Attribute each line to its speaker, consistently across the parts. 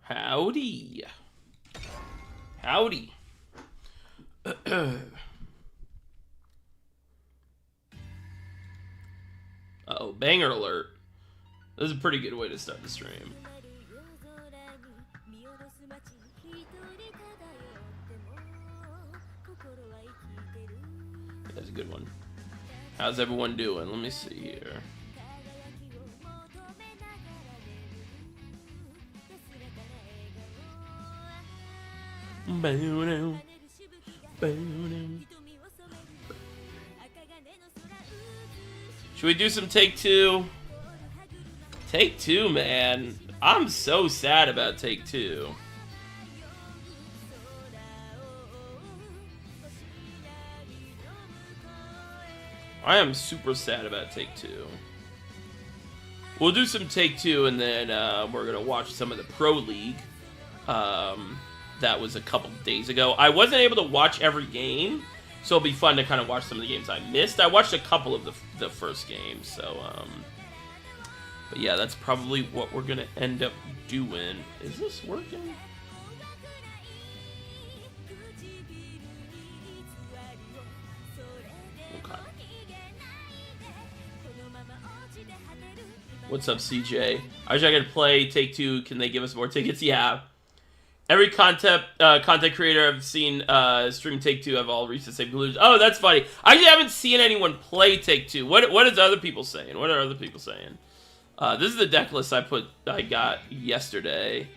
Speaker 1: Howdy. Howdy. Uh-oh, banger alert. This is a pretty good way to start the stream. That's a good one. How's everyone doing? Let me see here. Should we do some Take Two? Take Two, man. I'm so sad about Take Two. I am super sad about Take Two. We'll do some Take Two, and then we're going to watch some of the Pro League. That was a couple days ago. I wasn't able to watch every game, so it'll be fun to kind of watch some of the games I missed. I watched a couple of the first games, so, but yeah, that's probably what we're going to end up doing. Is this working? Okay. What's up, CJ? I wish I could play Take Two. Can they give us more tickets? Yeah. Every content creator I've seen stream Take Two have all reached the same conclusion. Oh, that's funny. I actually haven't seen anyone play Take Two. What is other people saying? What are other people saying? This is the deck list I got yesterday.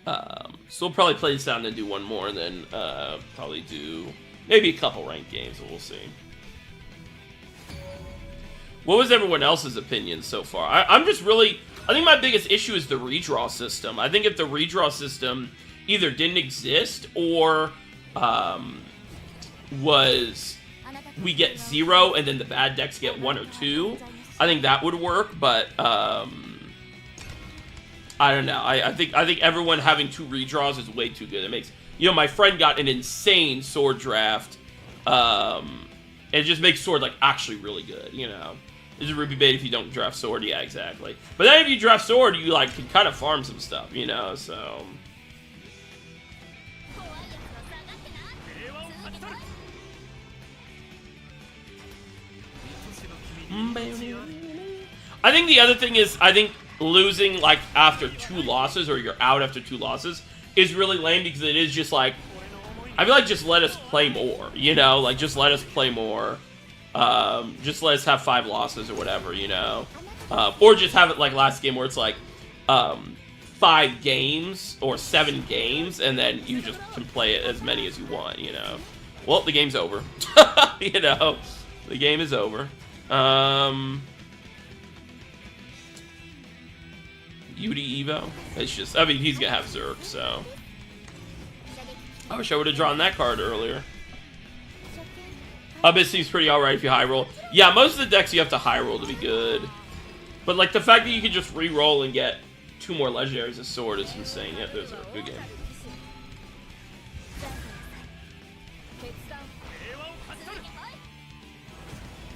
Speaker 1: So we'll probably play this out and then do one more, and then probably do maybe a couple ranked games. We'll see. What was everyone else's opinion so far? I think my biggest issue is the redraw system. I think if the redraw system either didn't exist or we get 0 and then the bad decks get 1 or 2, I think that would work. But I don't know. I think everyone having 2 redraws is way too good. It makes, my friend got an insane sword draft. It just makes sword like actually really good. It's a Ruby bait if you don't draft sword. Yeah, exactly. But then if you draft sword, you can kind of farm some stuff, so. I think the other thing is, losing after 2 losses, or you're out after 2 losses, is really lame, because it is just I feel like just let us play more, just let us play more. Just let us have 5 losses or whatever, or just have it like last game where it's 5 games or 7 games, and then you just can play it as many as you want, Well, the game's over. The game is over. Yudi Evo? It's just, he's gonna have Zerk, so. I wish I would have drawn that card earlier. Abyss seems pretty alright if you high roll. Yeah, most of the decks you have to high roll to be good. But the fact that you can just re-roll and get 2 more legendaries as sword is insane. Yeah, those are a good game.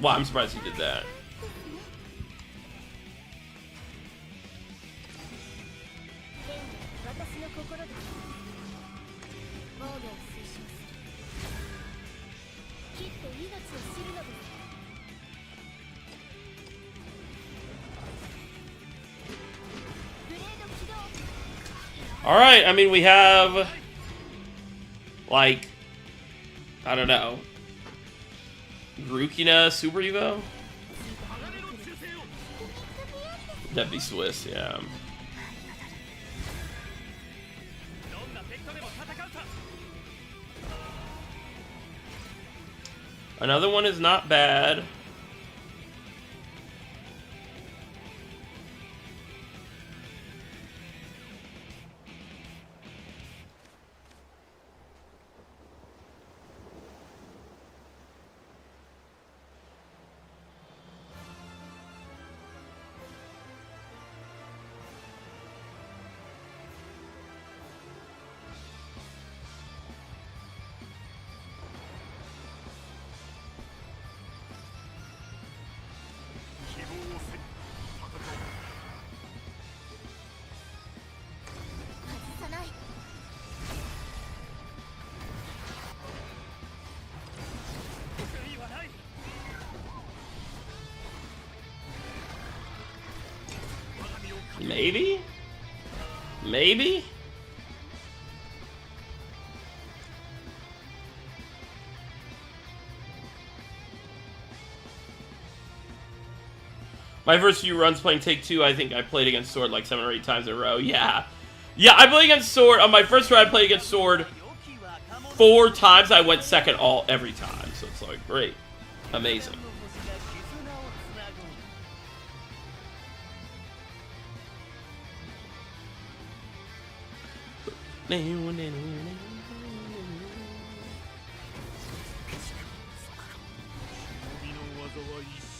Speaker 1: Wow, I'm surprised he did that. Alright, we have, I don't know, Grukina Super Evo? That'd be Swiss, yeah. Another one is not bad. Maybe? Maybe? My first few runs playing Take-Two, I think I played against Sword like 7 or 8 times in a row. Yeah. Yeah, I played against Sword. On my first run, I played against Sword 4 times. I went second every time. So it's like, great. Amazing.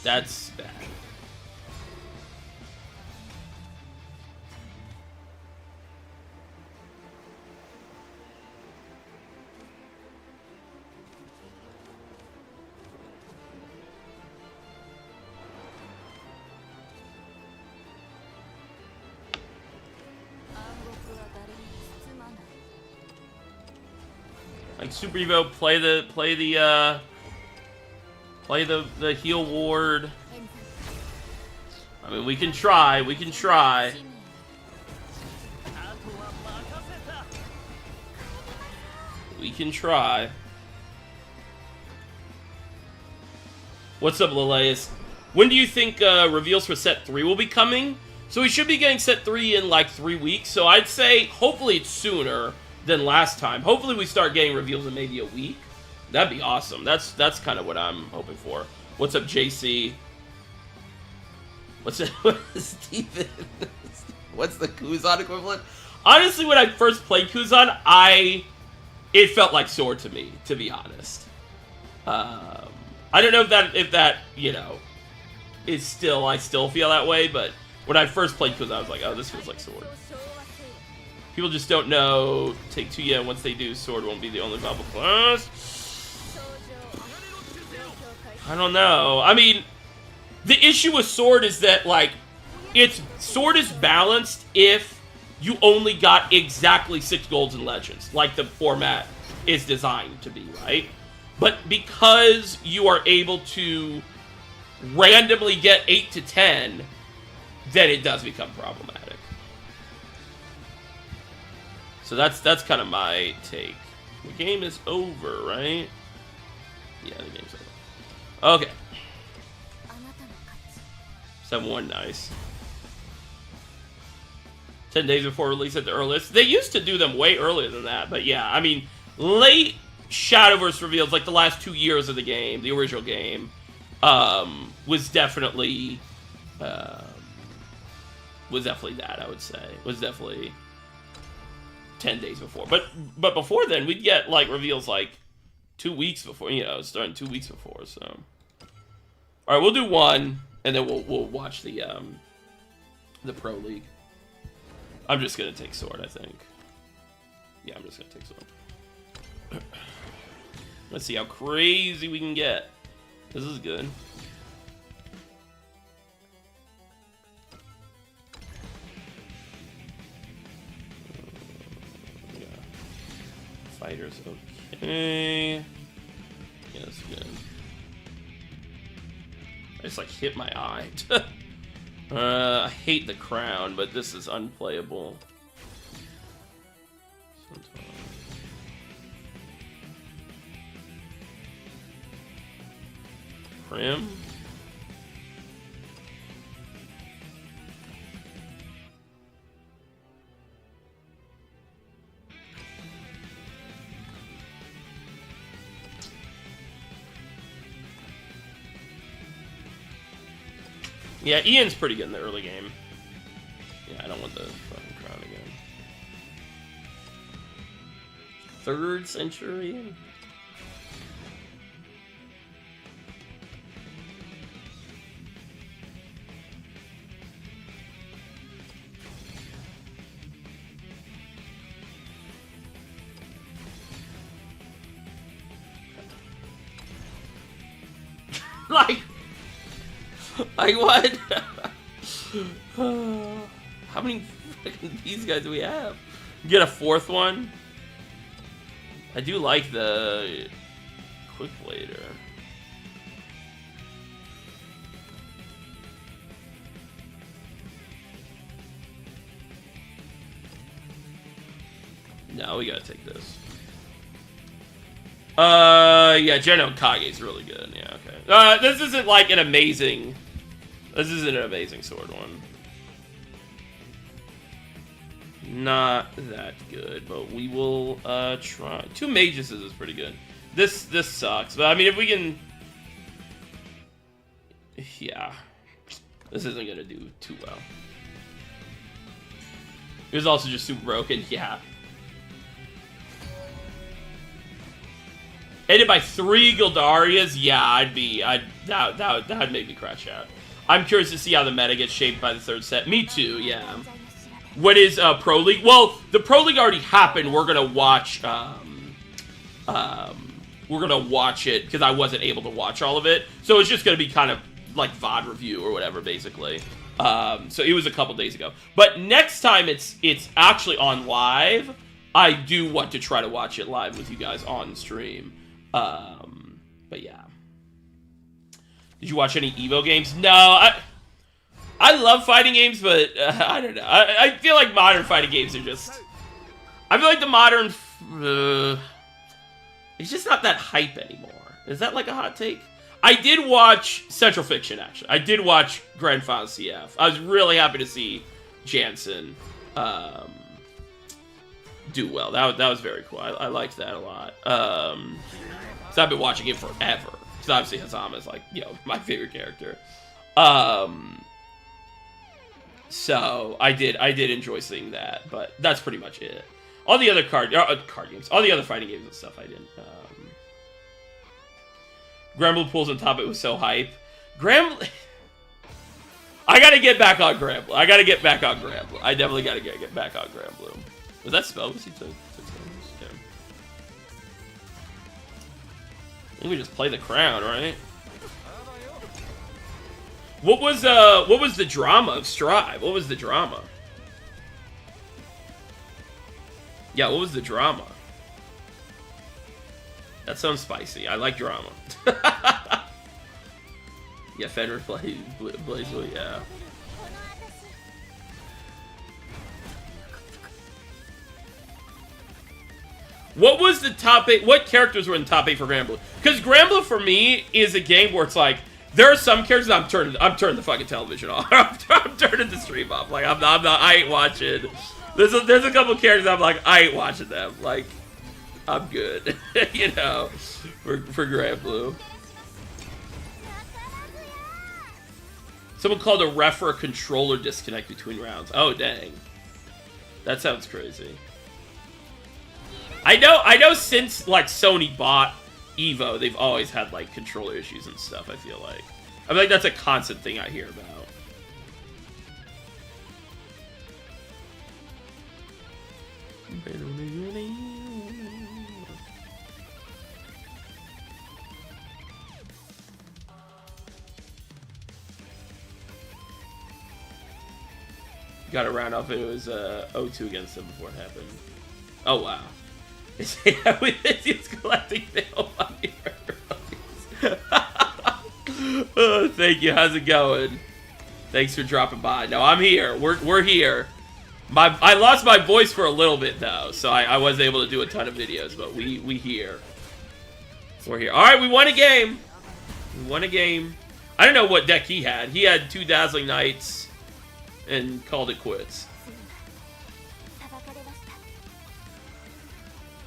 Speaker 1: That's bad. Like Super Evo, play the heal ward. I mean, we can try. We can try. We can try. What's up, Leleus? When do you think reveals for set 3 will be coming? So we should be getting set 3 in like 3 weeks. So I'd say hopefully it's sooner than last time. Hopefully we start getting reveals in maybe a week. That'd be awesome. That's kind of what I'm hoping for. What's up, JC? What's it? Steven? What's the Kuzan equivalent? Honestly, when I first played Kuzan, it felt like Sword to me, to be honest. I don't know if that you know is still I still feel that way, but when I first played Kuzan, I was like, oh, this feels like Sword. People just don't know Take-Two yet. Once they do, Sword won't be the only viable class. I don't know. I mean, the issue with Sword is that, like, Sword is balanced if you only got exactly 6 golds and legends, like the format is designed to be, right? But because you are able to randomly get 8 to 10, then it does become problematic. So that's kind of my take. The game is over, right? Yeah, the game's over. Okay. 7-1, nice. 10 days before release at the earliest. They used to do them way earlier than that, but yeah, I mean, late Shadowverse reveals, like the last 2 years of the game, the original game, was definitely that, I would say. Was definitely 10 days before. But before then, we'd get, like, reveals, like, 2 weeks before, you know, starting 2 weeks before, so. Alright, we'll do one, and then we'll watch the Pro League. I'm just gonna take Sword, I think. Yeah, I'm just gonna take Sword. Let's see how crazy we can get. This is good. Yeah. Fighters, okay. Yeah, that's good. I just like hit my eye. I hate the crown, but this is unplayable. Prim. Yeah, Ian's pretty good in the early game. Yeah, I don't want the fucking crown again. 3rd century? Like what? How many fucking these guys do we have? Get a 4th one? I do like the Quick Blader. No, we gotta take this. Yeah, Geno Kage's really good. Yeah, okay. This isn't like an amazing... This isn't an amazing sword one. Not that good, but we will, try. 2 Mages is pretty good. This sucks, but I mean, if we can... Yeah. This isn't gonna do too well. It was also just super broken, yeah. Ended by 3 Gildarias, yeah, that'd make me crash out. I'm curious to see how the meta gets shaped by the 3rd set. Me too, yeah. What is Pro League? Well, the Pro League already happened. We're gonna watch. We're gonna watch it because I wasn't able to watch all of it, so it's just gonna be kind of like VOD review or whatever, basically. So it was a couple days ago. But next time it's actually on live. I do want to try to watch it live with you guys on stream. But yeah. Did you watch any Evo games? No, I love fighting games, but I don't know. I feel like modern fighting games are just... I feel like the modern... it's just not that hype anymore. Is that like a hot take? I did watch Central Fiction, actually. I did watch Grand Final CF. I was really happy to see Jansen do well. That was very cool. I liked that a lot. So I've been watching it forever. Because obviously Hazama is like, you know, my favorite character. So I did enjoy seeing that, but that's pretty much it. All the other card games, all the other fighting games and stuff, I didn't. Granblue pulls on top. It was so hype. Granblue. I gotta get back on Granblue. I definitely gotta get back on Granblue. Was that spell? Was he took spells? Yeah. I think we just play the crown, right? What was the drama of Strive? What was the drama? Yeah, what was the drama? That sounds spicy. I like drama. Yeah, Fenrir plays Blazewell, yeah. What was the top 8? What characters were in the top 8 for Granblue? Because Granblue for me is a game where it's like there are some characters I'm turning the fucking television off. I'm turning the stream off. Like I'm not. I ain't watching. There's a couple characters I'm like I ain't watching them. Like I'm good, you know, for Granblue. Someone called a ref for a controller disconnect between rounds. Oh dang, that sounds crazy. I know. Since like Sony bought Evo, they've always had like controller issues and stuff. I feel like that's a constant thing I hear about. Got a round off. It was 0-2 against them before it happened. Oh wow. It's collecting mail money. Oh, thank you. How's it going? Thanks for dropping by. No, I'm here. We're here. I lost my voice for a little bit though, so I wasn't able to do a ton of videos, but we here. We're here. All right, we won a game. We won a game. I don't know what deck he had. He had 2 Dazzling Knights and called it quits.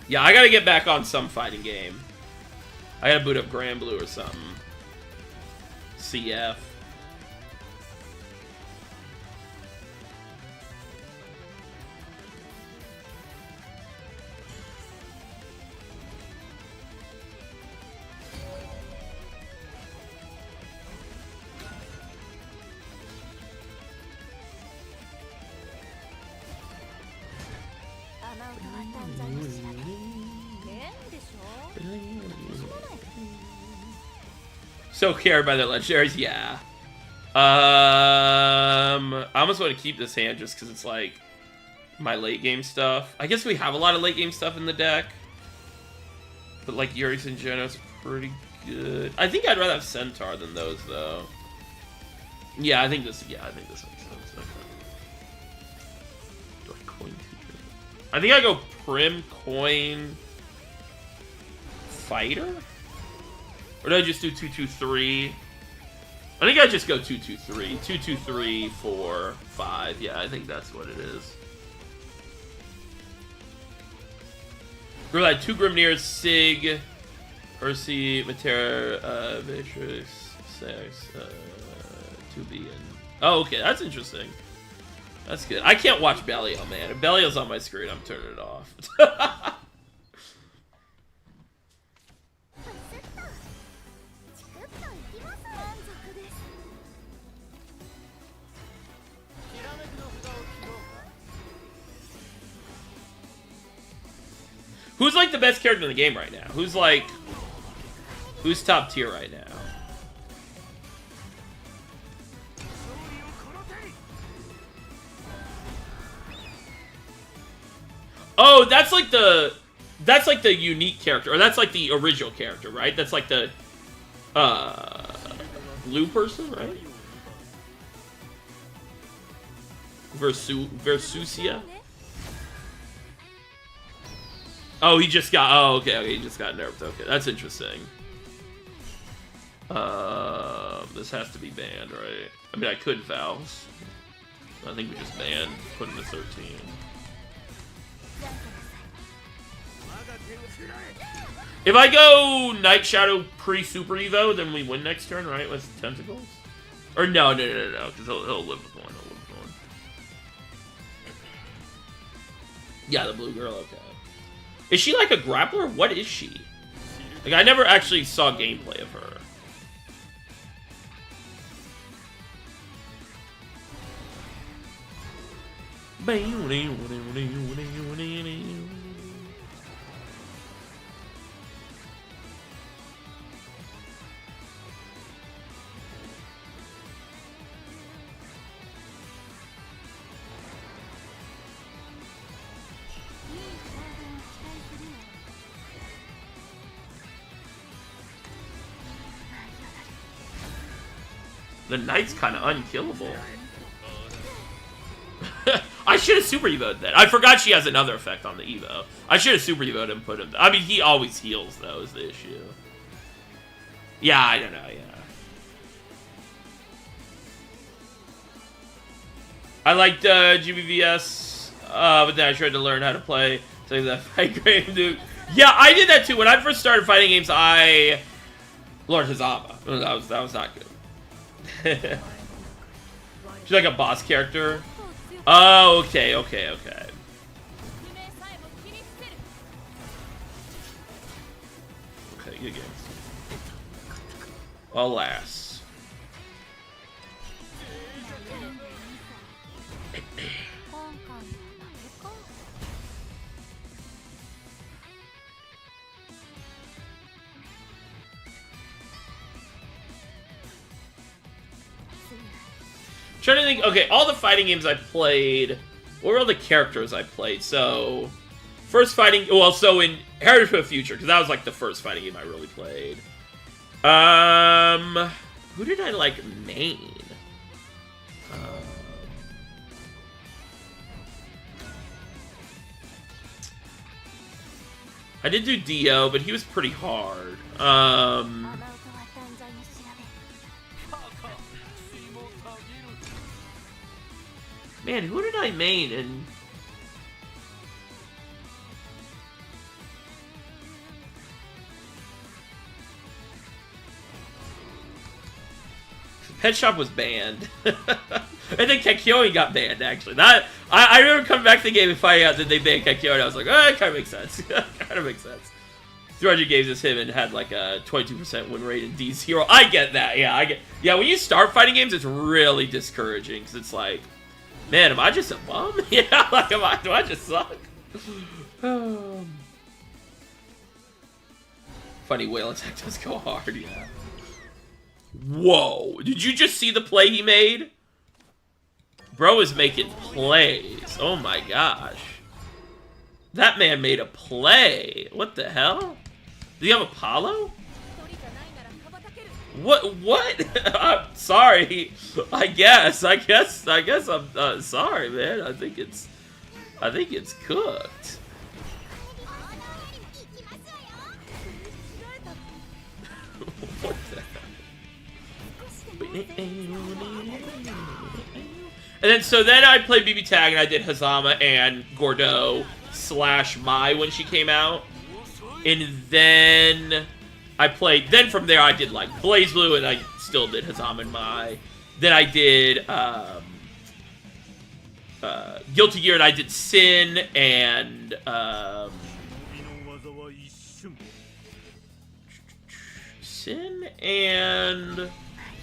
Speaker 1: Yeah, I gotta get back on some fighting game. I gotta boot up Granblue or something. CF. So cared by the legendaries, yeah. I almost want to keep this hand just because it's like my late game stuff. I guess we have a lot of late game stuff in the deck, but like Yuri's and Genos pretty good. I think I'd rather have Centaur than those though. Yeah, I think this. Yeah, I think this makes sense. Okay. Do I coin teacher? I think I go Prim Coin Fighter? Or did I just do 2-2-3? I think I just go 2-2-3. 2-2-3, 4, 5. Yeah, I think that's what it is. We're like 2 Grimnir, Sig, Percy, Matera, Matrix, 6, 2B, and... Oh, okay, that's interesting. That's good. I can't watch Belial, man. If Belial's on my screen, I'm turning it off. Who's, like, the best character in the game right now? Who's, like... Who's top tier right now? Oh, that's like the... That's like the unique character. Or that's like the original character, right? That's like the... blue person, right? Versusia? Oh, he just got... Oh, okay, he just got nerfed. Okay, that's interesting. This has to be banned, right? I mean, I could Vows. I think we just banned, put him to 13. If I go Night Shadow pre-Super Evo, then we win next turn, right? With Tentacles? Or no, because he'll live with one. He'll live with one. Yeah, the blue girl, okay. Is she like a grappler? What is she? Like, I never actually saw gameplay of her. The Knight's kind of unkillable. I should have Super Evo'd that. I forgot she has another effect on the Evo. I should have Super Evo'd and put him... I mean, he always heals, though, is the issue. Yeah, I don't know, yeah. I liked GBVS, but then I tried to learn how to play. So that fight game, dude. Yeah, I did that, too. When I first started fighting games, I... Lord Hazama. That was not good. She's like a boss character. Oh, okay. Okay, good games. Alas. Trying to think, okay, all the fighting games I played, what were all the characters I played? So, first fighting, well, so in Heritage of the Future, because that was like the first fighting game I really played. Who did I like main? I did do Dio, but he was pretty hard. Man, who did I main in... Pet Shop was banned. I think Kakyoin got banned, actually. I remember coming back to the game and finding out that they banned Kakyoin. I was like, oh, it kind of makes sense. Kind of makes sense. 300 games as him and had like a 22% win rate in D0. I get that, yeah. Yeah, when you start fighting games, it's really discouraging, because it's like... Man, am I just a bum? Yeah, like, do I just suck? Funny, whale attack does go hard, yeah. Whoa, did you just see the play he made? Bro is making plays. Oh my gosh. That man made a play. What the hell? Do you have Apollo? What? I'm sorry. I guess I'm sorry, man. I think it's cooked. What the heck? And then, so then I played BB Tag, and I did Hazama and Gordeau / Mai when she came out. And then I played, then from there I did like BlazBlue, and I still did Hazama and Mai. Then I did Guilty Gear, and I did Sin and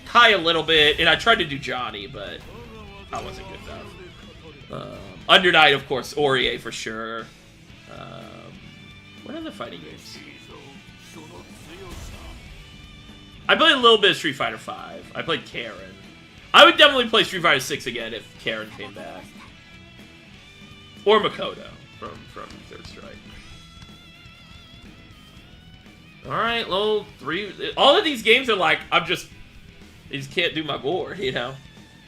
Speaker 1: Kai a little bit, and I tried to do Johnny, but I wasn't good enough. Under Night, of course, Orie for sure. What other fighting games? I played a little bit of Street Fighter V. I played Karen. I would definitely play Street Fighter 6 again if Karen came back. Or Makoto from Third Strike. Alright, well, all of these games are like, I just can't do my board, you know?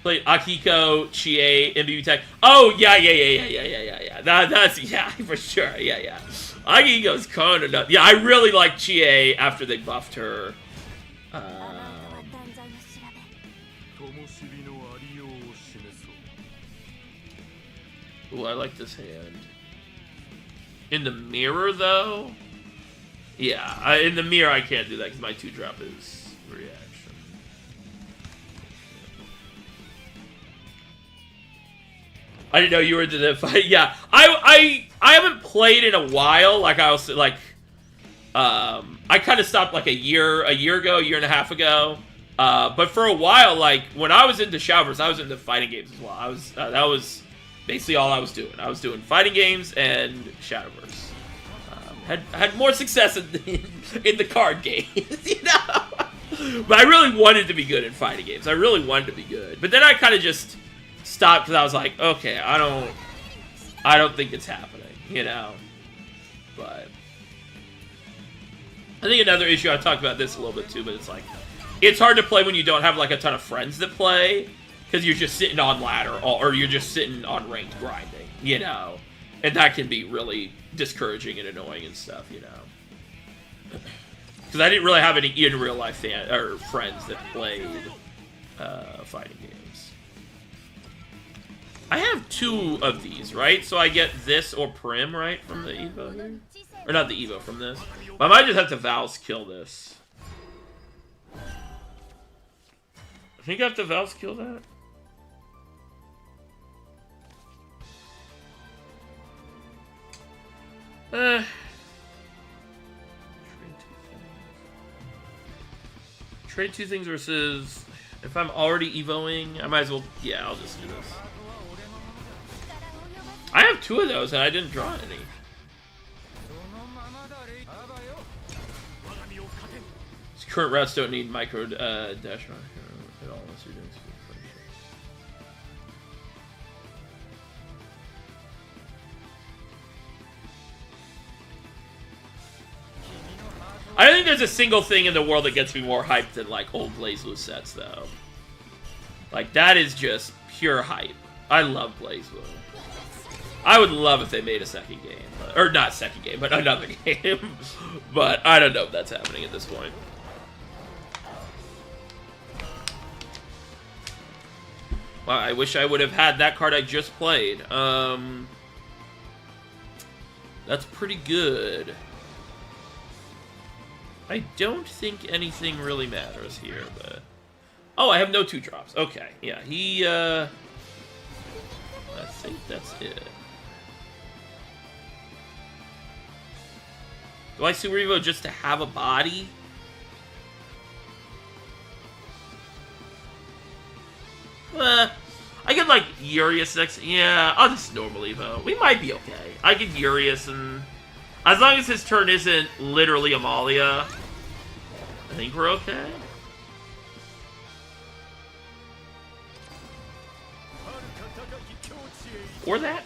Speaker 1: Played Akiko, Chie, and BB Tech. Oh, yeah. That's, yeah, for sure, yeah. Akiko's kind of nuts. Yeah, I really like Chie after they buffed her. Ooh, I like this hand. In the mirror, though? Yeah, in the mirror I can't do that because my 2-drop is reaction. I didn't know you were into the fight. Yeah, I haven't played in a while. Like I was like, I kind of stopped like a year ago, year and a half ago. But for a while, like when I was into Shadowverse, I was into fighting games as well. That was basically all I was doing. I was doing fighting games and Shadowverse. Had more success in the card games, you know. But I really wanted to be good in fighting games. I really wanted to be good. But then I kind of just stopped because I was like, okay, I don't think it's happening, you know. But I think another issue, I talked about this a little bit too, but it's like, it's hard to play when you don't have like a ton of friends that play because you're just sitting on ladder or you're just sitting on ranked grinding, you know. And that can be really discouraging and annoying and stuff, you know. Because I didn't really have any in real life friends that played fighting games. I have 2 of these, right? So I get this or Prim, right, from the Evo here? Or not the Evo, from this. But I might just have to Val's kill this. I think I have to Val's kill that. Trade 2 things versus... If I'm already Evoing, I might as well... Yeah, I'll just do this. I have 2 of those and I didn't draw any. These current routes don't need micro dash at all unless you're doing something. I don't think there's a single thing in the world that gets me more hyped than, like, old BlazBlue sets, though. Like, that is just pure hype. I love BlazBlue. I would love if they made a second game. Or not second game, but another game. But I don't know if that's happening at this point. Wow, I wish I would have had that card I just played. That's pretty good. I don't think anything really matters here, but... Oh, I have no 2-drops. Okay, yeah, he, I think that's it. Do I Super Evo just to have a body? I could, like, Urius next... Yeah, I'll just normal Evo. We might be okay. I could Urius and... As long as his turn isn't literally Amalia, I think we're okay. Or that.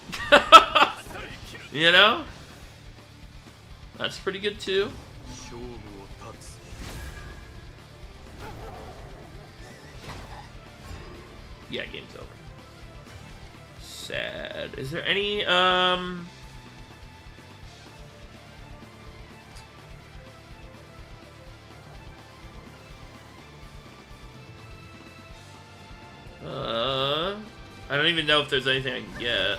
Speaker 1: You know? That's pretty good too. Yeah, game's over. Sad. Is there any, don't even know if there's anything I can get.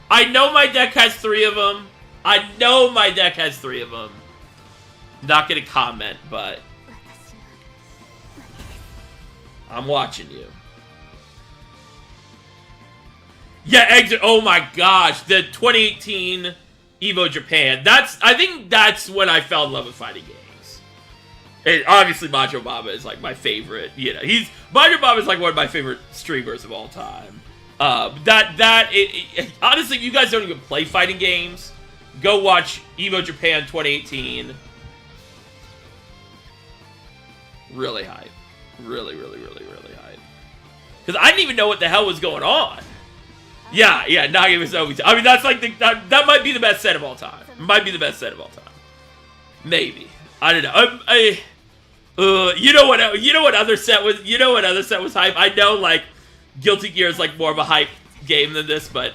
Speaker 1: I know my deck has 3 of them. I know my deck has 3 of them. Not gonna comment, but I'm watching you. Yeah, exit. Oh my gosh, the 2018 Evo Japan. I think that's when I fell in love with fighting games. And obviously, Macho Baba is like my favorite. You know, Macho Baba is like one of my favorite streamers of all time. Honestly, if you guys don't even play fighting games, go watch Evo Japan 2018. Really hype. Really, really, really, really hype. Because I didn't even know what the hell was going on. Yeah, Nagi was always. I mean, that's like that might be the best set of all time. Might be the best set of all time. Maybe. I don't know. You know what other set was? You know what other set was hype? I know like Guilty Gear is like more of a hype game than this, but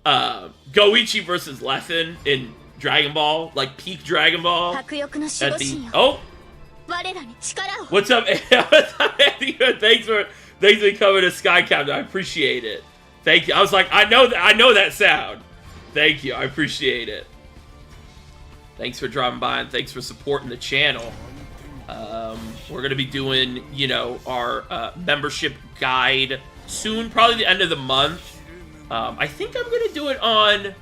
Speaker 1: Goichi versus Leffen in Dragon Ball, like peak Dragon Ball. At the what's up? What's up, Andy? Thanks for coming to Sky Captain. I appreciate it. Thank you. I was like, I know that sound. Thank you. I appreciate it. Thanks for dropping by and thanks for supporting the channel. We're gonna be doing, you know, our membership guide soon, probably the end of the month. I think I'm gonna do it on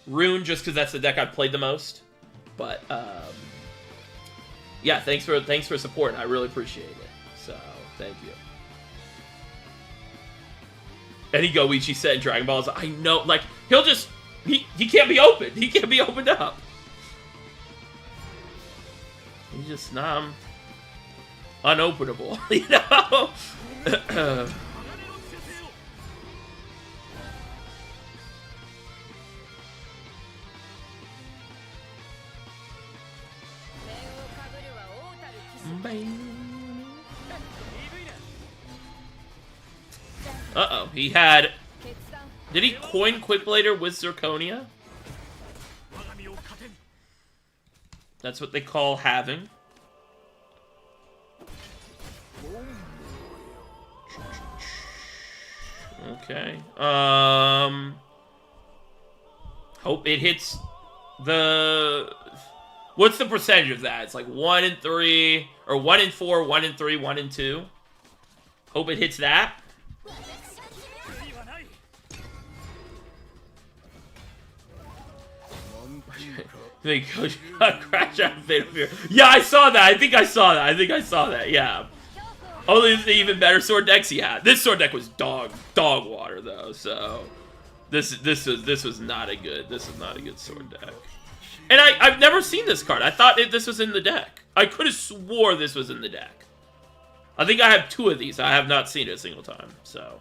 Speaker 1: Rune just because that's the deck I've played the most. But yeah, thanks for supporting. I really appreciate it. So thank you. Any Goichi set in Dragon Balls, I know, like he'll just he can't be opened. He can't be opened up. He's just unopenable, you know. Uh-oh, he had... Did he coin Quickblader with Zirconia? That's what they call having. Okay. Hope it hits the... What's the percentage of that? It's like 1 in 3, or 1 in 4, 1 in 3, 1 in 2. Hope it hits that. They crash out of Fatal Fury. Yeah, I saw that. I think I saw that. Yeah. Only the even better sword decks he had. This sword deck was dog water though. So this was not a good sword deck. And I've never seen this card. I thought this was in the deck. I could have swore this was in the deck. I think I have 2 of these. I have not seen it a single time. So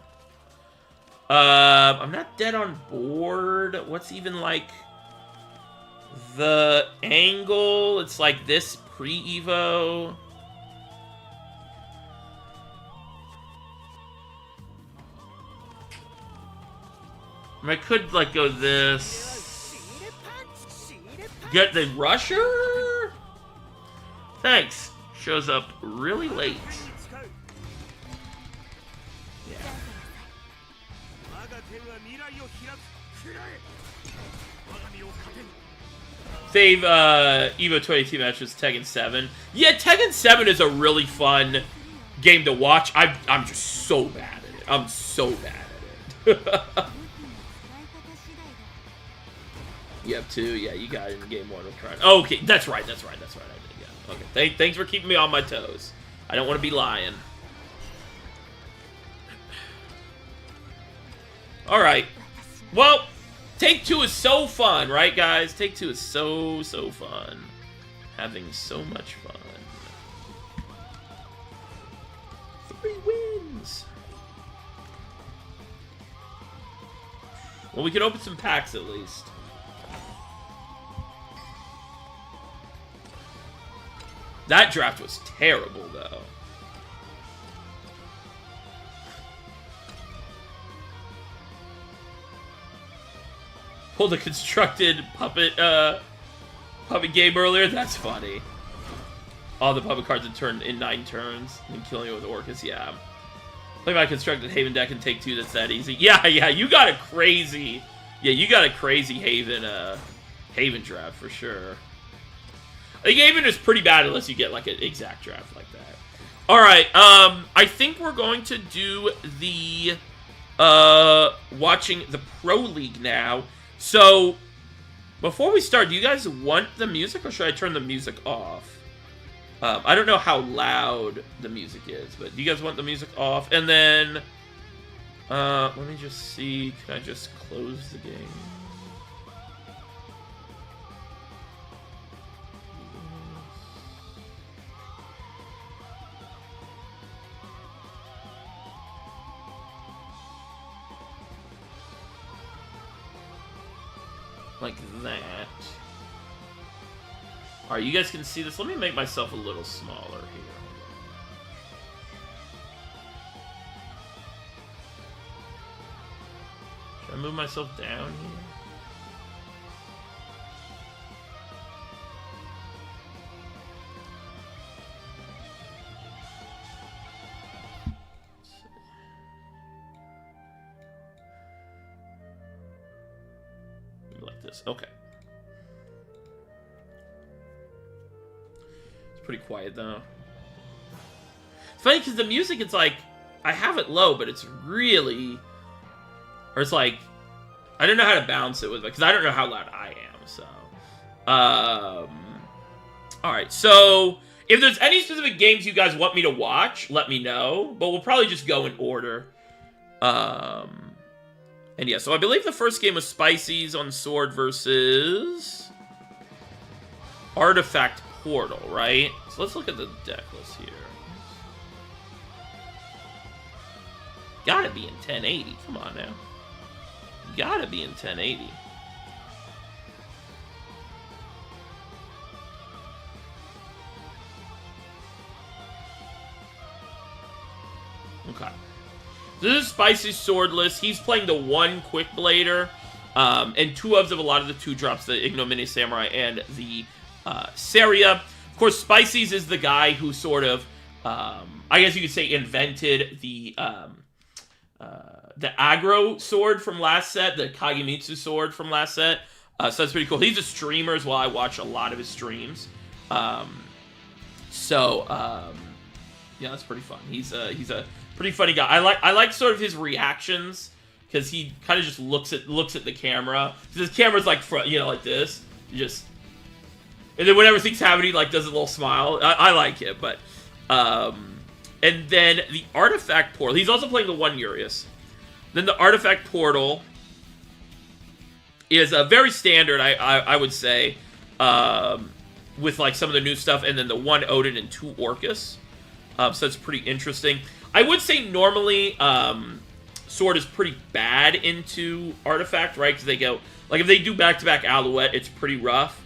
Speaker 1: I'm not dead on board. What's even like the angle? It's like this pre-Evo. I could like go this. Get the rusher? Thanks. Shows up really late. Yeah. Save Evo 22 matches Tekken 7. Yeah, Tekken 7 is a really fun game to watch. I'm just so bad at it. I'm so bad at it. You have 2? Yeah, you got it in game 1 of trying. Oh, okay, that's right. I did, yeah. Okay, thanks for keeping me on my toes. I don't want to be lying. Alright. Well, Take 2 is so fun, right, guys? Take 2 is so fun. Having so much fun. 3 wins. Well, we could open some packs at least. That draft was terrible, though. Pulled a constructed puppet, Puppet game earlier? That's funny. All the puppet cards had turned in 9 turns. And killing it with Orcus, yeah. Play my constructed Haven deck and take 2, that's that easy. Yeah, you got a crazy... Yeah, you got a crazy Haven draft for sure. I think Haven is pretty bad unless you get like an exact draft like that. Alright, I think we're going to do the watching the Pro League now. So before we start, do you guys want the music or should I turn the music off? I don't know how loud the music is, but do you guys want the music off? And then let me just see, can I just close the game? Like that. Alright, you guys can see this. Let me make myself a little smaller here. Should I move myself down here? Like this. Okay. It's pretty quiet though. It's funny because the music, it's like I have it low, but it's really, or it's like I don't know how to balance it with it because I don't know how loud I am. So, all right. So if there's any specific games you guys want me to watch, let me know. But we'll probably just go in order. And yeah, so I believe the first game was Spices on Sword versus Artifact Portal, right? So let's look at the deck list here. Gotta be in 1080. Come on now. Gotta be in 1080. Okay. This is Spicy's Swordless. He's playing the 1 Quick Blader, and 2 ofs of a lot of the 2-drops, the Ignominious Samurai and the Saria. Of course, Spicy's is the guy who sort of, I guess you could say, invented the aggro sword from last set, the Kagemitsu sword from last set. So that's pretty cool. He's a streamer as well. I watch a lot of his streams. Yeah, that's pretty fun. He's a pretty funny guy. I like sort of his reactions because he kind of just looks at the camera. His camera's like front, like this. Just, and then whenever things happen, he like does a little smile. I like it, but and then the Artifact Portal. He's also playing the 1 Urias. Then the Artifact Portal is a very standard, I would say, with like some of the new stuff, and then the 1 Odin and 2 Orcus. So that's pretty interesting. I would say normally Sword is pretty bad into Artifact, right? Because they go, like if they do back-to-back Alouette, it's pretty rough.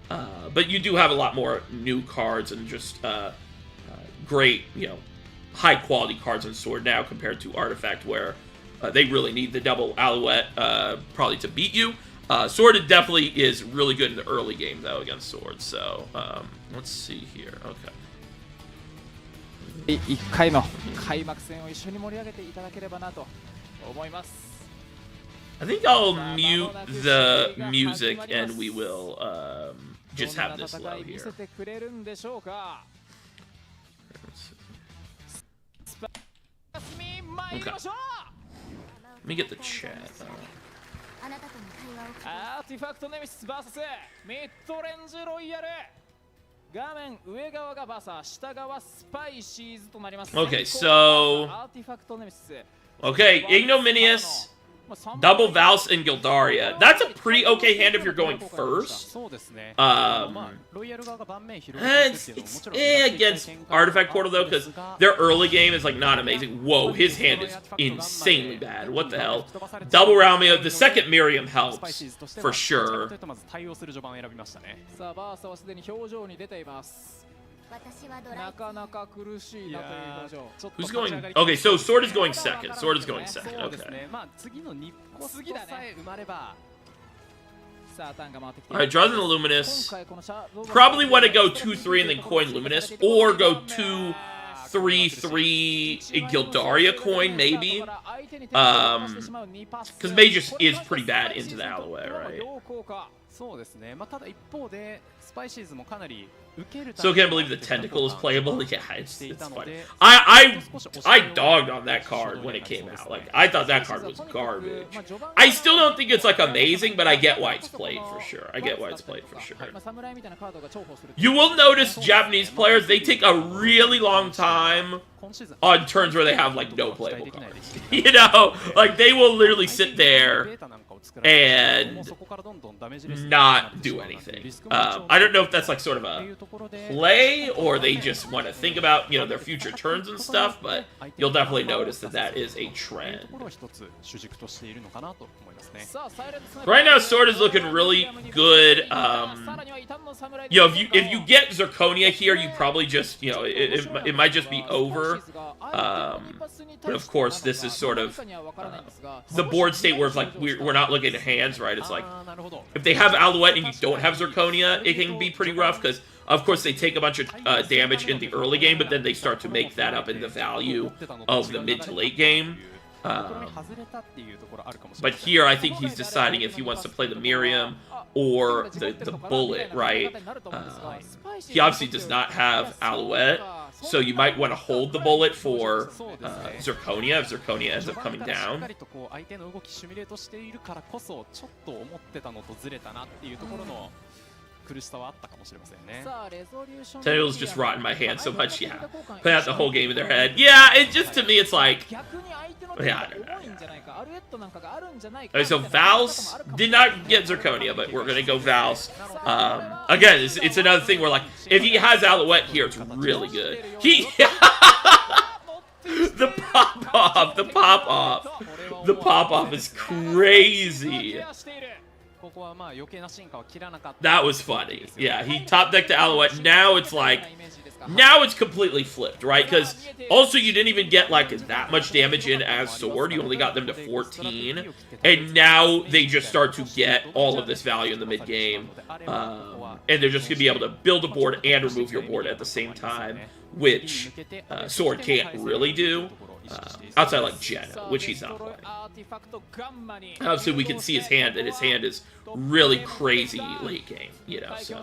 Speaker 1: But you do have a lot more new cards and just great, high-quality cards in Sword now compared to Artifact, where they really need the double Alouette probably to beat you. Sword definitely is really good in the early game, though, against Sword. So, let's see here. Okay.
Speaker 2: 1回の開幕戦を一緒に盛り上げていただければなと思います。
Speaker 1: I think I'll mute the music and we will just have this low here. Okay. Let me get the chat.
Speaker 2: Artifact Nemesis vs ミッドレンジロイヤル。
Speaker 1: Okay, so Ignominious, Double Valse, and Gildaria. That's a pretty okay hand if you're going first. It's against Artifact Portal though, because their early game is like not amazing. Whoa, his hand is insanely bad. What the hell? Double Ralmia, the second Miriam helps for sure. Who's going? Okay, so Sword is going second. Sword is going second. Okay. Alright, draws in the Luminous. Probably want to go 2-3 and then coin Luminous. Or go 2-3-3 in Gildaria coin, maybe. Because Magus is pretty bad into the Alouette, right? So can't believe the Tentacle is playable. Yeah, it's funny. I dogged on that card when it came out. Like, I thought that card was garbage. I still don't think it's like amazing, but I get why it's played for sure. I get why it's played for sure. You will notice Japanese players, they take a really long time on turns where they have like no playable cards. You know, like they will literally sit there and not do anything. I don't know if that's like sort of a play or they just want to think about, you know, their future turns and stuff, but you'll definitely notice that that is a trend. Right now, Sword is looking really good. You know, if you get Zirconia here, you probably just, you know, it might just be over. But of course, this is sort of the board state where it's like we're not looking at hands, right? It's like if they have Alouette and you don't have Zirconia, it can be pretty rough because of course they take a bunch of damage in the early game, but then they start to make that up in the value of the mid to late game. But here, I think he's deciding if he wants to play the Miriam or the Bullet, right? He obviously does not have Alouette, so you might want to hold the Bullet for Zirconia if Zirconia ends up coming down. Tentacles just rot in my hand so much, yeah. Play out the whole game in their head. Yeah, it just, to me, it's like... Yeah, I don't know. Okay, so Val's did not get Zirconia, but we're going to go Val's. Again, it's another thing where, like, if he has Alouette here, it's really good. The pop-off! The pop-off! The pop-off is crazy! That was funny. Yeah, he top decked the Alouette. Now it's like... Now it's completely flipped, right? Because also you didn't even get like that much damage in as Sword. You only got them to 14. And now they just start to get all of this value in the mid-game. And they're just going to be able to build a board and remove your board at the same time. Which Sword can't really do. Outside like Jenna, which he's not playing. Obviously, we can see his hand, and his hand is really crazy late game, you know, so...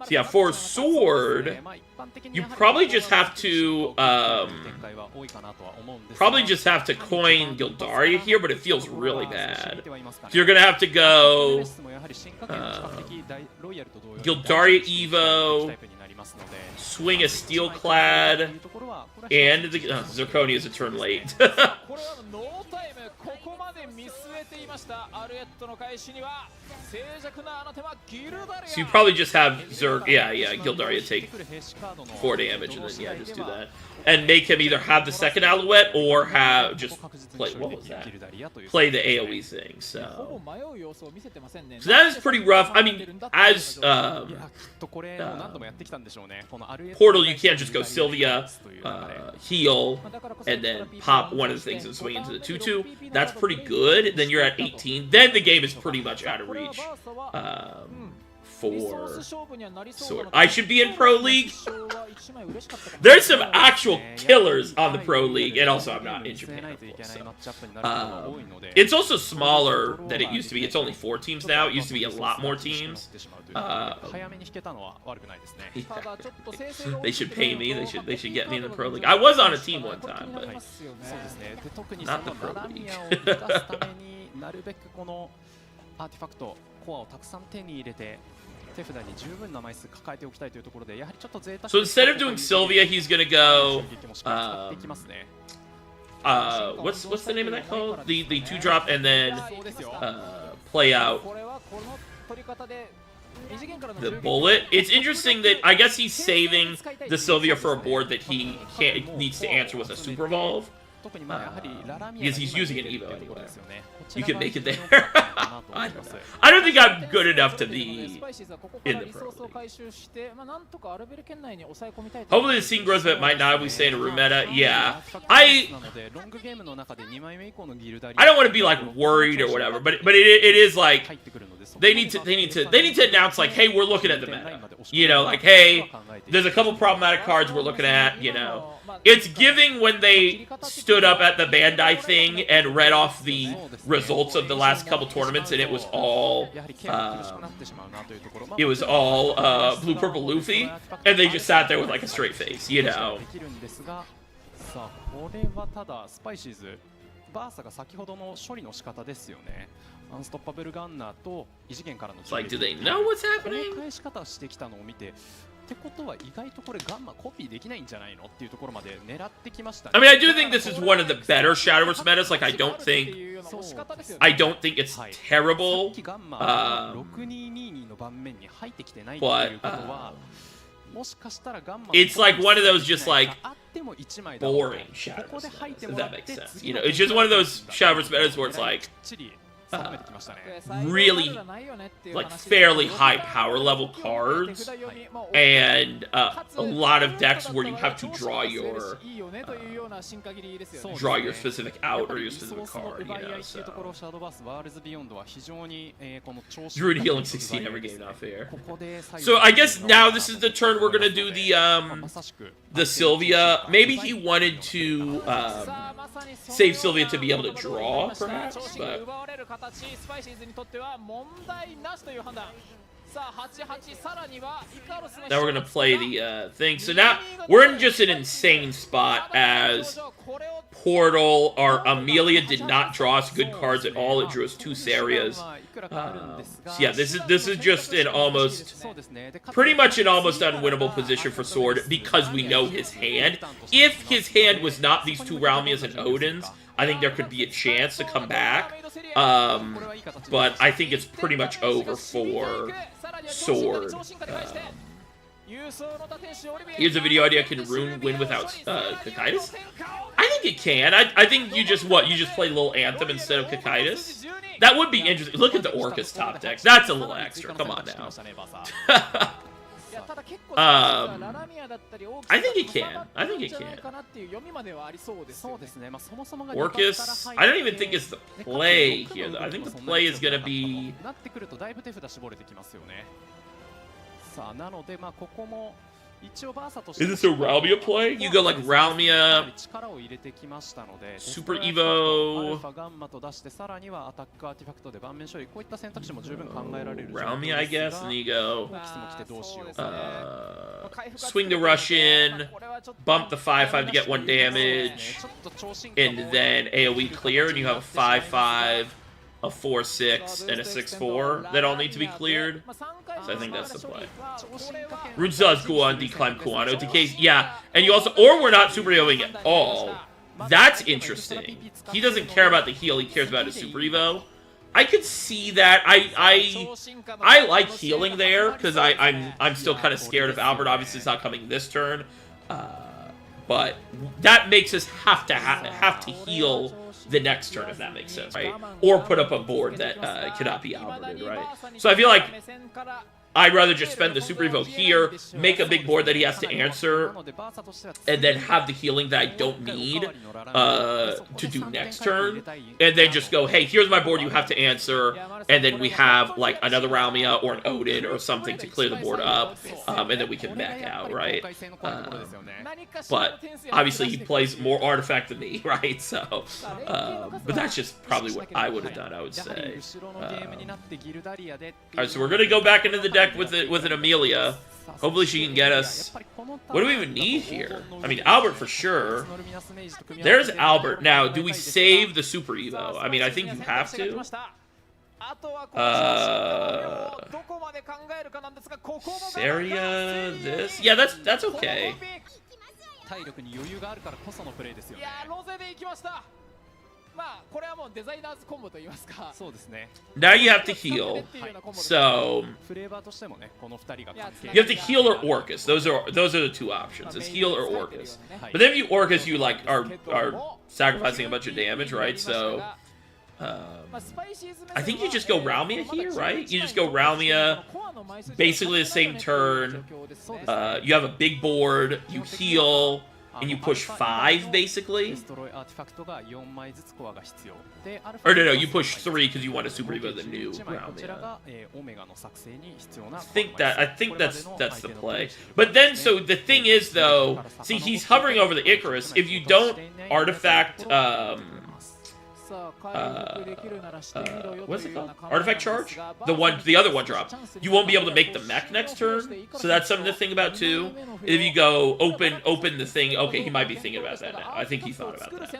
Speaker 1: So yeah, for Sword, you probably just have to coin Gildaria here, but it feels really bad. So you're gonna have to go Gildaria Evo, swing a Steelclad, and Zirconia is a turn late. So you probably just have Gildaria take 4 damage and then just do that. And make him either have the second Alouette or have just play play the AoE thing, so that is pretty rough. I mean, as Portal, you can't just go Sylvia, heal, and then pop one of the things and swing into the 2-2. That's pretty good. Then you're at 18. Then the game is pretty much out of reach for Sword. I should be in Pro League. There's some actual killers on the Pro League, and also I'm not in Japan, of course, so. It's also smaller than it used to be. It's only 4 teams now. It used to be a lot more teams. They should pay me. They should get me in the Pro League. I was on a team one time, but not the Pro League. So instead of doing Sylvia, he's gonna go. What's the name of that called? The 2-drop, and then play out the Bullet. It's interesting that I guess he's saving the Sylvia for a board that he needs to answer with a Super Evolve. Because he's using an Evo anyway. You can make it there. I don't think I'm good enough to be in the pro league. Hopefully the scene grows, but it might not. We say in a room meta. Yeah, I don't want to be like worried or whatever, but it is like they need to announce like, hey, we're looking at the meta. You know, like, hey, there's a couple problematic cards we're looking at. You know, it's giving when they stood up at the Bandai thing and read off the results of the last couple tournaments, and it was all blue purple Luffy, and they just sat there with like a straight face, you know.
Speaker 3: バーサが先ほどの処理の仕方ですよね。アンストッパブルガンナーと異次元からの
Speaker 1: Like, do they know what's happening?
Speaker 3: 返し方してきたのを見て、ってことは意外とこれガンマコピーできないんじゃないのっていうところまで狙ってきました。
Speaker 1: I mean, I do think this is one of the better Shadowverse metas. Like, I don't think it's terrible.
Speaker 3: 6222の盤面に入ってきてないっていうことは。
Speaker 1: It's like one of those just like boring Shadowverse metas, if that makes sense. You know, it's just one of those Shadowverse metas where it's like really like fairly high power level cards and a lot of decks where you have to draw your specific out or your specific card, you know, so. Druid healing 16 every game, not fair. So I guess now this is the turn we're gonna do the Sylvia. Maybe he wanted to save Sylvia to be able to draw, perhaps, but now we're gonna play the thing. So now we're in just an insane spot as Portal, our Amelia did not draw us good cards at all. It drew us 2 Sarias. So yeah, this is just an pretty much an almost unwinnable position for Sword because we know his hand. If his hand was not these 2 Ralmias and Odins, I think there could be a chance to come back. But I think it's pretty much over for Sword. Here's a video idea. Can Rune win without Cocytus? I think it can. I think you just play a little Anthem instead of Cocytus? That would be interesting. Look at the Orcus top decks. That's a little extra. Come on now. I think it can. Orcus, I don't even think it's the play here, though. I think the play is going to be... Is this a Ralmia play? You go like Ralmia, Super Evo, Ralmia, I guess, and then you go swing the Russian, bump the 5/5 to get 1 damage, and then AoE clear, and you have a 5/5, a 4/6, and a 6/4 that all need to be cleared. So I think that's the play. Rune still has Kuan, Declimb Kuano, decays, yeah, and you also, or we're not Super Evoing at all. That's interesting. He doesn't care about the heal, he cares about his Super Evo. I could see that. I like healing there, because I'm still kind of scared of Albert. Obviously, it's not coming this turn. But that makes us have to heal the next turn, if that makes sense, right? Or put up a board that cannot be Alberted, right? So I feel like I'd rather just spend the Super Evo here, make a big board that he has to answer, and then have the healing that I don't need to do next turn, and then just go, hey, here's my board you have to answer, and then we have like another Ralmia or an Odin or something to clear the board up, and then we can mech out, right? But obviously he plays more Artifact than me, right? So, but that's just probably what I would have done, I would say. Alright, so we're going to go back into the deck with an Amelia. Hopefully she can get us... What do we even need here? I mean, Albert for sure. There's Albert. Now, do we save the Super Evo? I mean, I think you have to. Saria, this? Yeah, that's okay. Now you have to heal. So you have to heal or Orcus. Those are the 2 options. It's heal or Orcus. But then if you Orcus, you like are sacrificing a bunch of damage, right? So I think you just go Ralmia here, right? You just go Ralmia, basically the same turn. You have a big board, you heal, and you push 5, basically. Or no, you push 3 because you want to Super Evo the new Ralmia. I think that's the play. But then, so the thing is, though, see, he's hovering over the Icarus. If you don't artifact, what's it called? Artifact charge? The other one drop. You won't be able to make the mech next turn. So that's something to think about too. If you go open the thing, okay, he might be thinking about that now. I think he thought about that.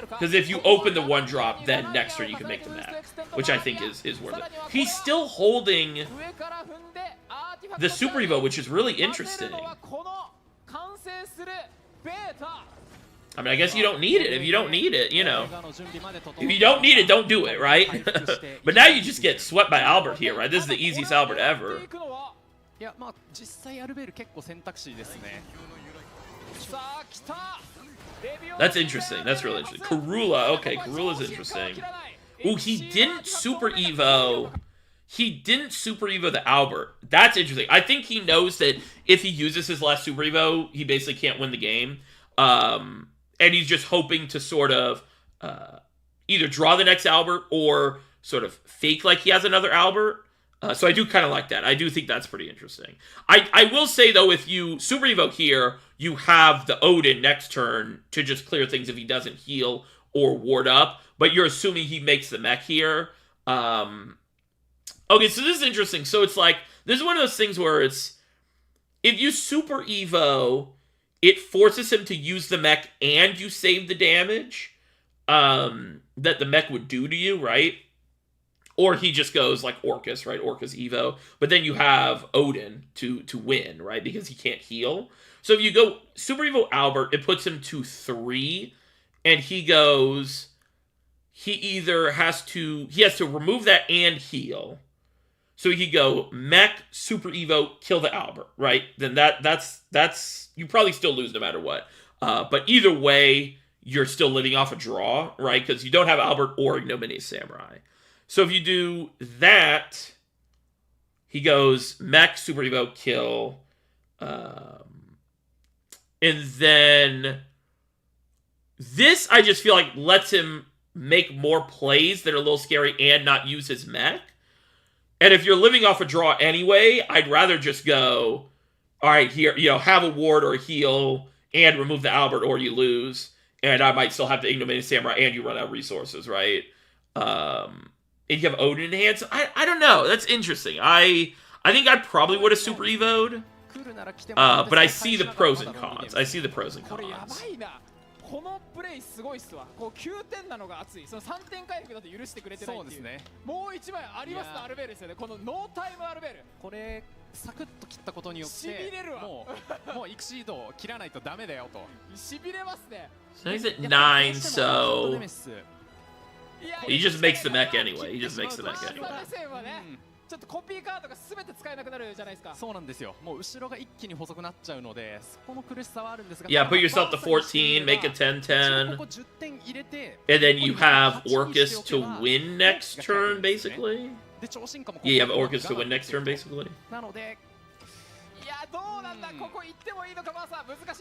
Speaker 1: Because if you open the 1 drop, then next turn you can make the mech, which I think is worth it. He's still holding the Super Evo, which is really interesting. I mean, I guess you don't need it. If you don't need it, you know. If you don't need it, don't do it, right? But now you just get swept by Albert here, right? This is the easiest Albert ever. That's interesting. That's really interesting. Karula. Okay, Karula's interesting. Ooh, he didn't Super Evo. He didn't Super Evo the Albert. That's interesting. I think he knows that if he uses his last Super Evo, he basically can't win the game. And he's just hoping to sort of either draw the next Albert or sort of fake like he has another Albert. So I do kind of like that. I do think that's pretty interesting. I will say, though, if you Super Evo here, you have the Odin next turn to just clear things if he doesn't heal or ward up. But you're assuming he makes the mech here. Okay, so this is interesting. So it's like, this is one of those things where it's, if you Super Evo, it forces him to use the mech and you save the damage that the mech would do to you, right? Or he just goes like Orcus, right? Orcus Evo. But then you have Odin to win, right? Because he can't heal. So if you go Super Evo Albert, it puts him to 3. And he goes, he has to remove that and heal. So he could go mech, Super Evo, kill the Albert, right? Then that's you probably still lose no matter what. But either way, you're still living off a draw, right? Because you don't have Albert or Ignominious Samurai. So if you do that, he goes mech, Super Evo, kill. And then this, I just feel like, lets him make more plays that are a little scary and not use his mech. And if you're living off a draw anyway, I'd rather just go, all right, here, have a ward or a heal and remove the Albert or you lose. And I might still have the Ignominious Samurai and you run out of resources, right? And you have Odin in hand. So I don't know. That's interesting. I think I probably would have Super Evo'd. But I see the pros and cons.
Speaker 2: このプレイすごいっすわ。こう9点なのが熱い。その3点回復だと許してくれてないっていう。そうですね。もう1枚ありますとアルベールですよね。このノータイムアルベール。これサクッと切ったことによってしびれるわ。もうイクシードを切らないとダメだよと。しびれますね。
Speaker 1: So he's at 9, so he just makes the mech anyway.
Speaker 2: ちょっとコピーカードが全て使えなくなるじゃないですか。そうなんですよ。もう後ろが一気に細くなっちゃうので、そこの苦しさはあるんですが。
Speaker 1: Yeah, put yourself to 14, make a 10-10. And then you have Orcus to win next turn, basically. Yeah, you have Orcus to win next turn, basically.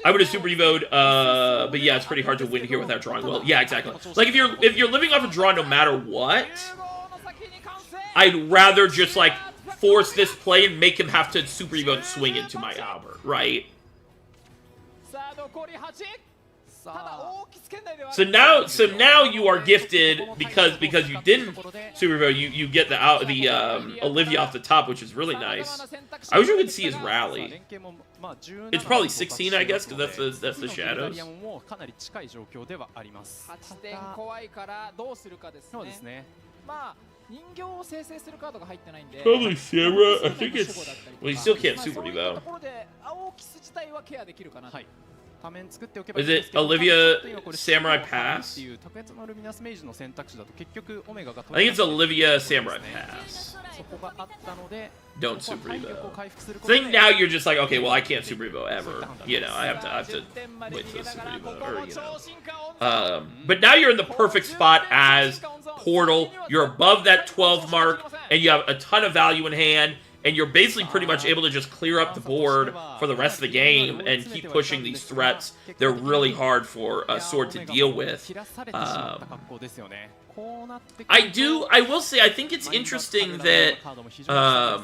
Speaker 1: I would have Super Evo'd, but yeah, it's pretty hard to win here without drawing well. Yeah, exactly. Like, if you're living off a draw no matter what, I'd rather just, like, force this play and make him have to Super Evo and swing into my Albert, right? So now you are gifted because you didn't Super Evo, you get the Olivia off the top, which is really nice. I wish we could see his rally. It's probably 16, I guess, because that's the shadows. Probably Sarah. I think it's. Well, you still can't Super Evo. Is it Olivia Samurai Pass? I think it's Olivia Samurai Pass. Don't Super Evo. I think now you're just like, okay, well, I can't Super Evo ever. You know, I have to wait for the Super Evo, or, you know. But now you're in the perfect spot as Portal. You're above that 12 mark, and you have a ton of value in hand, and you're basically pretty much able to just clear up the board for the rest of the game and keep pushing these threats. They're really hard for Sword to deal with. I will say, I think it's interesting that, I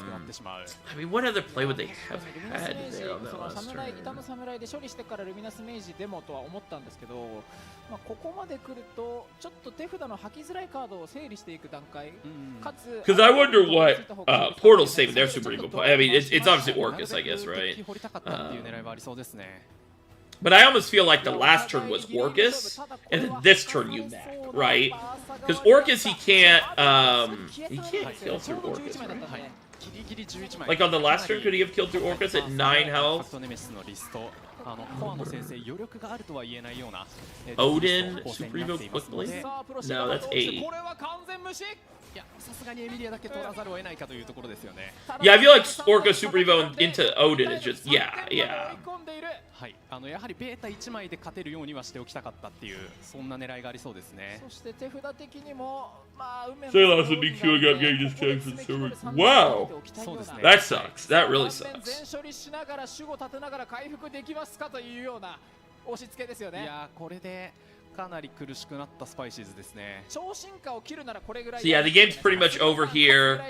Speaker 1: mean, what other play would they have had there on that last turn?
Speaker 2: ここまで来るとちょっと手札の吐きづらいカードを整理していく段階かつ
Speaker 1: Because I wonder what Portal's saving their Super Evo play. I mean, it's obviously Orcus, I guess, right? But I almost feel like the last turn was Orcus, and then this turn you Mac, right? Because Orcus, he can't kill through Orcus, right? Like on the last turn, could he have killed through Orcus at 9 health? Odin, Super Evo quickly? No, that's 8. Yeah, I feel like Orca Super Evo into Odin is just, yeah.
Speaker 3: はい、やはりベータ1枚で勝てるようにはしておきたかったっていうそんな狙いがありそうですね。そして手札的にもまあ運命の
Speaker 1: Saylas would be queuing up getting disconnected from server. Wow! That sucks. That really sucks.
Speaker 2: 全処理しながら守護立てながら回復できますかというような押し付けですよね。いやこれで かなり苦しくなったスパイシーズですね。 So
Speaker 1: yeah, the game's pretty much over here.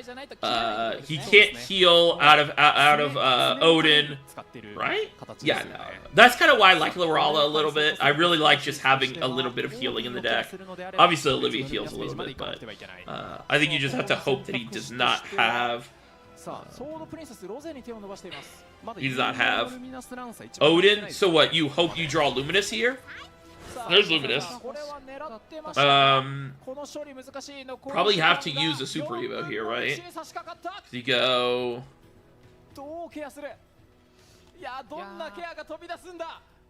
Speaker 1: He can't heal out of Odin, right? Yeah, no. That's kind of why I like Lorala a little bit. I really like just having a little bit of healing in the deck. Obviously, Olivia heals a little bit, but I think you just have to hope that he does not have. He does not have Odin. So what? You hope you draw Luminous here? There's Luminous. Probably have to use a Super Evo here, right? You go.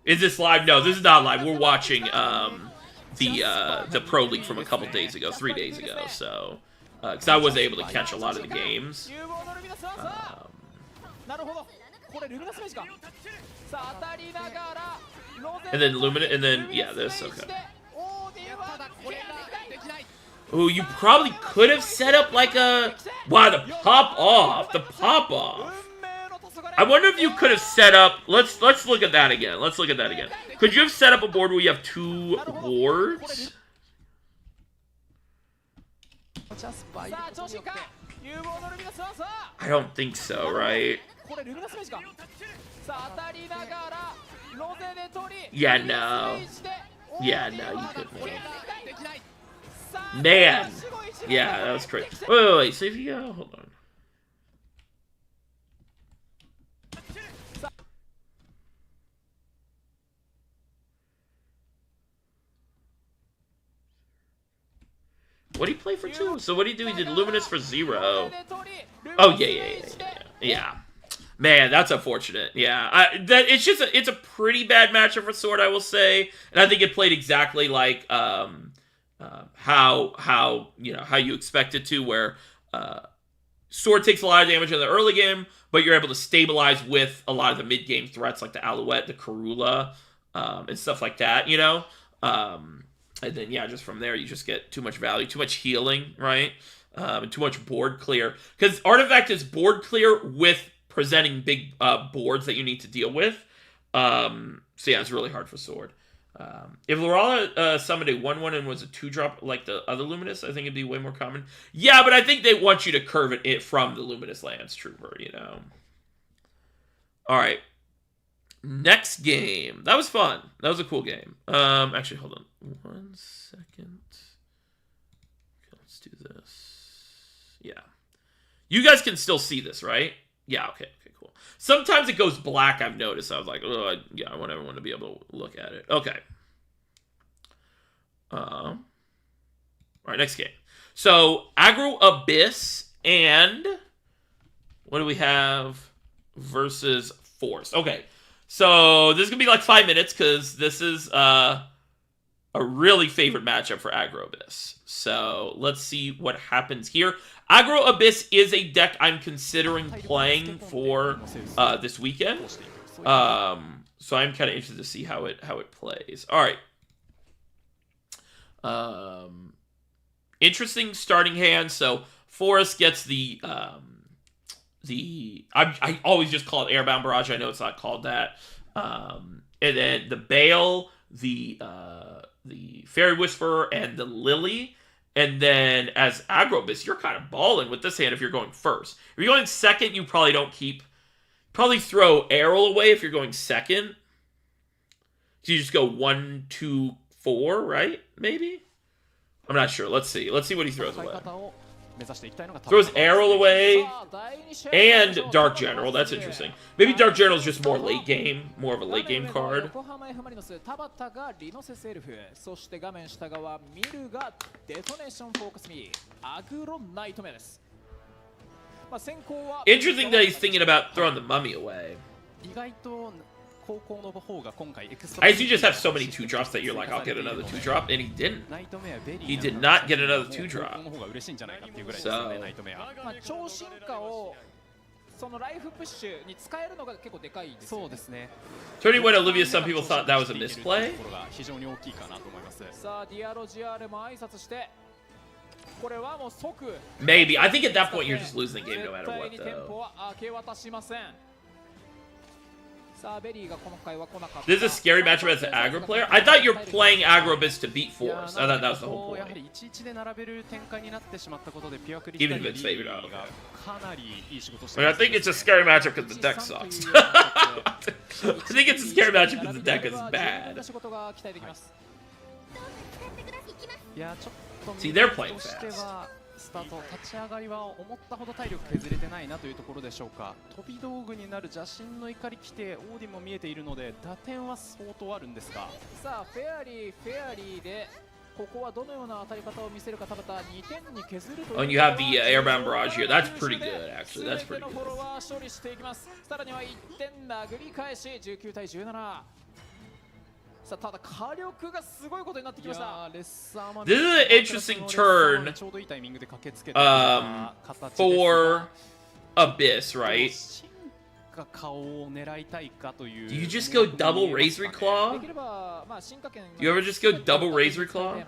Speaker 1: Is this live? No, this is not live. We're watching the Pro League from a couple days ago, 3 days ago. So, because I was able to catch a lot of the games. And then Luminous, and then, yeah, this, okay. Ooh, you probably could have set up like a... Wow, the pop-off. The pop-off. I wonder if you could have set up... Let's look at that again. Let's look at that again. Could you have set up a board where you have 2 wards? I don't think so, right? Yeah, no. Yeah, no, you couldn't. Man! Yeah, that was crazy. Wait, see if you go. Hold on. What did he play for 2? So what did he do? He did Luminous for 0. Oh, yeah. Man, that's unfortunate. Yeah, it's a pretty bad matchup for Sword, I will say, and I think it played exactly like how you expect it to, where Sword takes a lot of damage in the early game, but you're able to stabilize with a lot of the mid game threats like the Alouette, the Karula, and stuff like that. You know, and then yeah, just from there you just get too much value, too much healing, right, and too much board clear, because Artifact is board clear with presenting big boards that you need to deal with. So yeah, it's really hard for Sword. If Lorala summoned a 1/1 and was a 2-drop like the other Luminous, I think it'd be way more common. Yeah, but I think they want you to curve it from the Luminous Lance Trooper, you know. Alright. Next game. That was fun. That was a cool game. Actually, hold on. 1 second. Okay, let's do this. Yeah. You guys can still see this, right? Yeah, okay, cool. Sometimes it goes black, I've noticed. I was like, oh, yeah, I want everyone to be able to look at it. Okay. All right, next game. So, Aggro Abyss and... What do we have? Versus Force. Okay, so this is going to be like 5 minutes, because this is... a really favorite matchup for Aggro Abyss. So let's see what happens here. Aggro Abyss is a deck I'm considering playing for this weekend. So I'm kind of interested to see how it plays. All right. Interesting starting hand. So Forest gets the I always just call it Airbound Barrage. I know it's not called that. And then the Bale, the Fairy Whisperer, and the Lily. And then as Aggro Abyss, you're kind of balling with this hand if you're going first. If you're going second, you probably don't keep. Probably throw Arrow away if you're going second. So you just go 1, 2, 4, right? Maybe? I'm not sure. Let's see. Let's see what he throws away. Throws Arrow away and Dark General. That's interesting. Maybe Dark General is just more late game, more of a late game card. Interesting that he's thinking about throwing the Mummy away. I guess you just have so many 2-drops that you're like, I'll get another 2-drop, and he didn't. He did not get another 2-drop. So...
Speaker 2: そのライフプッシュに使えるのが結構でかいですよね。そうですね。
Speaker 1: 31 Olivia, some people thought that was a misplay.
Speaker 3: 非常に大きいかなと思います。
Speaker 2: さあ、ディアロジアーレも挨拶して、これはもう即。
Speaker 1: Maybe. I think at that point you're just losing the game no matter what,
Speaker 2: テンポは明け渡しません。
Speaker 1: This is a scary matchup as an aggro player. I thought you're playing Aggro Abyss to beat Force. I thought that was the whole point. Even if it's favored out. Okay. I mean, I think it's a scary matchup because the deck sucks. I think it's a scary matchup because the deck is bad. See, they're playing fast.
Speaker 3: スタート立ち上がりは思ったほど体力削れてないなというところでしょうか。飛び道具になる邪神の怒り来てオーディンも見えているので打点は相当あるんですが、
Speaker 2: さあフェアリーでここはどのような当たり方を見せるか。ただ2点に削るという。
Speaker 1: And you have the Airbound Barrage here. That's pretty good, actually. That's pretty good.
Speaker 2: さらには1点殴り返し19対17。さあただ火力がすごいことになってきました。
Speaker 1: This is an interesting turn for Abyss, right? Do you just go double Razor Claw? Do you ever just go double Razor Claw?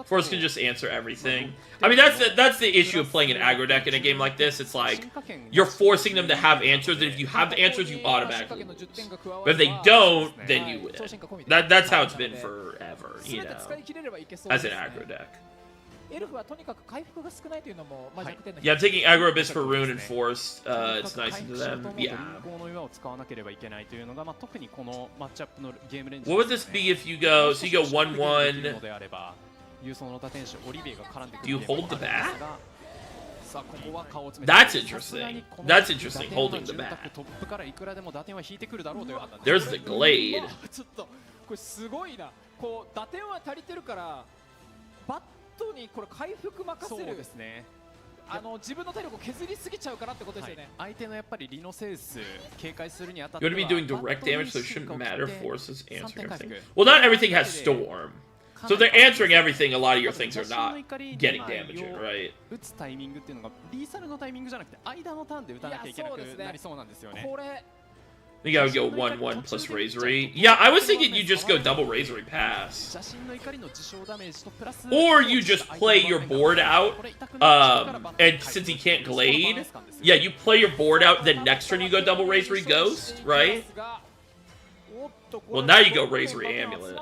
Speaker 1: Force can just answer everything. I mean, that's the issue of playing an aggro deck in a game like this. It's like you're forcing them to have answers, and if you have the answers, you automatically lose. But if they don't, then you win. That's how it's been forever, you know, as an aggro deck. Yeah, I'm taking Aggro Abyss for Rune and Force. It's nice to them. Yeah. What would this be if you go? So you go 1-1. Do you hold the bat? That's interesting. That's interesting, holding the bat. There's the Glade.
Speaker 2: にこれ回復任せる。そうですね。自分の体力を削りすぎちゃうからってことですよね。
Speaker 3: 相手のやっぱりリノセウス警戒するにあたって
Speaker 1: You're gonna be doing direct damage, so it shouldn't matter. Forces answering everything. Well, not everything has Storm. So if they're answering everything, a lot of your things are not getting damage in, right?
Speaker 3: 打つタイミングっていうのがリーサルのタイミングじゃなくて間のターンで打たなきゃいけなくなりそうなんですよね。
Speaker 1: I think I would go 1-1 plus Razory. Yeah, I was thinking you just go double Razory pass. Or you just play your board out, and since he can't Glade, yeah, you play your board out, then next turn you go double Razory Ghost, right? Well, now you go Razory Amulet.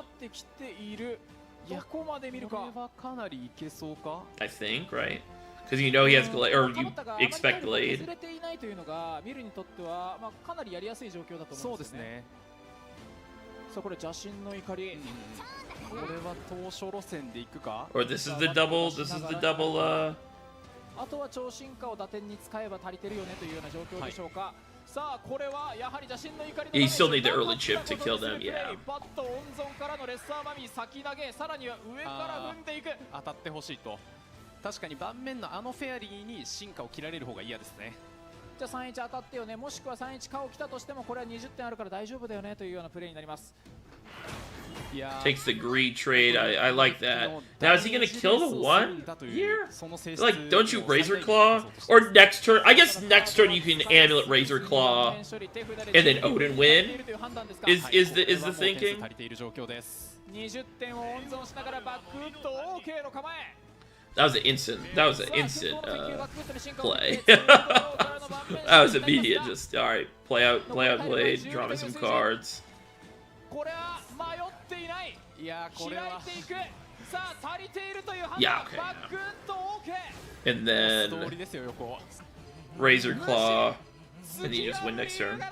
Speaker 1: I think, right? Because you know he has Glade, or you expect Glade.
Speaker 2: 見るにとってはかなりやりやすい状況だと思うんですね。さあこれ邪神の怒り。これは当初路線で行くか。
Speaker 1: Or this is the double. This is the double.
Speaker 2: あとは超進化を打点に使えば足りてるよねというような状況でしょうか。さあこれはやはり邪神の怒り。
Speaker 1: You still need the early chip to kill them, yeah.
Speaker 2: バット温存からのレッサーマミー先投げ、さらには上から踏んでいく。
Speaker 3: 当たってほしいと。確かに盤面のあのフェアリーに進化を切られる方が嫌ですね。
Speaker 2: じゃあ3-1当たってよね、もしくは3-1顔来たとしてもこれは20点あるから大丈夫だよねというようなプレーになります。
Speaker 1: Takes the greed trade. I like that. Now, is he going to kill the one here? Like, don't you Razor Claw? Or next turn. I guess next turn you can Amulet Razor Claw and then Odin win. Is the thinking? That was an instant play. That was immediate. Just alright, play out blade, draw me some cards. Yeah, okay. And then Razor Claw, and then you just win next turn.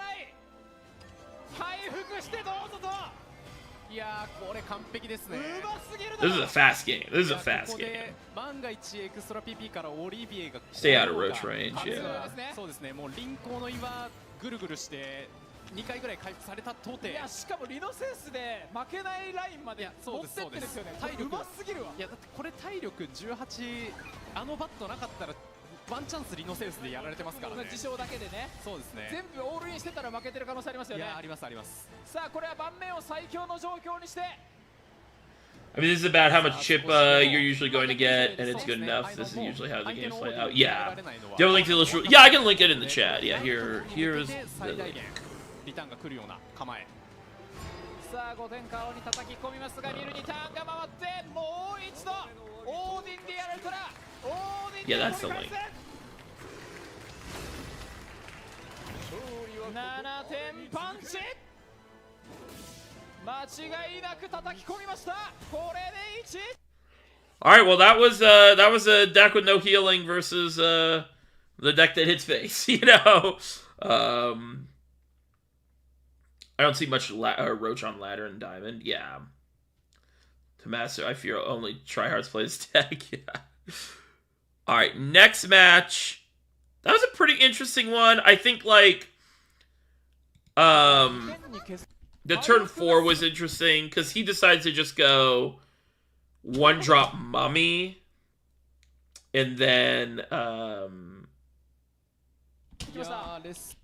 Speaker 1: This is a fast game. Stay out of Roach range, yeah.
Speaker 3: 2回ぐらい回復されたとて、いやしかもリノセンスで負けないラインまで持ってってですよね。体力うますぎるわ。いやだってこれ体力18、あのバットなかったらワンチャンスリノセンスでやられてますからね。自称だけでね。そうですね。全部オールインしてたら負けてる可能性ありますよね。いやありますあります。さあこれは盤面を最強の状況にして。
Speaker 1: I mean, this is about how much chip you're usually going to get, and it's good enough. This is usually how the game's played out. Yeah. Do you have a link to the list? Yeah, I can link it in the chat. Yeah, here's the link.
Speaker 3: リターンが来るような構え。
Speaker 2: さあ5点顔に叩き込みますが、見るにターンが回ってもう一度オーディンでやられたらオーディンでやられたら7点パンチ間違いなく叩き込みました。これで1。
Speaker 1: Alright, well that was a deck with no healing versus the deck that hits face, you know. I don't see much Roach on Ladder and Diamond. Yeah. To master, I fear only tryhards play this deck. Yeah. Alright, next match. That was a pretty interesting one. I think, like, the turn 4 was interesting, because he decides to just go 1-drop Mummy, and then,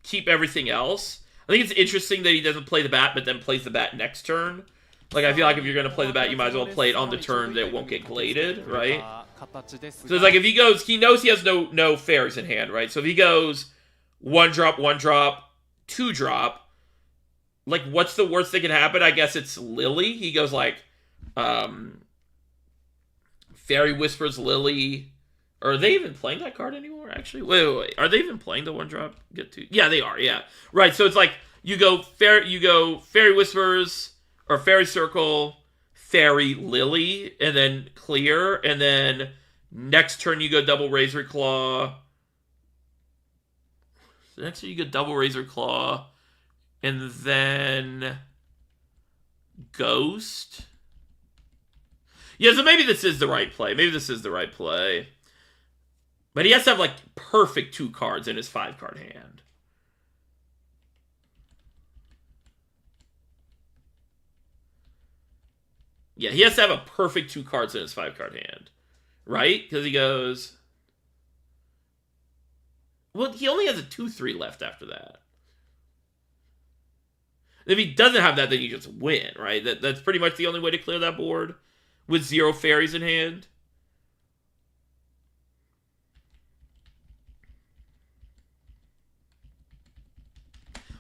Speaker 1: keep everything else. I think it's interesting that he doesn't play the bat, but then plays the bat next turn. Like, I feel like if you're going to play the bat, you might as well play it on the turn that won't get gladed, right? So it's like, if he goes, he knows he has no fairies in hand, right? So if he goes 1-drop, 1-drop, 2-drop, like, what's the worst that can happen? I guess it's Lily. He goes, like, Fairy Whispers Lily. Or are they even playing that card anymore, actually? Wait. Are they even playing the 1-drop? Yeah, they are, yeah. Right, so it's like, you go Fairy Whispers, or Fairy Circle, Fairy Lily, and then clear, and then next turn you go double Razor Claw. So next turn you go double Razor Claw, and then Ghost. Yeah, so maybe this is the right play. But he has to have, like, perfect 2 cards in his 5-card hand. Yeah, he has to have a perfect 2 cards in his 5-card hand. Right? Because he goes... Well, he only has a 2-3 left after that. If he doesn't have that, then you just win, right? That's pretty much the only way to clear that board. With 0 fairies in hand.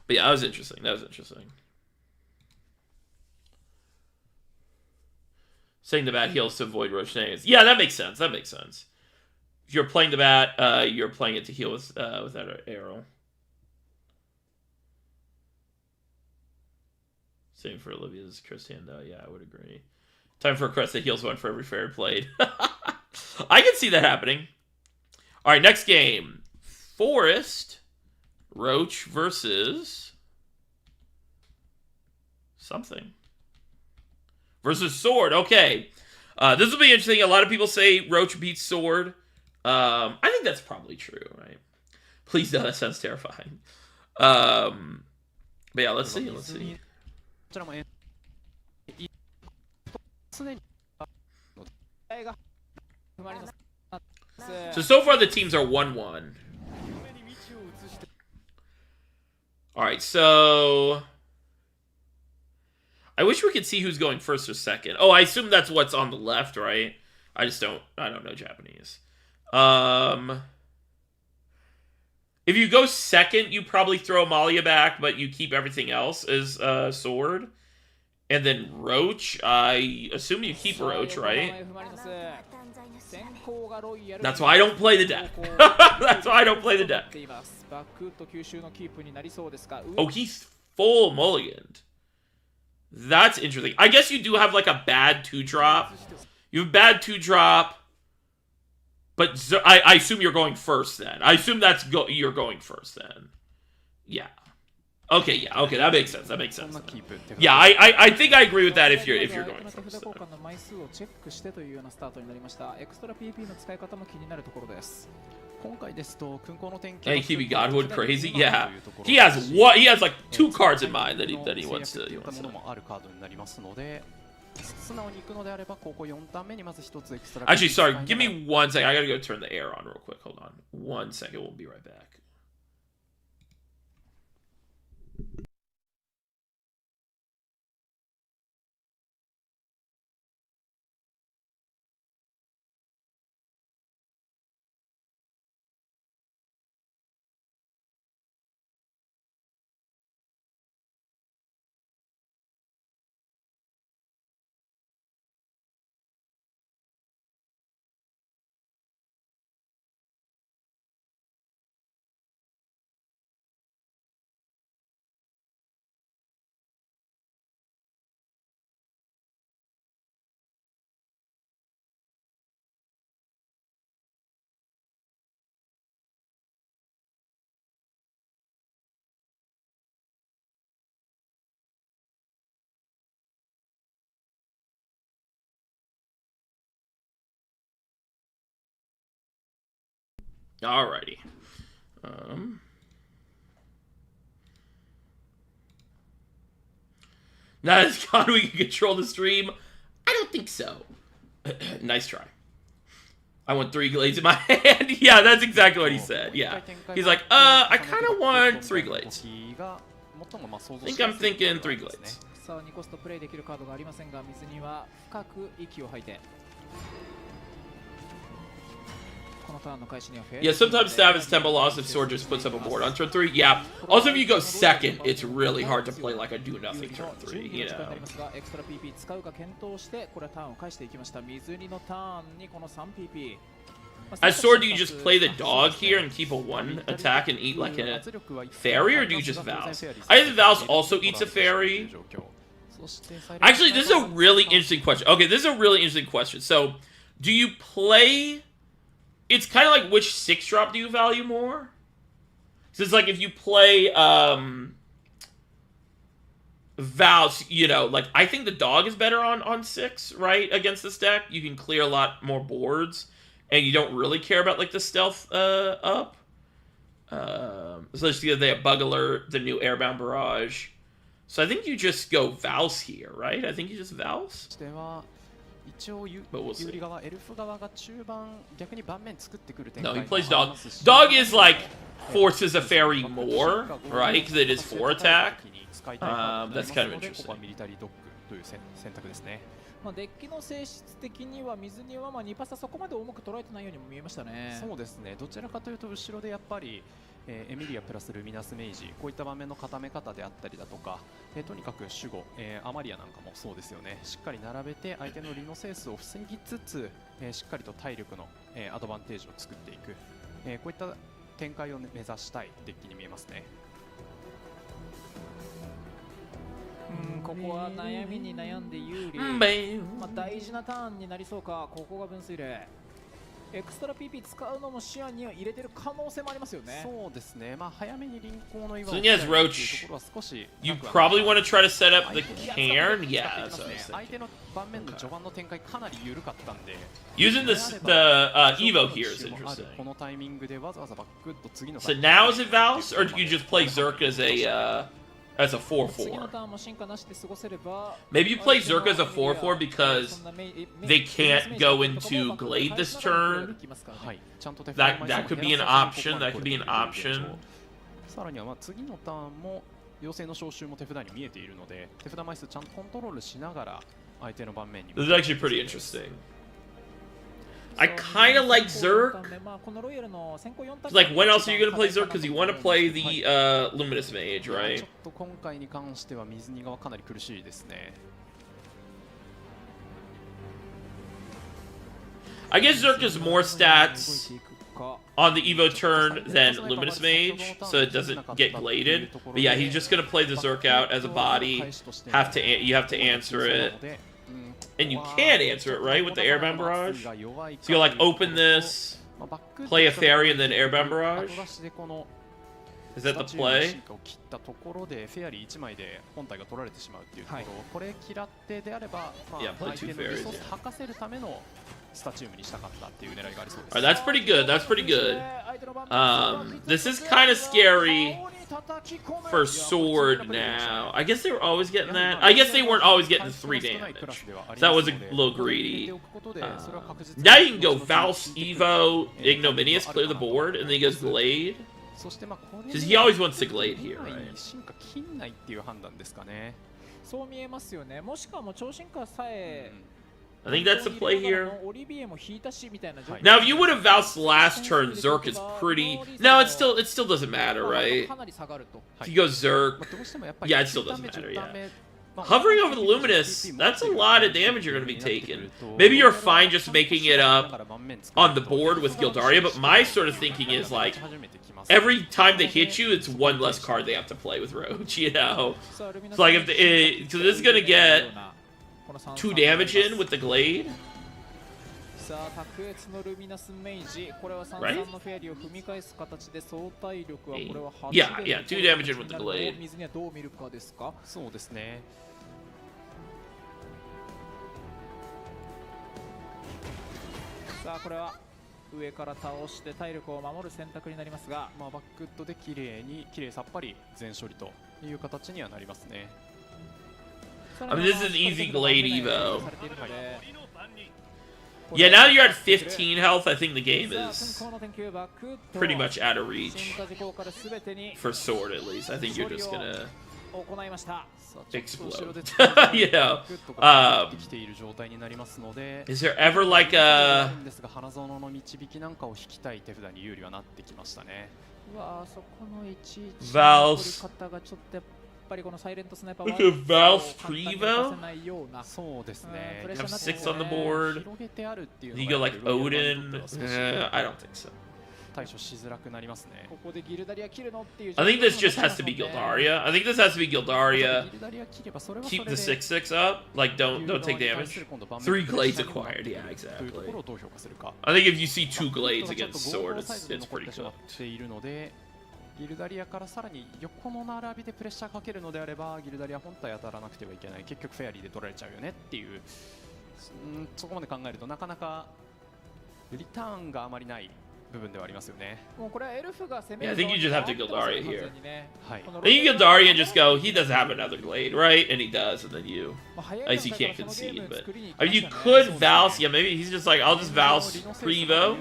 Speaker 1: But yeah, that was interesting. Saying the bat heals to avoid Roach shenanigans. Yeah, that makes sense. If you're playing the bat, you're playing it to heal with that arrow. Same for Olivia's Chris handout. Yeah, I would agree. Time for a crest that heals 1 for every fairy played. I can see that happening. All right, next game. Forest. Roach versus something. Versus Sword. Okay. This will be interesting. A lot of people say Roach beats Sword. I think that's probably true, right? Please don't. That sounds terrifying. But yeah, let's see. So far the teams are 1-1. Alright, so... I wish we could see who's going first or second. Oh, I assume that's what's on the left, right? I don't know Japanese. If you go second, you probably throw Amalia back, but you keep everything else as sword. And then Roach, I assume you keep Roach, right? That's why I don't play the deck. That's why I don't play the deck. Oh, he's full mulliganed. That's interesting. I guess you do have like a bad 2-drop. You have a bad 2-drop. But I assume you're going first then. I assume you're going first then. Yeah. Okay, yeah, okay, that makes sense. That makes sense. Yeah, I think I agree with that if you're going first. Hey, Kiwi Godwood, crazy? Yeah. He has like 2 cards in mind that he wants to. Actually, sorry, give me 1 second. I gotta go turn the air on real quick. Hold on. 1 second, we'll be right back. Alrighty. Now it's gone. We can control the stream. I don't think so. Nice try. I want 3 glades in my hand. Yeah, that's exactly what he said. Yeah. He's like, I kind of want 3 glades. I think I'm thinking 3 glades. Yeah, sometimes stab is tempo loss if sword just puts up a board on turn 3. Yeah. Also, if you go second, it's really hard to play like a do nothing turn 3, you know. As sword, do you just play the dog here and keep a 1 attack and eat like a fairy, or do you just Vows? I think Vows also eats a fairy. Actually, this is a really interesting question. Okay, this is a really interesting question. So, do you play... It's kind of like which 6-drop do you value more? So it's like if you play Vows, you know, like I think the dog is better on 6, right? Against this deck. You can clear a lot more boards. And you don't really care about like the stealth up. Especially because they have Bug Alert, the new Airbound Barrage. So I think you just go Vows here, right? I think you just Vows. But we'll see. No, he plays dog. Dog is like forces a fairy more, right? Because it is 4 attack. That's kind of interesting.
Speaker 2: デッキの性質的には水には2パスはそこまで重く捉えてないようにも見えましたね。そうですね。どちらかというと後ろでやっぱりエミリアプラスルミナスメイジこういった場面の固め方であったりだとか、とにかく守護、アマリアなんかもそうですよね。しっかり並べて相手のリノセースを防ぎつつ、しっかりと体力の、アドバンテージを作っていく、こういった展開を、目指したいデッキに見えますね。ここは悩みに悩んで有利、大事なターンになりそうか。ここが分水嶺エクストラ PP 使うのも視野に入れてる可能性もありますよね。そうですね。まあ早めに輪行の岩を
Speaker 1: So yes, Roach, you probably want to try to set up the cairn. Yeah, that's what I was thinking.
Speaker 2: 相手の盤面の序盤の展開かなり緩かったんで
Speaker 1: Using the Evo here is interesting.
Speaker 2: このタイミングでわざわざバックッと次の
Speaker 1: So now is it Vows, or do you just play Zerk as a 4/4? Maybe you play Zerk as a 4/4 because they can't go into Glade this turn. That could be an option. That could be an option.
Speaker 2: さらにはまあ次のターンも
Speaker 3: 妖精の召集も手札に見えているので、手札枚数ちゃんとコントロールしながら相手の盤面に。
Speaker 1: This is actually pretty interesting. I kind of like Zerk. Like, when else are you gonna play Zerk? Because you want to play the Luminous Mage,
Speaker 3: ちょ
Speaker 1: right?
Speaker 3: っと今回に関しては水荷がかなり苦しいですね。
Speaker 1: I guess Zerk has more stats on the Evo turn than Luminous Mage, so it doesn't get gladed. But yeah, he's just gonna play the Zerk out as a body. You have to answer it, and you can answer it, right, with the Airbound Barrage. So you'll like open this, play a Fairy, and then Airbound Barrage. Is that the play?
Speaker 3: 切ったところでフェアリー1枚で本体が取られてしまうっていうところ、これ嫌ってであれば、まあ、相手のリソース吐かせるためのスタチウムにしたかったっていう狙いがありそうです。
Speaker 1: Alright, that's pretty good. That's pretty good. This is kind of scary for Sword now. I guess they were always getting that. I guess they weren't always getting 3 damage. So that was a little greedy. Now you can go Valse, Evo, Ignominious, clear the board, and then he goes Glade. Because he always wants to Glade here, right?
Speaker 3: 進化切んないっていう判断ですかね。
Speaker 2: そう見えますよね。もしくはもう超進化さえ
Speaker 1: I think that's the play here.
Speaker 2: オリビエも引いたしみたいな状況。
Speaker 1: Now, if you would have Valsed last turn, Zerk is pretty. No, it still doesn't matter, right?
Speaker 2: かなり下がると。
Speaker 1: If you go Zerk, yeah, it still doesn't matter. Yeah. Hovering over the Luminous, that's a lot of damage you're going to be taking. Maybe you're fine just making it up on the board with Gildaria, but my sort of thinking is like, every time they hit you, it's one less card they have to play with Roach, you know? It's like, if so this is going to get 2 damage in with the Glade.
Speaker 2: さあ、卓越のルミナスメイジ、これは3-3のフェアリーを踏み返す形で相対力はこれは8
Speaker 1: Yeah, 2 damage in with the Glade.
Speaker 2: 水にはどう見るかですか？
Speaker 3: そうですね。
Speaker 2: さあ、これは上から倒して体力を守る選択になりますが、
Speaker 3: まあバックッドで綺麗さっぱり全処理という形にはなりますね。
Speaker 1: I mean, this is easy Glade Evo. Yeah, now you're at 15 health, I think the game is pretty much out of reach. For Sword, at least. I think you're just gonna explode. You know. Is there ever like a...
Speaker 3: 花園の導きなんかを引きたい手札に有利はなってきましたね。
Speaker 1: Valse.
Speaker 2: このサイレントスナイパー
Speaker 1: Look at Valse Prevo.
Speaker 3: そうですね。
Speaker 1: You have 6 on the board. You go like Odin. I don't think so.
Speaker 3: 対処しづらくなりますね。
Speaker 1: I think this just has to be Gildaria. I think this has to be Gildaria. Keep the 6/6 up. Like don't take damage. 3 Glades acquired. Yeah, exactly. I think if you see 2 Glades against Sword, it's pretty cool.
Speaker 3: ギルダリアからさらに横の並びでプレッシャーかけるのであればギルダリア本体当たらなくてはいけない、結局フェアリーで取られちゃうよねっていう、そこまで考えるとなかなかリターンがあまりない部分ではありますよね。
Speaker 2: もうこれはエルフが攻め
Speaker 1: Yeah, I think you just have to Gildaria here.
Speaker 3: はい。
Speaker 1: Then you Gildaria and just go, he doesn't have another Glade, right? And he does, and then you... I guess you can't concede, but... I mean, you could Valse, yeah, maybe he's just like, I'll just Valse pre-Evo.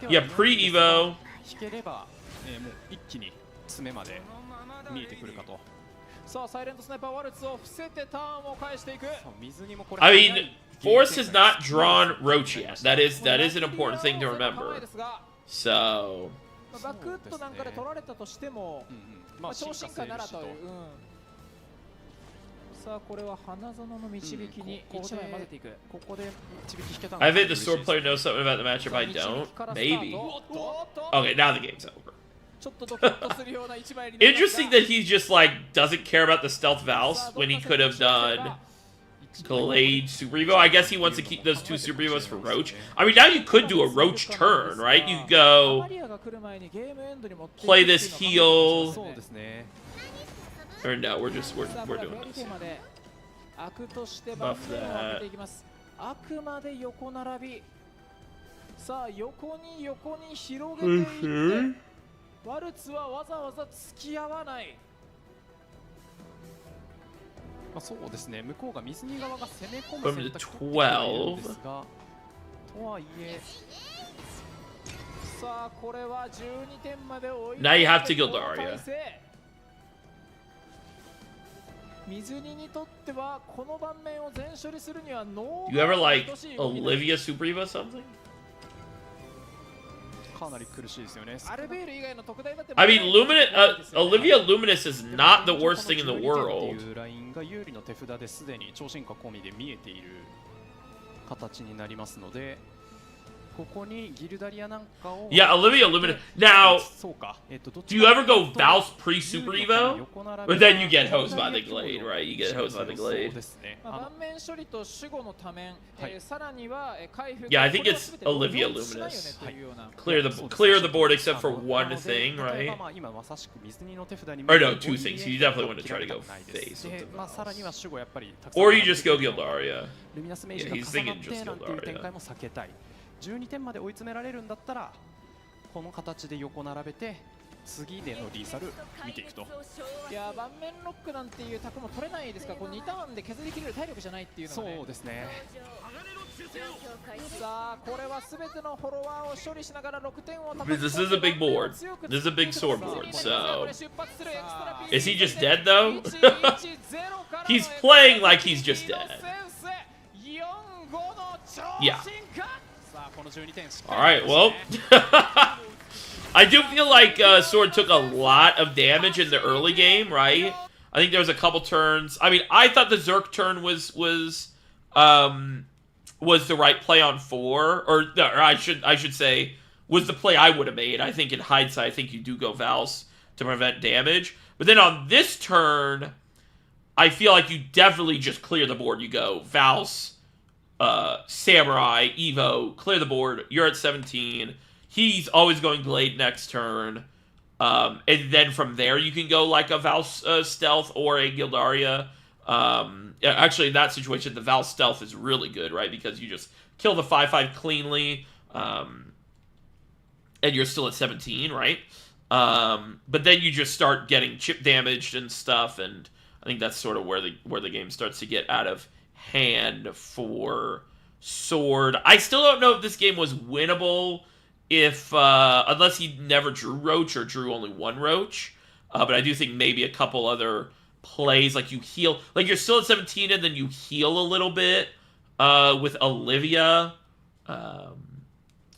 Speaker 1: Yeah, pre-Evo.
Speaker 3: 引ければもう一気に爪まで見えてくるかと。
Speaker 2: さあ、サイレントスナイパーワルツを伏せてターンを返していく。
Speaker 1: I mean, Force has not drawn Roach yet. That is an important thing to remember. So...
Speaker 2: バックウッドなんかで取られたとしても、超進化ならという。さあ、これは花園の導きに1枚混ぜていく。ここで導き引けた。
Speaker 1: I think the Sword player knows something about the matchup I don't. Maybe. Okay, now the game's over. Interesting that he just like doesn't care about the stealth Valse when he could have done Glade Super Evo. I guess he wants to keep those 2 Super Evos for Roach. I mean, now you could do a Roach turn, right? You go play this heal. Or no, we're doing this. Buff that.
Speaker 2: あくまで横並び。さあ、横に広げていって。 ワルツはわざわざ付き合わない。
Speaker 3: そうですね。向こうが水荷側が攻め込む選択を
Speaker 1: 12
Speaker 3: ですが、とはいえ、
Speaker 2: さあこれは12点まで追い。
Speaker 1: Now you have to Gildaria. You ever like Olivia Super Evo something? I mean, Olivia Luminous is not the worst thing in the world. Yeah, Olivia Luminous. Now, do you ever go Val's pre-Super Evo? But then you get hosed by the Glade, right? You get hosed by the Glade. Yeah, I think it's Olivia Luminous. Clear the board except for one thing, right? Or no, two things. You definitely want to try to go face with the Vals. Or you just go Gildaria. Yeah, he's thinking just Gildaria.
Speaker 3: 12点まで追い詰められるんだったらこの形で横並べて次でのリーサル見ていくと。いや盤面ロックなんていうタクも取れないですから、こう2ターンで削り切れる体力じゃないっていうのがね。そうですね。さあこれは全てのフォロワーを処理しながら6点を。
Speaker 1: This is a big board. This is a big sword board. So is he just dead though? He's playing like he's just dead. Yeah. Alright, well, I do feel like Sword took a lot of damage in the early game, right? I think there was a couple turns. I mean, I thought the Zerk turn was the right play on 4, or I should say was the play I would have made. I think in hindsight, I think you do go Vals to prevent damage. But then on this turn, I feel like you definitely just clear the board. You go Vals, Samurai, Evo, clear the board. You're at 17. He's always going Glade next turn. And then from there, you can go like a Vals Stealth or a Gildaria. Actually, in that situation, the Vals Stealth is really good, right? Because you just kill the 5/5 cleanly. And you're still at 17, right? But then you just start getting chip damaged and stuff. And I think that's sort of where the game starts to get out of hand for Sword. I still don't know if this game was winnable if unless he never drew Roach or drew only one Roach. But I do think maybe a couple other plays, like you heal, like you're still at 17 and then you heal a little bit with Olivia.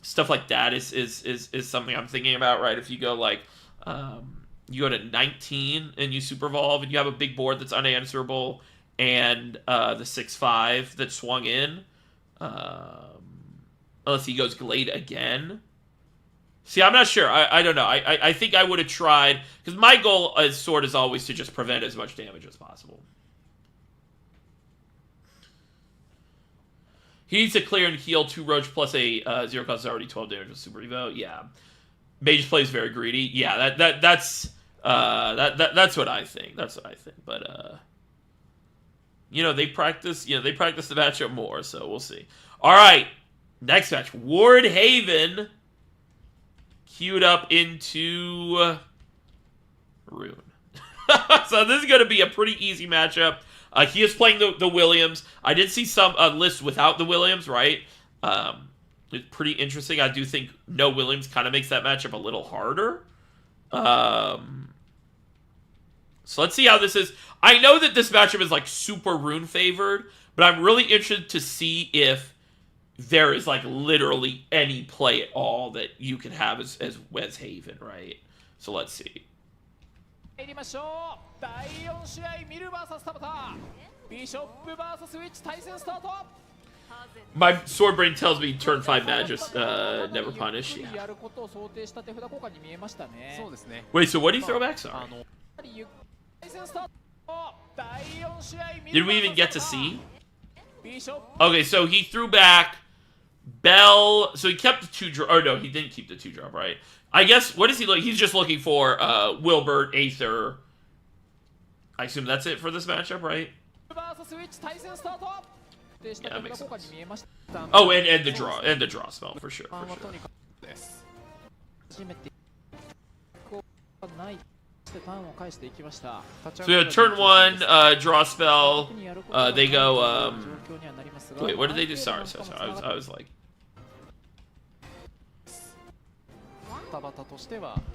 Speaker 1: Stuff like that is something I'm thinking about, right? If you go like you go to 19 and you super evolve and you have a big board that's unanswerable and the 6/5 that swung in, unless he goes Glade again. See, I'm not sure. I don't know. I think I would have tried, because my goal as Sword is always to just prevent as much damage as possible. He needs to clear and heal 2 Roach plus a 0 cost is already 12 damage with Super Evo. Yeah. Mage plays very greedy. Yeah, that's what I think. That's what I think. But they practice the matchup more, so we'll see. All right. Next match, Ward Haven queued up into Rune. So this is going to be a pretty easy matchup. He is playing the Williams. I did see some lists without the Williams, right? It's pretty interesting. I do think no Williams kind of makes that matchup a little harder. So let's see how this is. I know that this matchup is like super Rune favored, but I'm really interested to see if there is like literally any play at all that you can have as Wes Haven, right? So let's see. My sword brain tells me turn 5 Magus never punish. Yeah. Wait, so what do you throw back? Sorry. Did we even get to see? Okay, so he threw back Bell. So he kept the 2-drop. Or no, he didn't keep the 2-drop, right? I guess, what is he looking? He's just looking for Wilbert, Aether. I assume that's it for this matchup, right? Yeah, that makes sense. Oh, and the draw spell for sure. So we have turn 1, draw spell. They go. Wait, what did they do? Sorry. I was like.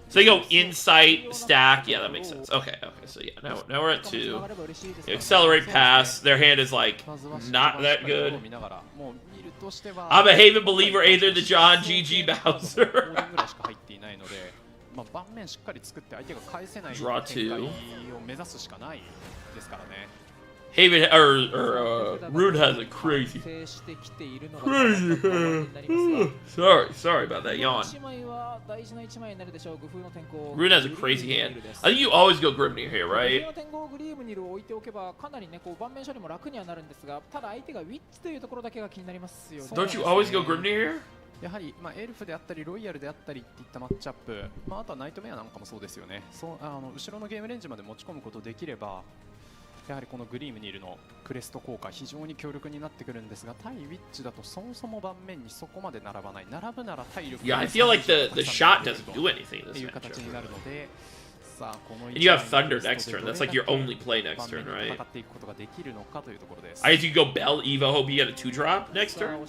Speaker 1: So they go insight, stack. Yeah, that makes sense. Okay, so yeah, now we're at 2. Accelerate pass. Their hand is like not that good. I'm a Haven believer, either the John GG Bowser. Draw 2. Haven Rune has a crazy. Sorry about that yawn. Rune has a crazy hand. I think you always go Grimnir here, right? Don't you always go Grimnir here?
Speaker 3: やはり、エルフであったりロイヤルであったりっていったマッチアップ、あとはナイトメアなんかもそうですよね。後ろのゲームレンジまで持ち込むことできれば、やはりこのグリームニルのクレスト効果非常に強力になってくるんですが、対ウィッチだとそもそも盤面にそこまで並ばない。並ぶなら体力
Speaker 1: Yeah, I feel like the shot doesn't do anything in this
Speaker 3: っていう形になるので。
Speaker 1: And you have Thunder next turn. That's like your only play next turn, right? I guess you go Bell, Evo, hope you get a 2-drop next turn.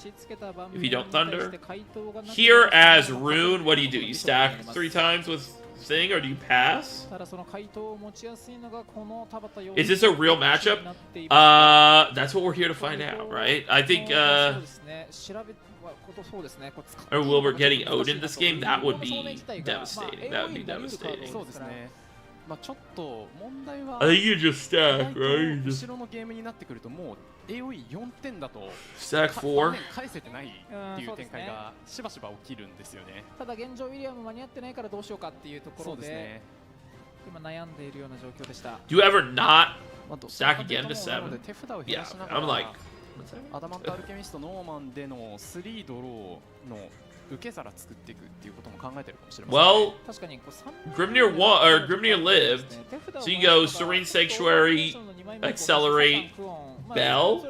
Speaker 1: If you don't Thunder. Here as Rune, what do? You stack 3 times with Thing, or do you pass? Is this a real matchup? That's what we're here to find out, right? I think, or Wilbur getting Odin this game, that would be devastating. That would be devastating. I think you just stack, right? Just stack 4.
Speaker 3: 返せてないっていう展開がしばしば起きるんですよね。
Speaker 2: ただ現状ウィリアム間に合ってないからどうしようかっていうところで今悩んでいるような状況でした。
Speaker 1: Do you ever not stack again to 7?
Speaker 3: 手札を減
Speaker 1: Yeah,
Speaker 3: らしなが
Speaker 1: I'm
Speaker 3: ら
Speaker 1: like
Speaker 3: アダマントアルケミストノーマンでの3ドローの受け皿作っていくっていうことも考えてるかもしれません。
Speaker 1: Well,
Speaker 2: 確かに
Speaker 1: Grimnir won, or Grimnir lived. So you go Serene Sanctuary, Accelerate, Bell.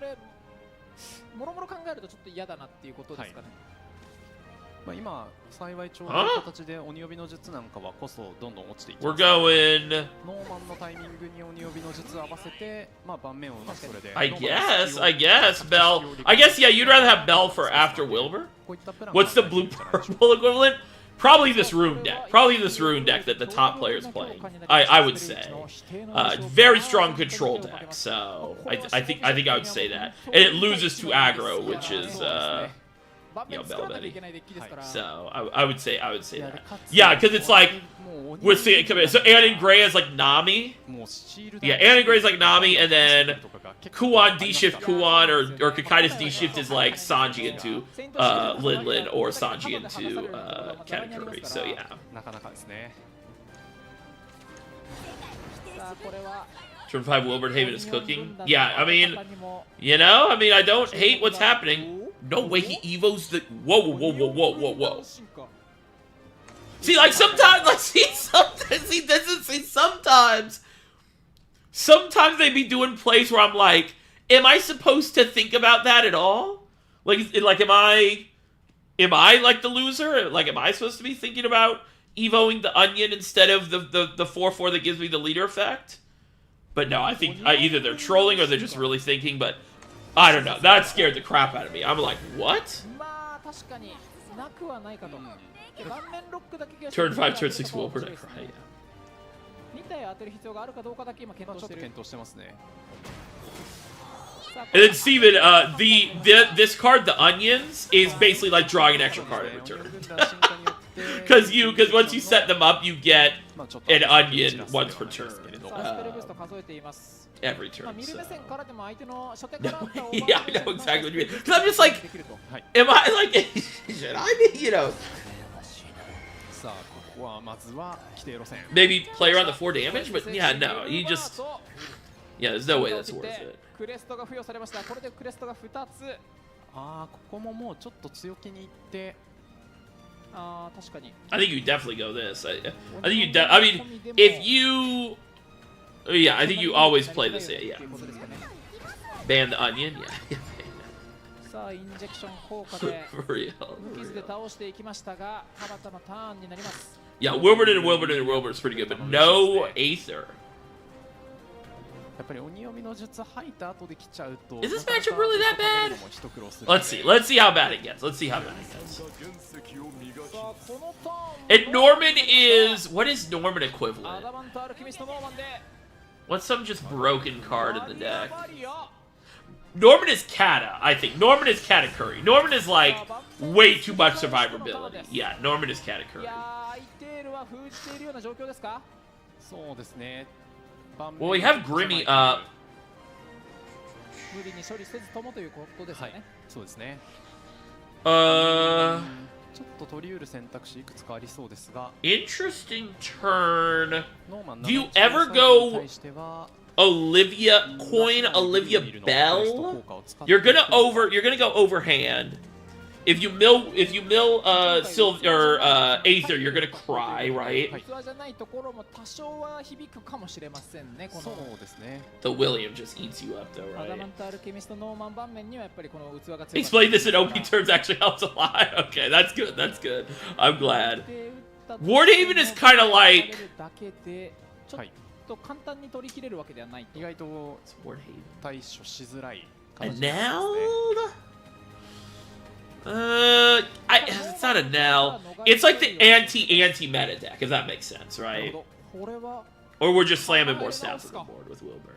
Speaker 2: もろもろ考えるとちょっと嫌だなっていうことですかね。
Speaker 3: 今幸いちょうどの形で鬼帯の術なんかはこそどんどん落ちていきます。
Speaker 1: We're going.
Speaker 3: ノーマンのタイミングに鬼帯の術を合わせて、盤面をうまくそれで。
Speaker 1: I guess Bell. I guess yeah, you'd rather have Bell for after Wilbur. What's the blue purple equivalent? Probably this rune deck. Probably this rune deck that the top player is playing. I would say. Very strong control deck. So I think I would say that. And it loses to aggro, which is Bell Betty. So I would say that. Yeah, because it's like we're seeing so Ann and Gray is like Nami. Yeah, Ann and Gray is like Nami, and then Kuon D-shift Kuon or Kakaitis D-shift is like Sanji into Lin Lin or Sanji into Katakuri. So yeah. Turn 5 Wilbur Haven is cooking. Yeah, I mean, I don't hate what's happening. No way he evos the. Whoa. See, like sometimes, sometimes they be doing plays where I'm like, am I supposed to think about that at all? Like am I like the loser? Like, am I supposed to be thinking about evoing the onion instead of the 4/4 that gives me the leader effect? But no, I think either they're trolling or they're just really thinking, but I don't know. That scared the crap out of me. I'm like, what? Turn 5, turn 6 Wilbur. Right, yeah. And then Steven, this card, the onions, is basically like drawing an extra card every turn. Because once you set them up, you get an onion once per turn. Every turn. So. Yeah, I know exactly what you mean. Because I'm just like, am I like, should I be, maybe play around the 4 damage, but yeah, no, you just, yeah, there's no way that's worth it. I think you definitely go this. I think you. I mean, if you. Yeah, I think you always play this. Yeah. Ban the onion. Yeah. For real. Yeah, Wilburton is pretty good, but no Aether. Is this matchup really that bad? Let's see. Let's see how bad it gets. Let's see how bad it gets. And Norman is... What is Norman equivalent? What's some just broken card in the deck? Norman is Kata, I think. Norman is Katakuri. Norman is, like, way too much survivability. Yeah, Norman is Katakuri. Well, we have Grimmy up. Interesting turn. Do you ever go Olivia Bell? You're gonna go overhand. If you mill Silver or Aether, you're gonna cry, right? The William just eats you up though, right? Explain this in OP terms actually helps a lot. Okay, that's good, that's good. I'm glad. Warhaven is kind of like... And now? It's not a Nell. It's like the anti-meta deck, if that makes sense, right? Or we're just slamming more stats on the board with Wilbur.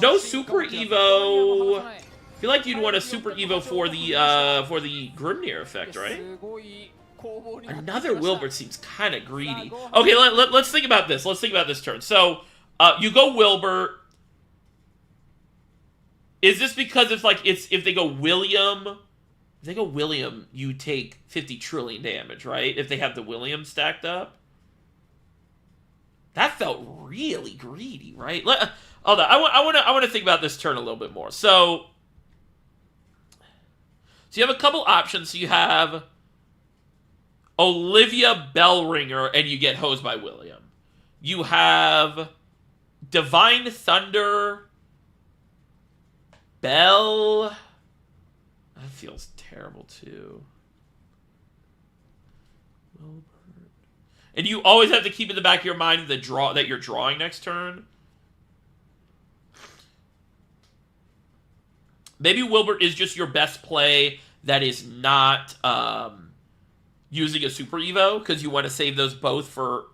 Speaker 1: No Super Evo. I feel like you'd want a Super Evo for the Grimnir effect, right? Another Wilbur seems kind of greedy. Okay, let's think about this. Let's think about this turn. So, you go Wilbur. Is this because if they go William, you take 50 trillion damage, right? If they have the William stacked up. That felt really greedy, right? Hold on, I want to think about this turn a little bit more. So you have a couple options. So you have Olivia Bellringer, and you get hosed by William. You have Divine Thunder, Bell. That feels terrible too. Wilbert. And you always have to keep in the back of your mind that you're drawing next turn. Maybe Wilbert is just your best play that is not using a Super Evo, because you want to save those both for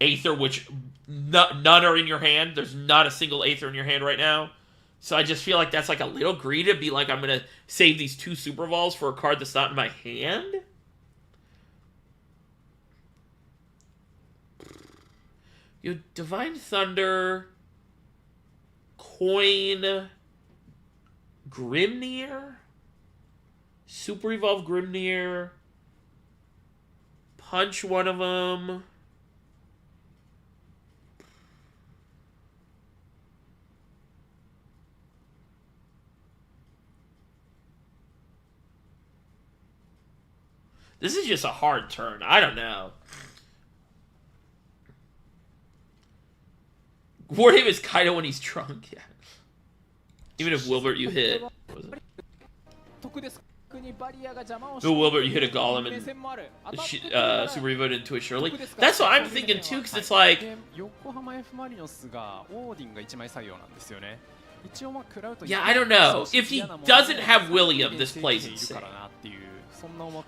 Speaker 1: Aether, which none are in your hand. There's not a single Aether in your hand right now. So I just feel like that's like a little greedy to be like, I'm going to save these 2 Super Vols for a card that's not in my hand. You have Divine Thunder, Coin, Grimnir, Super Evolve Grimnir, punch one of them. This is just a hard turn. I don't know. Warhaven is kind of when he's drunk, yeah. Even if Wilbert you hit. What was it? No, Wilbert, you hit a Golem and Super Evoed into a Shirley. That's what I'm thinking too, because it's like... Yeah, I don't know. If he doesn't have William, this plays insane.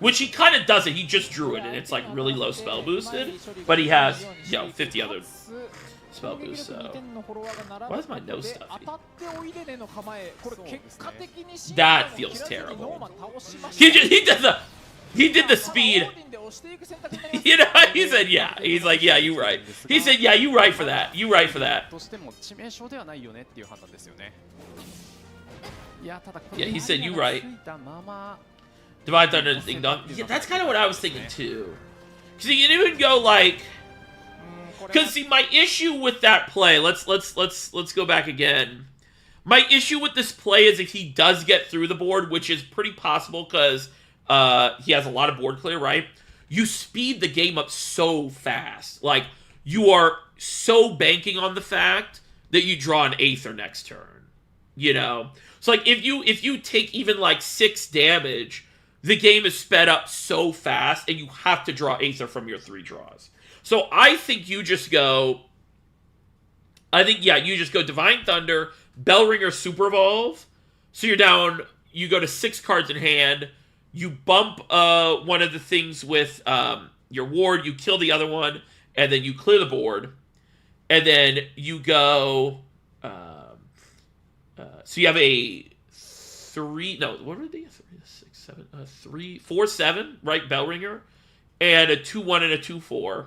Speaker 1: Which he kind of doesn't. He just drew it, and it's like really low spell boosted. But he has, 50 other spell boosts, so... Why is my nose stuffy? That feels terrible. He did the speed. You know, he said, yeah. He's like, yeah, you right. He said, yeah, you right for that. You right for that. Yeah, he said, you right. Divine Thunder Ding Dong. Yeah, that's kind of what I was thinking too. Cause you can even go like, cause see my issue with that play. Let's go back again. My issue with this play is if he does get through the board, which is pretty possible because he has a lot of board clear, right? You speed the game up so fast. Like you are so banking on the fact that you draw an Aether next turn. You know, so like if you take even like 6 damage. the game is sped up so fast, and you have to draw Aether from your 3 draws. So I think you just go... you just go Divine Thunder, Bellringer Super Evolve. So you're down... You go to 6 cards in hand. You bump one of the things with your ward. You kill the other one. And then you clear the board. And then you go... so you have a 3... No, what would it be? 4/7, right? Bellringer. And a 2/1 and a 2/4.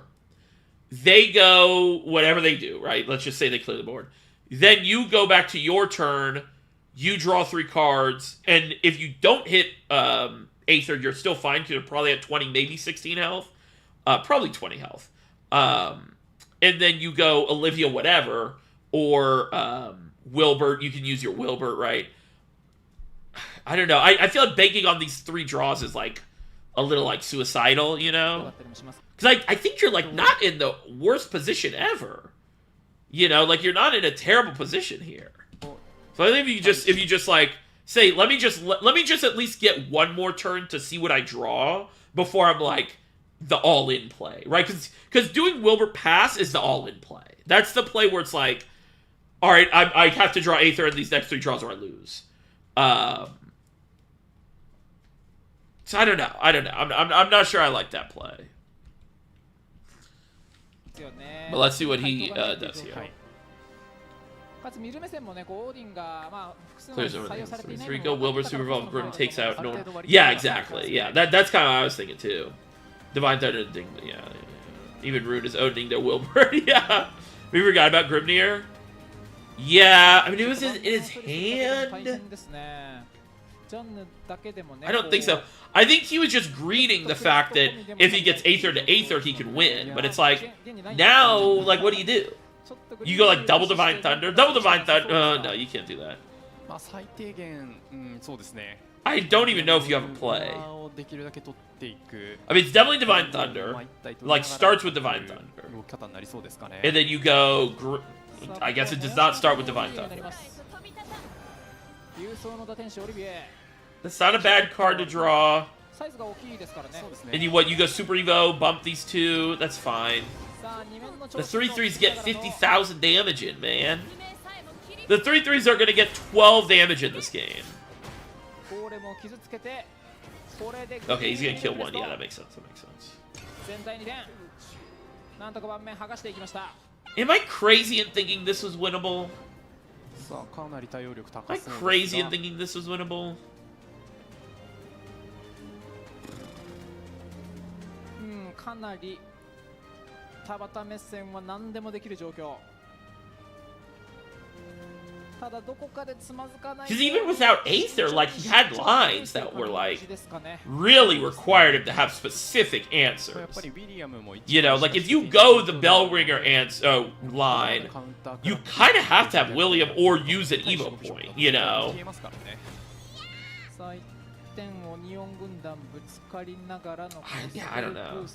Speaker 1: They go whatever they do, right? Let's just say they clear the board. Then you go back to your turn. You draw 3 cards. And if you don't hit Aether, you're still fine because you're probably at 20, maybe 16 health. Probably 20 health. And then you go Olivia whatever. Or Wilbert. You can use your Wilbert, right? I don't know. I feel like banking on these 3 draws is like a little like suicidal, you know? Because I think you're like not in the worst position ever. You know, like you're not in a terrible position here. So I think if you just like say, let me just at least get one more turn to see what I draw before I'm like the all-in play, right? Because doing Wilbur Pass is the all-in play. That's the play where it's like, all right, I have to draw Aether in these next 3 draws or I lose. So I don't know. I'm not sure I like that play. But let's see what he does here. Clears over the 3 go Wilbur Super Evolve Grim takes out Norm. Yeah, exactly. Yeah, that's kind of what I was thinking too. Divine Thunder, yeah. Even Rune is owning their Wilbur. Yeah. We forgot about Grimnir. Yeah, I mean it was in his hand. I don't think so. I think he was just greeting the fact that if he gets Aether to Aether, he can win. But it's like, now, like, what do? You go, like, double Divine Thunder? Double Divine Thunder? No, you can't do that. I don't even know if you have a play. I mean, it's definitely Divine Thunder. Like, starts with Divine Thunder. And then you go... I guess it does not start with Divine Thunder. That's not a bad card to draw. And you go Super Evo, bump these 2, that's fine. The 3/3s get 50,000 damage in, man. The 3/3s are gonna get 12 damage in this game. Okay, he's gonna kill 1. Yeah, that makes sense. Am I crazy in thinking this was winnable? Am I crazy in thinking this was winnable? Because even without Aether, like, he had lines that were, like, really required him to have specific answers. You know, like, if you go the Bellringer line, you kind of have to have William or use an Evo point, you know? Yeah, I don't know.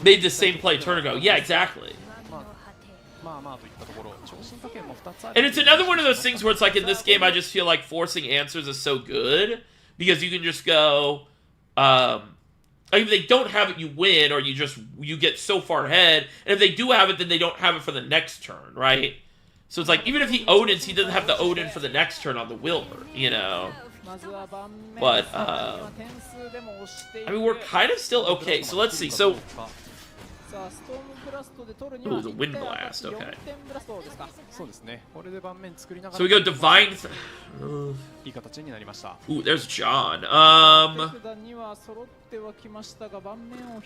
Speaker 1: Made the same play turn ago. Yeah, exactly. And it's another one of those things where it's like in this game I just feel like forcing answers is so good because you can just go like if they don't have it you win or you get so far ahead, and if they do have it then they don't have it for the next turn, right? So it's like even if he Odins, he doesn't have the Odin for the next turn on the Wilbur, you know. But I mean we're kind of still okay. So let's see. So ooh, the Wind Blast, okay. So we go Divine... Ooh, there's John.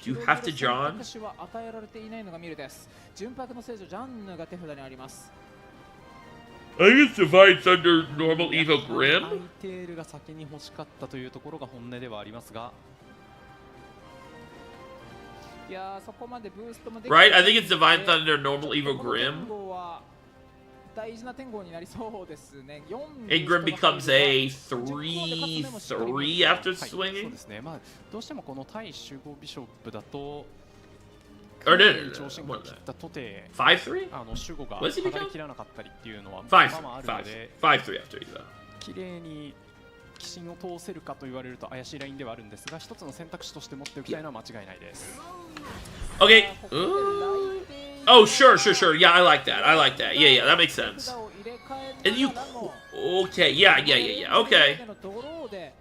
Speaker 1: You have to John? I think it's Divine Thunder, Normal Evo Grim? Right? I think it's Divine Thunder, Normal Evo Grim. And Grim becomes a 3/3 after swinging? Or no, what is that? 5/3? What does he become? 5/3 after Evo.
Speaker 3: 鬼神を通せるかと言われると怪しいラインではあるんですが、一つの選択肢として持っておきたいのは間違いないです。
Speaker 1: Okay. Oh, sure. Yeah, I like that. Yeah, that makes sense. And you... Okay, yeah. Okay.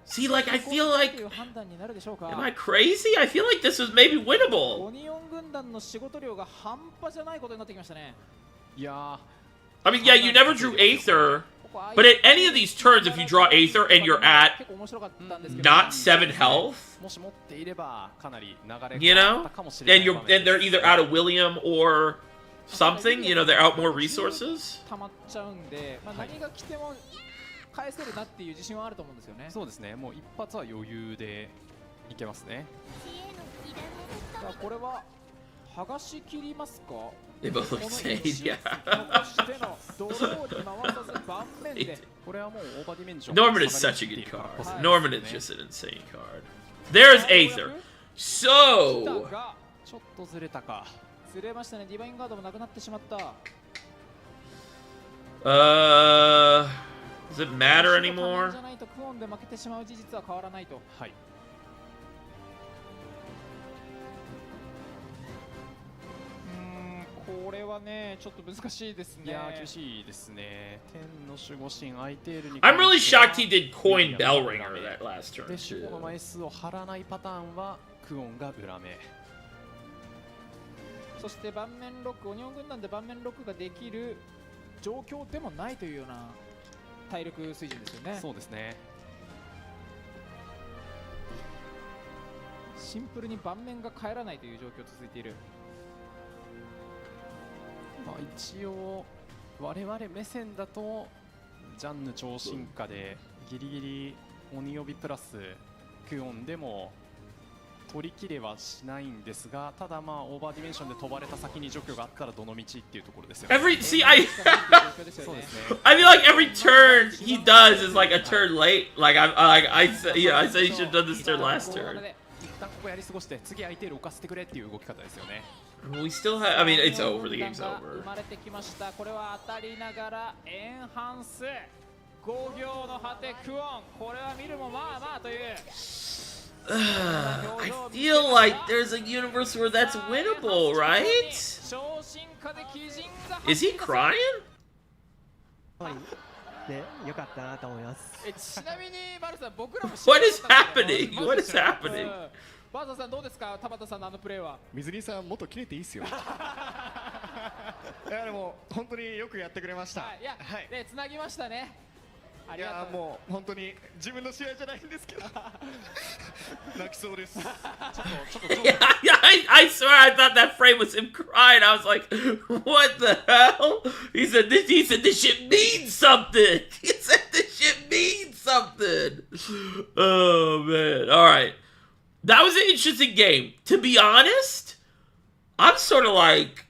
Speaker 1: See, like, I feel like... Am I crazy? I feel like this was maybe winnable. I mean, yeah, you never drew Aether, but at any of these turns, if you draw Aether and you're at not 7 health, you know, and they're either out of William or something, you know, they're out more resources.
Speaker 3: そうですね、もう一発は余裕でいけますね。
Speaker 2: これは剥がし切りますか？
Speaker 1: They both look insane, yeah. Norman is such a good card. Norman is just an insane card. There's Aether. So...
Speaker 3: ちょっとずれたか。
Speaker 2: ずれましたね。ディバインガードもなくなってしまった。
Speaker 1: Does it matter anymore?
Speaker 2: じゃないとクオンで負けてしまう事実は変わらないと。
Speaker 3: はい。
Speaker 2: これはね、ちょっと難しいですね。
Speaker 3: いや、厳しいですね。天の守護神アイテールに。
Speaker 1: I'm really shocked he did coin Bellringer that last turn.
Speaker 3: で、守護の枚数を張らないパターンはクオンが裏目。
Speaker 2: そして盤面ロック、オニオン軍団で盤面ロックができる状況でもないというような体力水準ですよね。
Speaker 3: そうですね。
Speaker 2: シンプルに盤面が返らないという状況続いている。
Speaker 3: まあ一応我々目線だとジャンヌ超進化でギリギリ鬼帯プラスクオンでも取り切れはしないんですが、ただまあオーバーディメンションで飛ばれた先に除去があったらどの道っていうところですよね。
Speaker 1: See, I feel like every turn he does is like a turn late. Like I said he should have done this turn last turn.
Speaker 3: 一旦ここやり過ごして次相手を浮かせてくれっていう動き方ですよね。
Speaker 1: We still have. I mean, it's over. The game's over.
Speaker 2: 生まれてきました。これは当たりながらエンハンス5行の果てクオン。これは見るもまあまあという。
Speaker 1: I feel like there's a universe where that's winnable, right? Is he crying?
Speaker 4: でよかったなと思います。
Speaker 2: ちなみにバルさん、僕らも
Speaker 1: What is happening? What is happening?
Speaker 2: バーサさんどうですか、田畑さんのあのプレーは。
Speaker 4: 水木さんもっと切れていいっすよ。いやでも本当によくやってくれました。
Speaker 2: いや、で繋ぎましたね。
Speaker 4: いやもう本当に自分の試合じゃないんですけど泣きそうです。
Speaker 1: Yeah, I swear I thought that frame was him crying. I was like, what the hell? He said this shit means something. He said this shit means something. Oh man. All right. That was an interesting game. To be honest, I'm sort of like,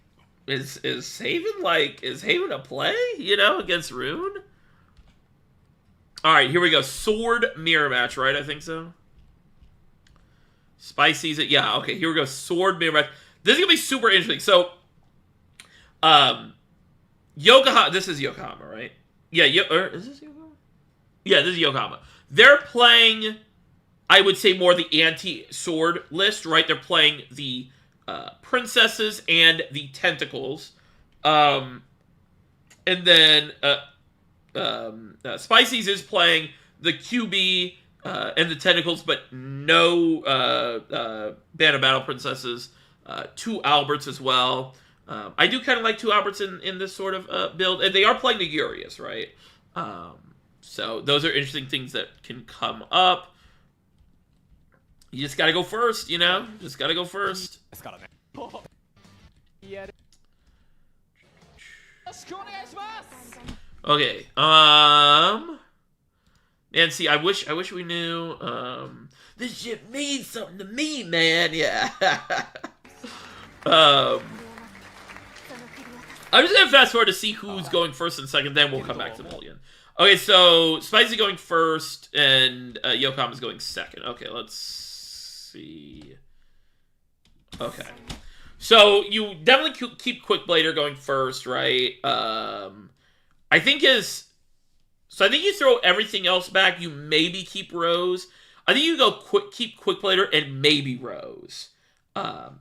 Speaker 1: is Haven a play, you know, against Rune? All right, here we go. Sword mirror match, right? I think so. Spicy's it. Yeah, okay, here we go. Sword mirror match. This is going to be super interesting. So, Yokohama. This is Yokohama, right? Yeah, is this Yokohama? Yeah, this is Yokohama. They're playing, I would say, more the anti-sword list, right? They're playing the princesses and the tentacles. And then... Spicy's is playing the QB and the tentacles, but no Band of Battle Princesses. 2 Alberts as well. I do kind of like 2 Alberts in this sort of build, and they are playing the Urias, right? So those are interesting things that can come up. You just gotta go first, you know? Just gotta go first. Okay, and see, I wish we knew, this shit means something to me, man, yeah. I'm just gonna fast forward to see who's going first and second, then we'll come back to Mulligan. Okay, so Spicy going first, and Yokohama's going second. Okay, let's see. Okay. So, you definitely keep Quick Blader going first, right? I think his So I think you throw everything else back. You maybe keep Rose. I think you go keep Quick Blader and maybe Rose.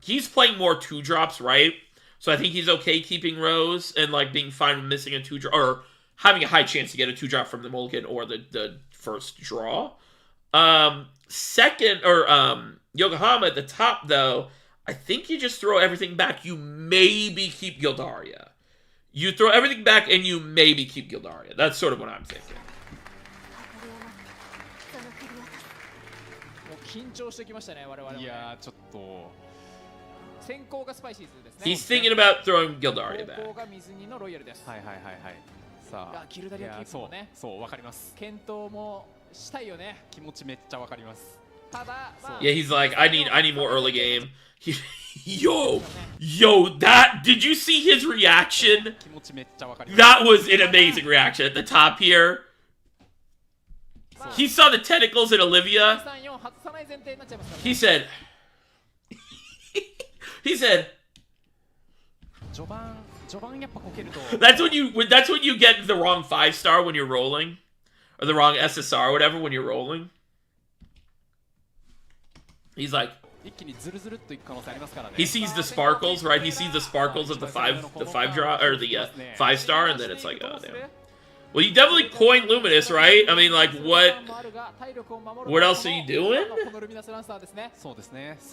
Speaker 1: He's playing more 2-drops, right? So I think he's okay keeping Rose and like being fine with missing a 2-drop or having a high chance to get a 2-drop from the Mulligan or the first draw. Second, or Yokohama at the top, though, I think you just throw everything back. You maybe keep Gildaria. You throw everything back and you maybe keep Gildaria. That's sort of what I'm thinking.
Speaker 2: 緊張してきましたね、我々もね。
Speaker 3: いやーちょっと
Speaker 2: 先行がスパイシーズですね。
Speaker 1: He's thinking about throwing Gildaria
Speaker 2: 後攻
Speaker 1: back.
Speaker 2: が水着のロイヤルです。
Speaker 3: はいはいはいはいさあ
Speaker 2: ギルダリアキープもね、
Speaker 3: そうわかります。
Speaker 2: 検討もしたいよね。
Speaker 3: 気持ちめっちゃわかります。
Speaker 2: ただ、まあ、
Speaker 1: Yeah, he's like, I need more early game. Yo, did you see his reaction?
Speaker 3: 気持ちめっちゃわかります。
Speaker 1: That was an amazing reaction at the top here. He saw the tentacles in Olivia. He said,
Speaker 3: 序盤やっぱこけると
Speaker 1: that's when you get the wrong 5-star when you're rolling. Or the wrong SSR or whatever when you're rolling. He's like,
Speaker 3: 一気にズルズルっといく可能性ありますからね。
Speaker 1: he sees the sparkles, right? He sees the sparkles of the 5 draw or the 5-star, and then it's like, oh damn. Well, you definitely coin Luminous, right? I mean, like, what else are you doing?
Speaker 3: そうですね。
Speaker 1: I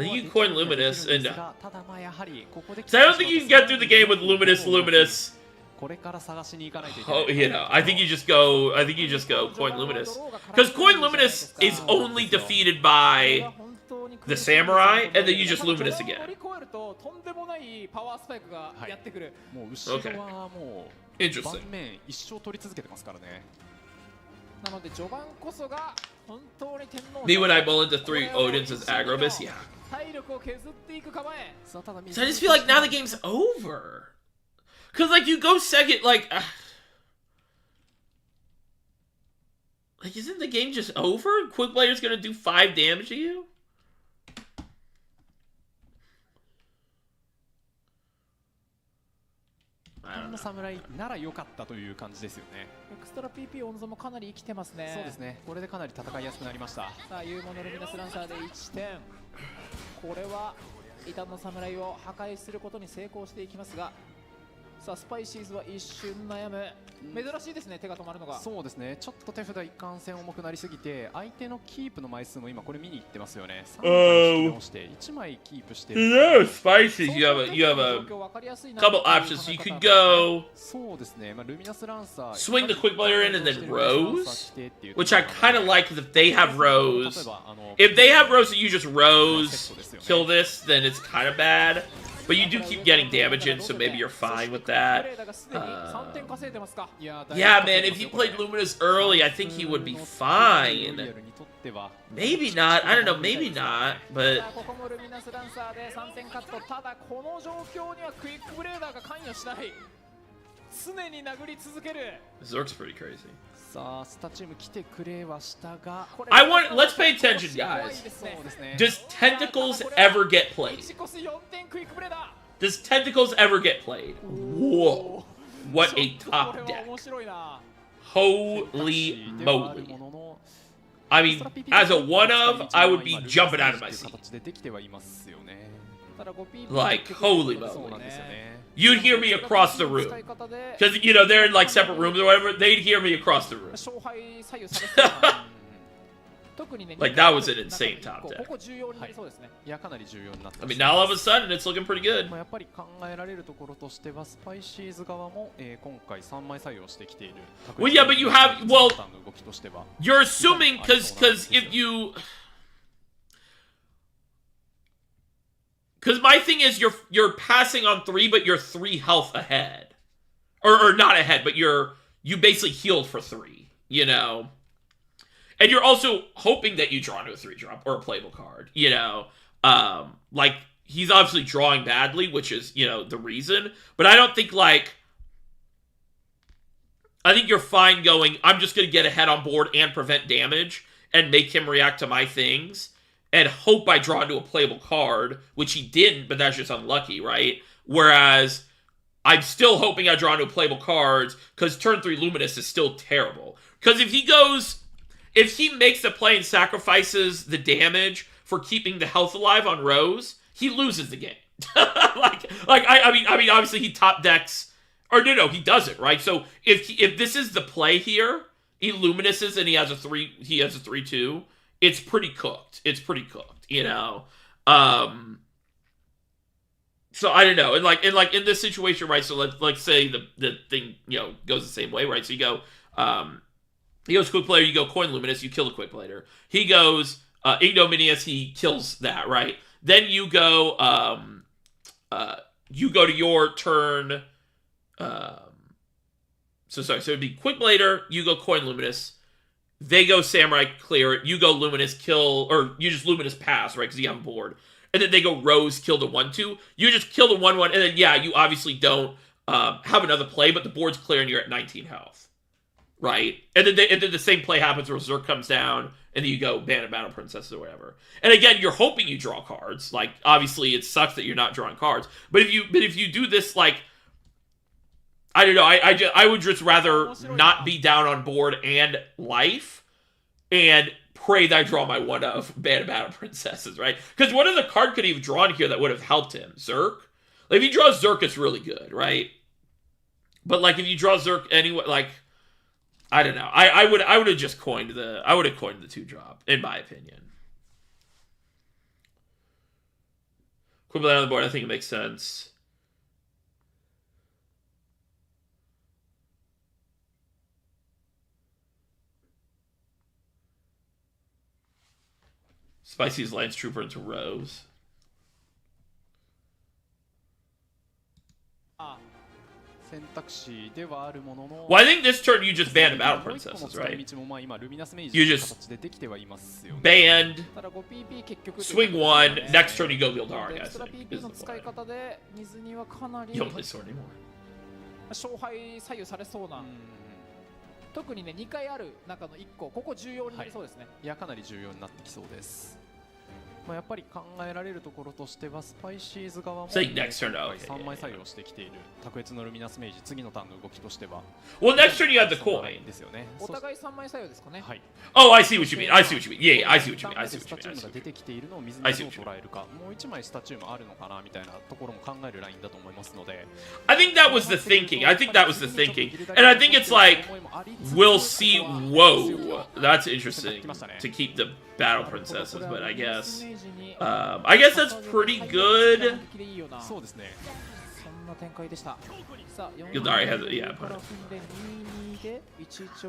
Speaker 1: think you can coin Luminous, and
Speaker 3: ただまあやはりここで
Speaker 1: so I don't think you can get through the game with Luminous.
Speaker 3: これから探しに行かないといけない。
Speaker 1: Oh, you know, I think you just go coin Luminous. Because coin Luminous is only defeated by the Samurai, and then you just Luminous again.
Speaker 3: もう後ろはもう
Speaker 1: Interesting.
Speaker 3: 盤面一生取り続けてますからね。
Speaker 2: なので序盤こそが本当に天皇
Speaker 1: Me when I mull into 3 Odins as Agrobus, yeah.
Speaker 2: 体力を削っていく構え。
Speaker 1: So I just feel like now the game's over. Cause like you go second, like isn't the game just over? Quick Blader's gonna do 5 damage to you?
Speaker 3: の侍なら良かったという感じですよね。
Speaker 2: エクストラ PP 温存もかなり生きてますね。
Speaker 3: そうですね。これでかなり戦いやすくなりました。
Speaker 2: さあユーモのルミナスランサーで1点。これは異端の侍を破壊することに成功していきますが、さあスパイシーズは一瞬悩む。珍しいですね、手が止まるのが。そうですね。ちょっと手札一貫性重くなりすぎて、相手のキープの枚数も今これ見に行ってますよね。3枚引き直して1枚キープしてる。
Speaker 1: No, spices. You have a couple options. You could go
Speaker 3: そうですね。まあルミナスランサー
Speaker 1: swing the Quick Blader in and then Rose, which I kind of like because if they have Rose, if they have Rose, you just Rose kill this, then it's kind of bad. But you do keep getting damage in, so maybe you're fine with that. Yeah, man, if he played Luminous early, I think he would be fine. Maybe not. I don't know, maybe not, but... Zork's pretty crazy. Let's pay attention, guys. Does Tentacles ever get played? Does Tentacles ever get played? Whoa. What a top deck. Holy moly. I mean, as a one-of, I would be jumping out of my seat. Like, holy moly. You'd hear me across the room. Because, you know, they're in, like, separate rooms or whatever. They'd hear me across the room. Like, that was an insane top deck. I mean, now all of a sudden, it's looking pretty good. Well, yeah, but you have... Well, you're assuming, because if you... Because my thing is, you're passing on 3, but you're 3 health ahead, or not ahead, but you basically healed for 3, you know, and you're also hoping that you draw into a 3-drop or a playable card, you know, like he's obviously drawing badly, which is, you know, the reason, but I don't think like, I think you're fine going, I'm just gonna get ahead on board and prevent damage and make him react to my things. And hope I draw into a playable card, which he didn't, but that's just unlucky, right? Whereas, I'm still hoping I draw no playable cards, because turn 3 Luminous is still terrible. Because if he makes the play and sacrifices the damage for keeping the health alive on Rose, he loses the game. I mean, obviously he top decks, or no, he doesn't, right? So if this is the play here, he Luminuses and he has a 3/2. It's pretty cooked. You know. So I don't know, and in this situation, right? So let's say the thing goes the same way, right? So you go, he goes Quick Player, you go Coin Luminous, you kill the Quick Player. He goes Ignominious, he kills that, right? Then you go to your turn. So it'd be Quick Blader, you go Coin Luminous, they go Samurai, clear it, you go Luminous, kill, or you just Luminous pass, right, because you have a board. And then they go Rose, kill the 1/2. You just kill the 1/1, and then, yeah, you obviously don't have another play, but the board's clear and you're at 19 health. Right? And then the same play happens where Zerk comes down, and then you go Ban of Battle Princesses or whatever. And again, you're hoping you draw cards. Like, obviously, it sucks that you're not drawing cards. But if you do this, like, I don't know, I would just rather not be down on board and life, and pray that I draw my one of Ban of Battle Princesses, right? Because what other card could he have drawn here that would have helped him? Zerk? Like, if he draws Zerk, it's really good, right? But, like, if you draw Zerk anyway, like, I don't know. I would have just coined the 2-drop, in my opinion. Quibbling on the board, I think it makes sense. Spicy's Lance Trooper into Rose. Well, I think this turn you just banned Battle Princesses, right? You just banned, swing 1, next turn you go Gildari, I think, is the plan. You don't play sword anymore.
Speaker 2: 勝敗左右されそうな、特にね2回ある中の1個、ここ重要になりそうですね。
Speaker 3: いや、かなり重要になってきそうです。まあやっぱり考えられるところとしては、スパイシーズ側も3枚採用してきている卓越のルミナスメイジ、次のターンの動きとしては。
Speaker 1: Well, next turn you have the coin.
Speaker 3: ですよね。
Speaker 2: お互い3枚採用ですかね。
Speaker 3: はい。
Speaker 1: Oh, I see what you mean. I see what you mean. Yeah, I see what you mean. I see what you mean.
Speaker 3: スタチュームが出てきているのを水にどう捉えるか、もう1枚スタチュームあるのかなみたいなところも考えるラインだと思いますので。
Speaker 1: I think that was the thinking. And I think it's like, we'll see. Whoa, that's interesting to keep the Battle Princesses, but I guess that's pretty good. Gildari has it, yeah.
Speaker 2: 1-1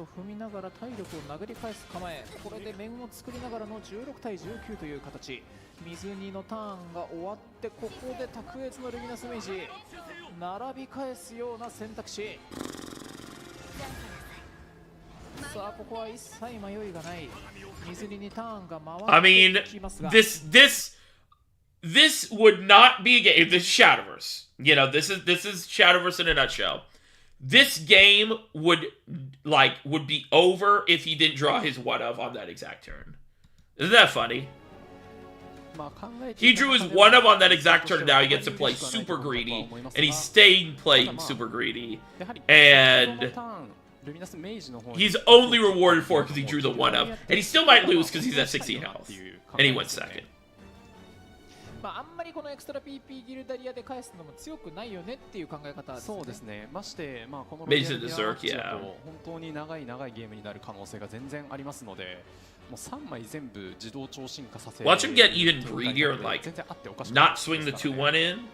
Speaker 2: を踏みながら体力を殴り返す構え、これで面を作りながらの16対19という形。水2のターンが終わって、ここで卓越のルミナスメイジ並び返すような選択肢。さあここは一切迷いがない。水2にターンが回ってきますが。
Speaker 1: I mean, this would not be a game. This is Shadowverse. You know, this is Shadowverse in a nutshell. This game would be over if he didn't draw his one of on that exact turn. Isn't that funny? He drew his one of on that exact turn. Now he gets to play super greedy, and he's staying playing super greedy, and he's only rewarded for it because he drew the one of, and he still might lose because he's at 16 health, and he went second.
Speaker 2: まああんまりこのエクストラ PP ギルダリアで返すのも強くないよねっていう考え方ですね。そうですね。ましてまあこのロイヤルディアマッチだと本当に長いゲームになる可能性が全然ありますので、もう3枚全部自動超進化させ。
Speaker 1: Watch him get even greedier and like not swing the 2-1 in.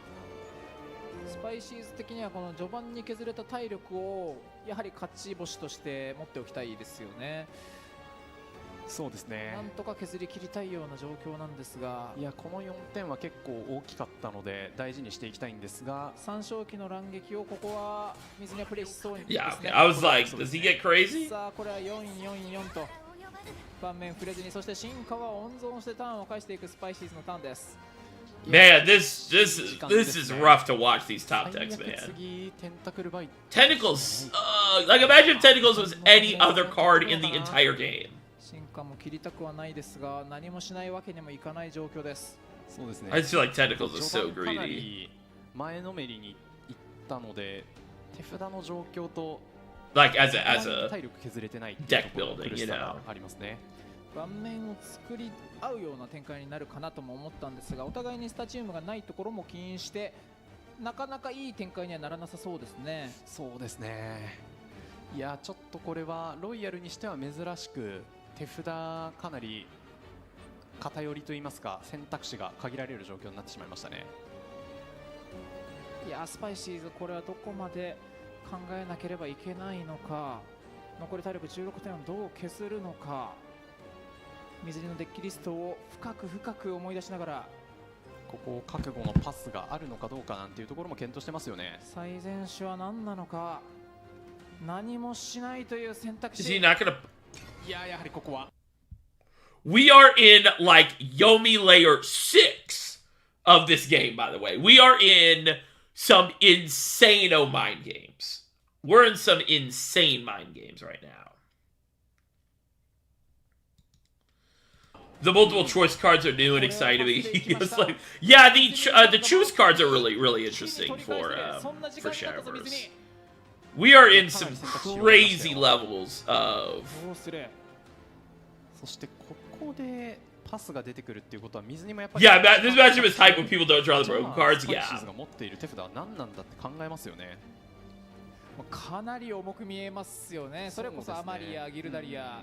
Speaker 2: スパイシーズ的にはこの序盤に削れた体力をやはり勝ち星として持っておきたいですよね。そうですね。なんとか削り切りたいような状況なんですが、いやこの4点は結構大きかったので大事にしていきたいんですが、3勝期の乱撃をここは水にはプレイしそうにですね。
Speaker 1: Yeah, I was like, does he get crazy?
Speaker 2: さあこれは4-4-4と盤面触れずに、そして進化は温存してターンを返していくスパイシーズのターンです。
Speaker 1: Man, this is rough to watch these top decks, man. Tentacles, like imagine if Tentacles was any other card in the entire game.
Speaker 2: 進化も切りたくはないですが、何もしないわけにもいかない状況です。
Speaker 3: そうですね。
Speaker 1: I just feel like Tentacles is so greedy.
Speaker 3: 前のめりに行ったので手札の状況と
Speaker 1: Like as a
Speaker 3: 体力削れてない
Speaker 1: deck building, you know.
Speaker 3: ありますね。
Speaker 2: 盤面を作り合うような展開になるかなとも思ったんですが、お互いにスタチウムがないところも起因してなかなかいい展開にはならなさそうですね。
Speaker 3: そうですね。いやちょっとこれはロイヤルにしては珍しく手札かなり偏りといいますか選択肢が限られる状況になってしまいましたね。
Speaker 2: いやスパイシーズこれはどこまで考えなければいけないのか、残り体力16点をどう削るのか、水着のデッキリストを深く思い出しながら
Speaker 3: ここ覚悟のパスがあるのかどうかなんていうところも検討してますよね。
Speaker 2: 最善手は何なのか、何もしないという選択
Speaker 1: Is he
Speaker 2: 肢。
Speaker 1: not gonna?
Speaker 3: いややはりここは
Speaker 1: We are in like Yomi layer 6 of this game, by the way. We are in some insane-o mind games. We're in some insane mind games right now. The multiple choice cards are new and exciting. It's like, yeah, the choose cards are really interesting for Shadowverse. We are in some crazy levels of.
Speaker 2: どうする。
Speaker 3: そしてここでパスが出てくるっていうことは水にもやっぱり
Speaker 1: Yeah, this matchup is hype when people don't draw the broken cards.
Speaker 3: スパイ
Speaker 1: Yeah.
Speaker 3: シーズが持っている手札は何なんだって考えますよね。
Speaker 2: かなり重く見えますよね。それこそアマリア、ギルダリア、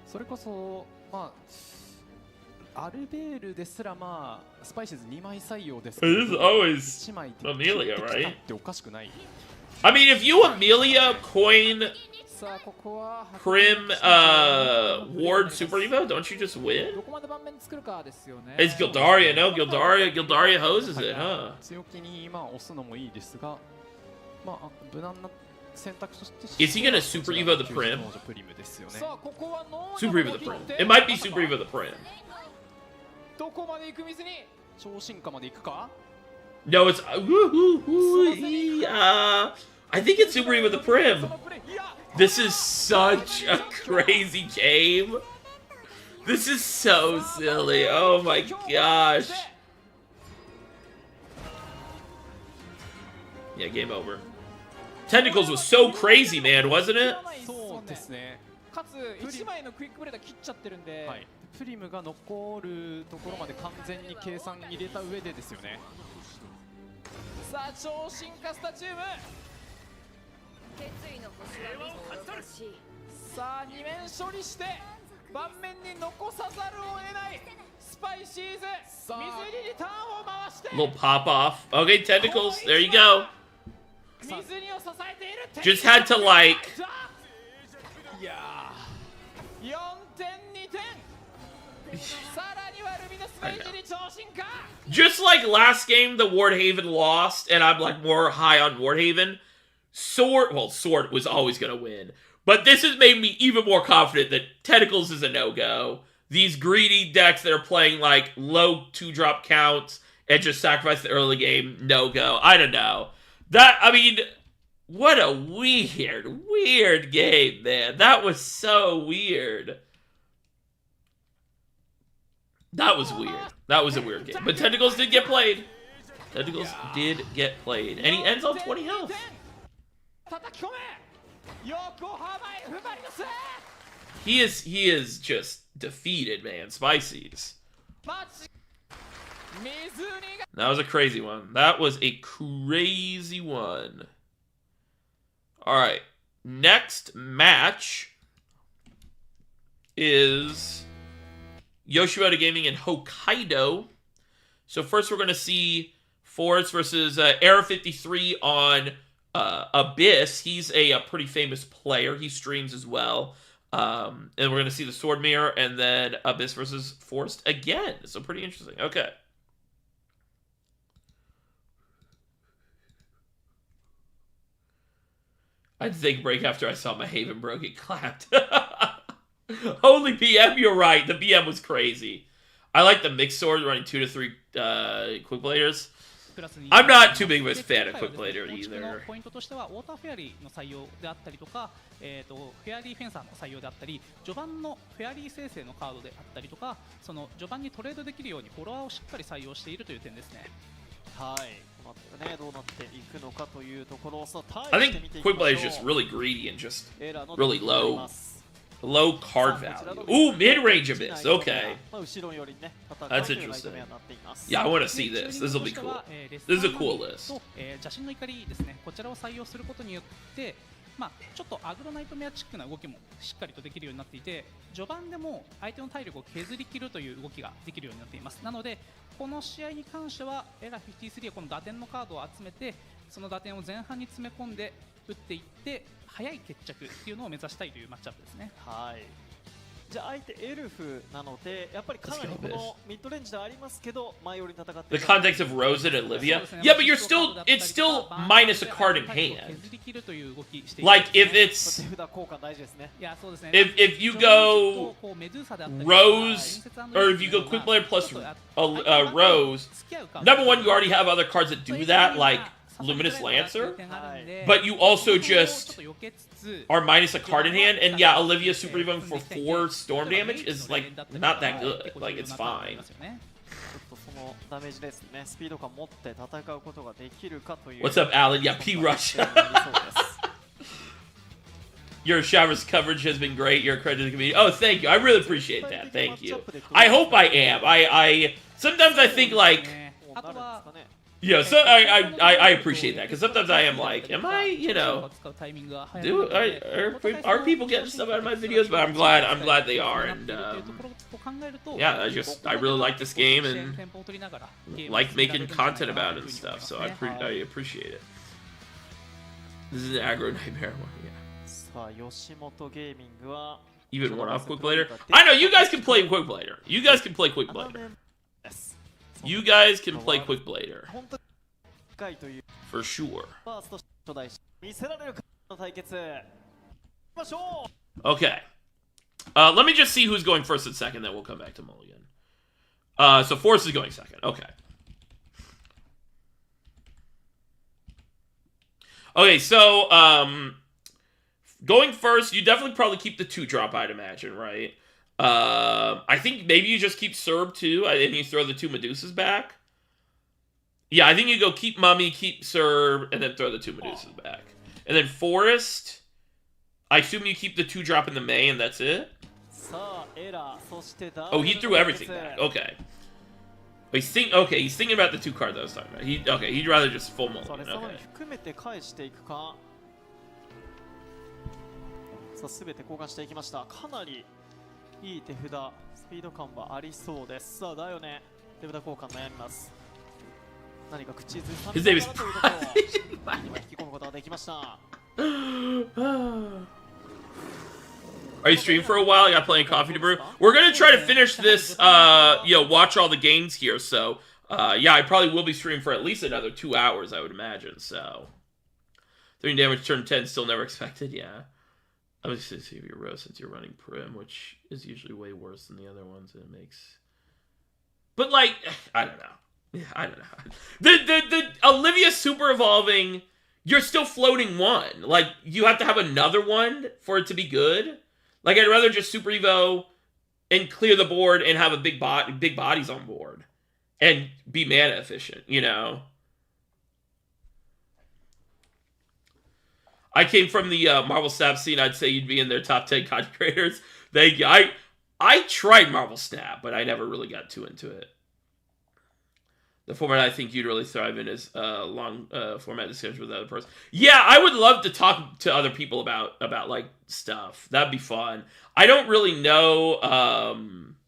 Speaker 3: それこそまあアルベールですらまあスパイシーズ2枚採用ですけ
Speaker 1: This is
Speaker 3: ど
Speaker 1: always
Speaker 3: 1枚で
Speaker 1: Amelia,
Speaker 3: 切ってきた
Speaker 1: right?
Speaker 3: っておかしくない。
Speaker 1: I mean, if you Amelia coin
Speaker 2: さあここは
Speaker 1: Prim Ward Super Evo, don't you just
Speaker 2: ど
Speaker 1: win?
Speaker 2: こまで盤面作るかですよね。
Speaker 1: It's Gildaria, no? Gildaria hoses it, huh?
Speaker 3: 強気にまあ押すのもいいですが、まあ無難な選択肢として
Speaker 1: Is he gonna Super Evo the Prim?
Speaker 3: プリムですよね。
Speaker 2: さあここはノー
Speaker 1: Super Evo the Prim. It might be Super Evo the Prim.
Speaker 2: どこまで行く水に。
Speaker 3: 超進化までいくか。
Speaker 1: No, it's I think it's Super Evo the Prim.
Speaker 2: そのプレー、いや
Speaker 1: This is such a crazy game. This is so silly. Oh my gosh. Yeah, game over. Tentacles was so crazy, man, wasn't it?
Speaker 3: そうですね。
Speaker 2: かつ1枚のクイックブレーダー切っちゃってるんで、
Speaker 3: はい。プリムが残るところまで完全に計算入れた上でですよね。
Speaker 2: さあ超進化スタチウム、さあ2面処理して盤面に残さざるを得ないスパイシーズ、水にリターンを回して
Speaker 1: Little pop off. Okay, tentacles. There you go.
Speaker 2: 水にを支えている。
Speaker 1: Just had to like.
Speaker 3: いや
Speaker 2: 4点2点、さらにはルミナスメイジに超進化。
Speaker 1: Just like last game, the Wardhaven lost, and I'm like more high on Wardhaven. Sword was always gonna win. But this has made me even more confident that Tentacles is a no-go. These greedy decks that are playing like low 2-drop counts and just sacrifice the early game, no-go. I don't know. I mean, what a weird game, man. That was so weird. That was weird. That was a weird game. But Tentacles did get played. Tentacles did get played. And he ends on 20 health.
Speaker 2: 叩き込め横浜 F マリノス。
Speaker 1: He is just defeated, man. Spices.
Speaker 2: 水にが
Speaker 1: That was a crazy one. That was a crazy one. Alright. Next match is Yoshimoto Gaming and Hokkaido. So first we're going to see Forest versus Era 53 on Abyss. He's a pretty famous player. He streams as well. And we're going to see the Sword Mirror and then Abyss versus Forest again. So pretty interesting. Okay. I had to take a break after I saw my Haven Bro get clapped. Holy BM, you're right. The BM was crazy. I like the mixed sword running 2 to 3 quick players. I'm not too big of a fan of quick player either.
Speaker 5: ポイントとしてはウォーターフェアリーの採用であったりとか、フェアリーフェンサーの採用であったり、序盤のフェアリー生成のカードであったりとか、その序盤にトレードできるようにフォロワーをしっかり採用しているという点ですね。
Speaker 3: はい、
Speaker 1: I think Quickblade is just really greedy and just really low card value. Ooh, mid-range Abyss. Okay. That's interesting. Yeah, I want to see this. This will be cool. This is a cool list.
Speaker 5: 邪神の怒りですね、こちらを採用することによって、ちょっとアグロナイトメアチックな動きもしっかりとできるようになっていて、序盤でも相手の体力を削り切るという動きができるようになっています。なのでこの試合に関してはエラー53はこの打点のカードを集めて、その打点を前半に詰め込んで打っていって早い決着っていうのを目指したいというマッチアップですね。
Speaker 6: はい。じゃあ相手エルフなのでやっぱりかなりこのミッドレンジではありますけど前寄りに戦って
Speaker 1: The context of Rose and Olivia. Yeah, but it's still minus a card in hand. Like if it's if you go Rose or if you go Quick Player plus Rose, number one you already have other cards that do that like Luminous Lancer, but you also just are minus a card in hand, and yeah, Olivia Super Evo for 4 storm damage is like not that good. Like it's fine. What's up, Alan? Yeah, P Rush. Your Shadowverse coverage has been great. You're a credit to the community. Oh, thank you. I really appreciate that. Thank you. I hope I am. I sometimes I think like. Yeah, so I appreciate that because sometimes I am like, am I, you know, are people getting stuff out of my videos? But I'm glad they are, and yeah, I really like this game and like making content about it and stuff. So I appreciate it. This is an aggro nightmare one, yeah. Even one off Quick Blader. I know you guys can play Quick Blader. You guys can play Quick Blader. You guys can play Quick Blader. For sure. Okay. Let me just see who's going first and second, then we'll come back to Mulligan. So Force is going second. Okay. Okay, so, going first, you definitely probably keep the 2-drop, I'd imagine, right? I think maybe you just keep Serb too, and you throw the 2 Medusas back. Yeah, I think you go keep Mummy, keep Serb, and then throw the 2 Medusas back. And then Forest, I assume you keep the 2-drop in the May, and that's it? Oh, he threw everything back. Okay. He's thinking about the 2 cards I was talking about. He'd rather just full Mulligan. Okay.
Speaker 6: 全て交換していきました。かなりいい手札、スピード感はありそうです。さあ、だよね。手札交換悩みます。何か口ずさみながらというところを今引き込むことができました。
Speaker 1: Are you streaming for a while? I got plenty of coffee to brew. We're gonna try to finish this, watch all the games here. So, yeah, I probably will be streaming for at least another 2 hours, I would imagine. So, 3 damage turn 10, still never expected. Yeah. I'm just gonna see if you're Rose since you're running Prim, which is usually way worse than the other ones. And it makes, but like, I don't know. I don't know. The Olivia Super Evolving, you're still floating 1. Like, you have to have another one for it to be good. Like, I'd rather just Super Evo and clear the board and have a big bodies on board and be mana efficient, you know? I came from the Marvel Snap scene. I'd say you'd be in their top 10 content creators. Thank you. I tried Marvel Snap, but I never really got too into it. The format I think you'd really thrive in is long format discussions with other person. Yeah, I would love to talk to other people about like stuff. That'd be fun. I don't really know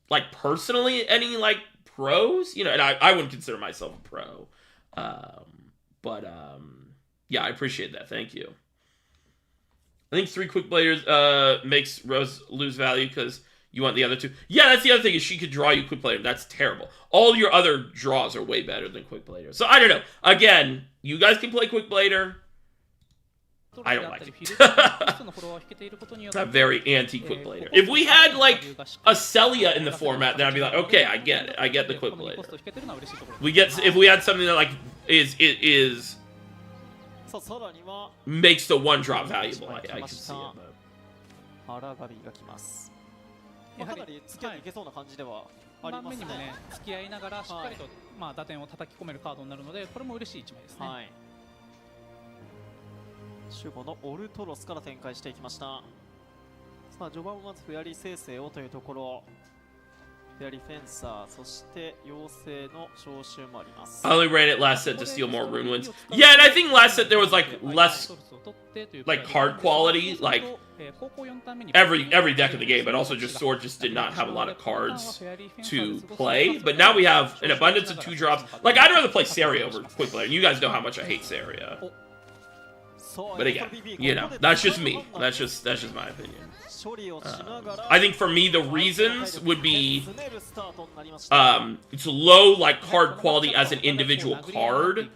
Speaker 1: like personally any like pros, you know, and I wouldn't consider myself a pro. But yeah, I appreciate that. Thank you. I think 3 Quick Bladers makes Rose lose value because you want the other 2. Yeah, that's the other thing is she could draw you Quick Blader. That's terrible. All your other draws are way better than Quick Blader. So I don't know. Again, you guys can play Quick Blader. I don't like it. I'm very anti-Quick Blader. If we had like a Celia in the format, then I'd be like, okay, I get it. I get the Quick Blader. If we had something that like is makes the 1-drop valuable. I can see it.
Speaker 6: まあ、かなり付き合っていけそうな感じではあり
Speaker 5: 盤
Speaker 6: ますね。
Speaker 5: 面にもね付き合いながらしっかりと、まあ、打点を叩き込めるカードになるのでこれも嬉しい1枚ですね。
Speaker 6: はい。守護のオルトロスから展開していきました。さあ序盤はまずフェアリー生成をというところ、フェアリーフェンサー、そして妖精の召集もあります。
Speaker 1: I only ran it last set to steal more rune wins. Yeah, and I think last set there was like less like card quality, like every deck in the game, but also just Sword just did not have a lot of cards to play. But now we have an abundance of 2-drops. Like, I'd rather play Saria over Quick Player. You guys know how much I hate Saria. But again, you know, that's just me. That's just my opinion. I think for me the reasons would be it's low like card quality as an individual card.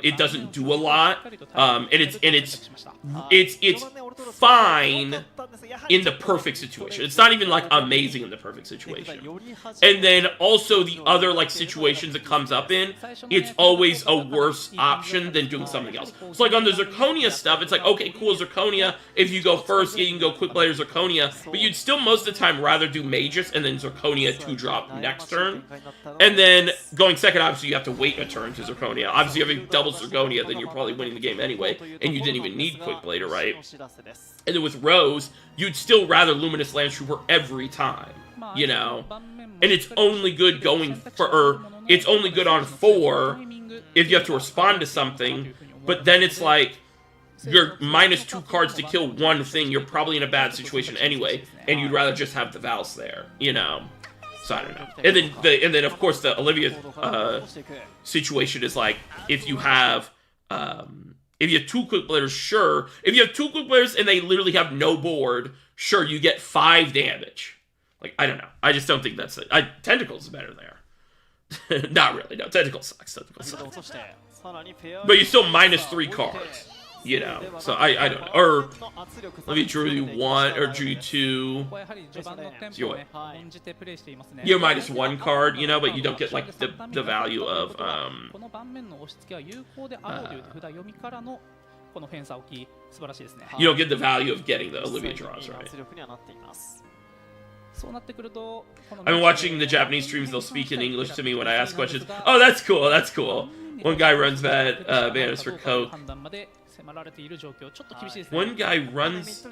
Speaker 1: It doesn't do a lot. And it's fine in the perfect situation. It's not even like amazing in the perfect situation. And then also the other like situations it comes up in, it's always a worse option than doing something else. So like on the Zirconia stuff, it's like, okay, cool, Zirconia, if you go first, yeah, you can go Quick Player Zirconia, but you'd still most of the time rather do Magus and then Zirconia 2-drop next turn. And then going second, obviously you have to wait a turn to Zirconia. Obviously if you have double Zirconia, then you're probably winning the game anyway, and you didn't even need Quick Player, right? And then with Rose, you'd still rather Luminous Land Trooper every time, you know? And it's only good going for, or it's only good on 4 if you have to respond to something, but then it's like, you're -2 cards to kill one thing, you're probably in a bad situation anyway, and you'd rather just have the Vals there, you know? So I don't know. And then of course the Olivia situation is like, if you have 2 Quick Players, sure. If you have 2 Quick Players and they literally have no board, sure, you get 5 damage. Like, I don't know. I just don't think that's it. Tentacles is better there. Not really, no. Tentacle sucks. Tentacle sucks. But you're still -3 cards. You know, so I don't know. Or let me drew you 1 or drew you 2. You're -1 card, you know, but you don't get like the value of you don't get the value of getting the Olivia draws, right? I've been watching the Japanese streams, they'll speak in English to me when I ask questions. Oh, that's cool, that's cool. One guy runs banners for Coke. One guy runs...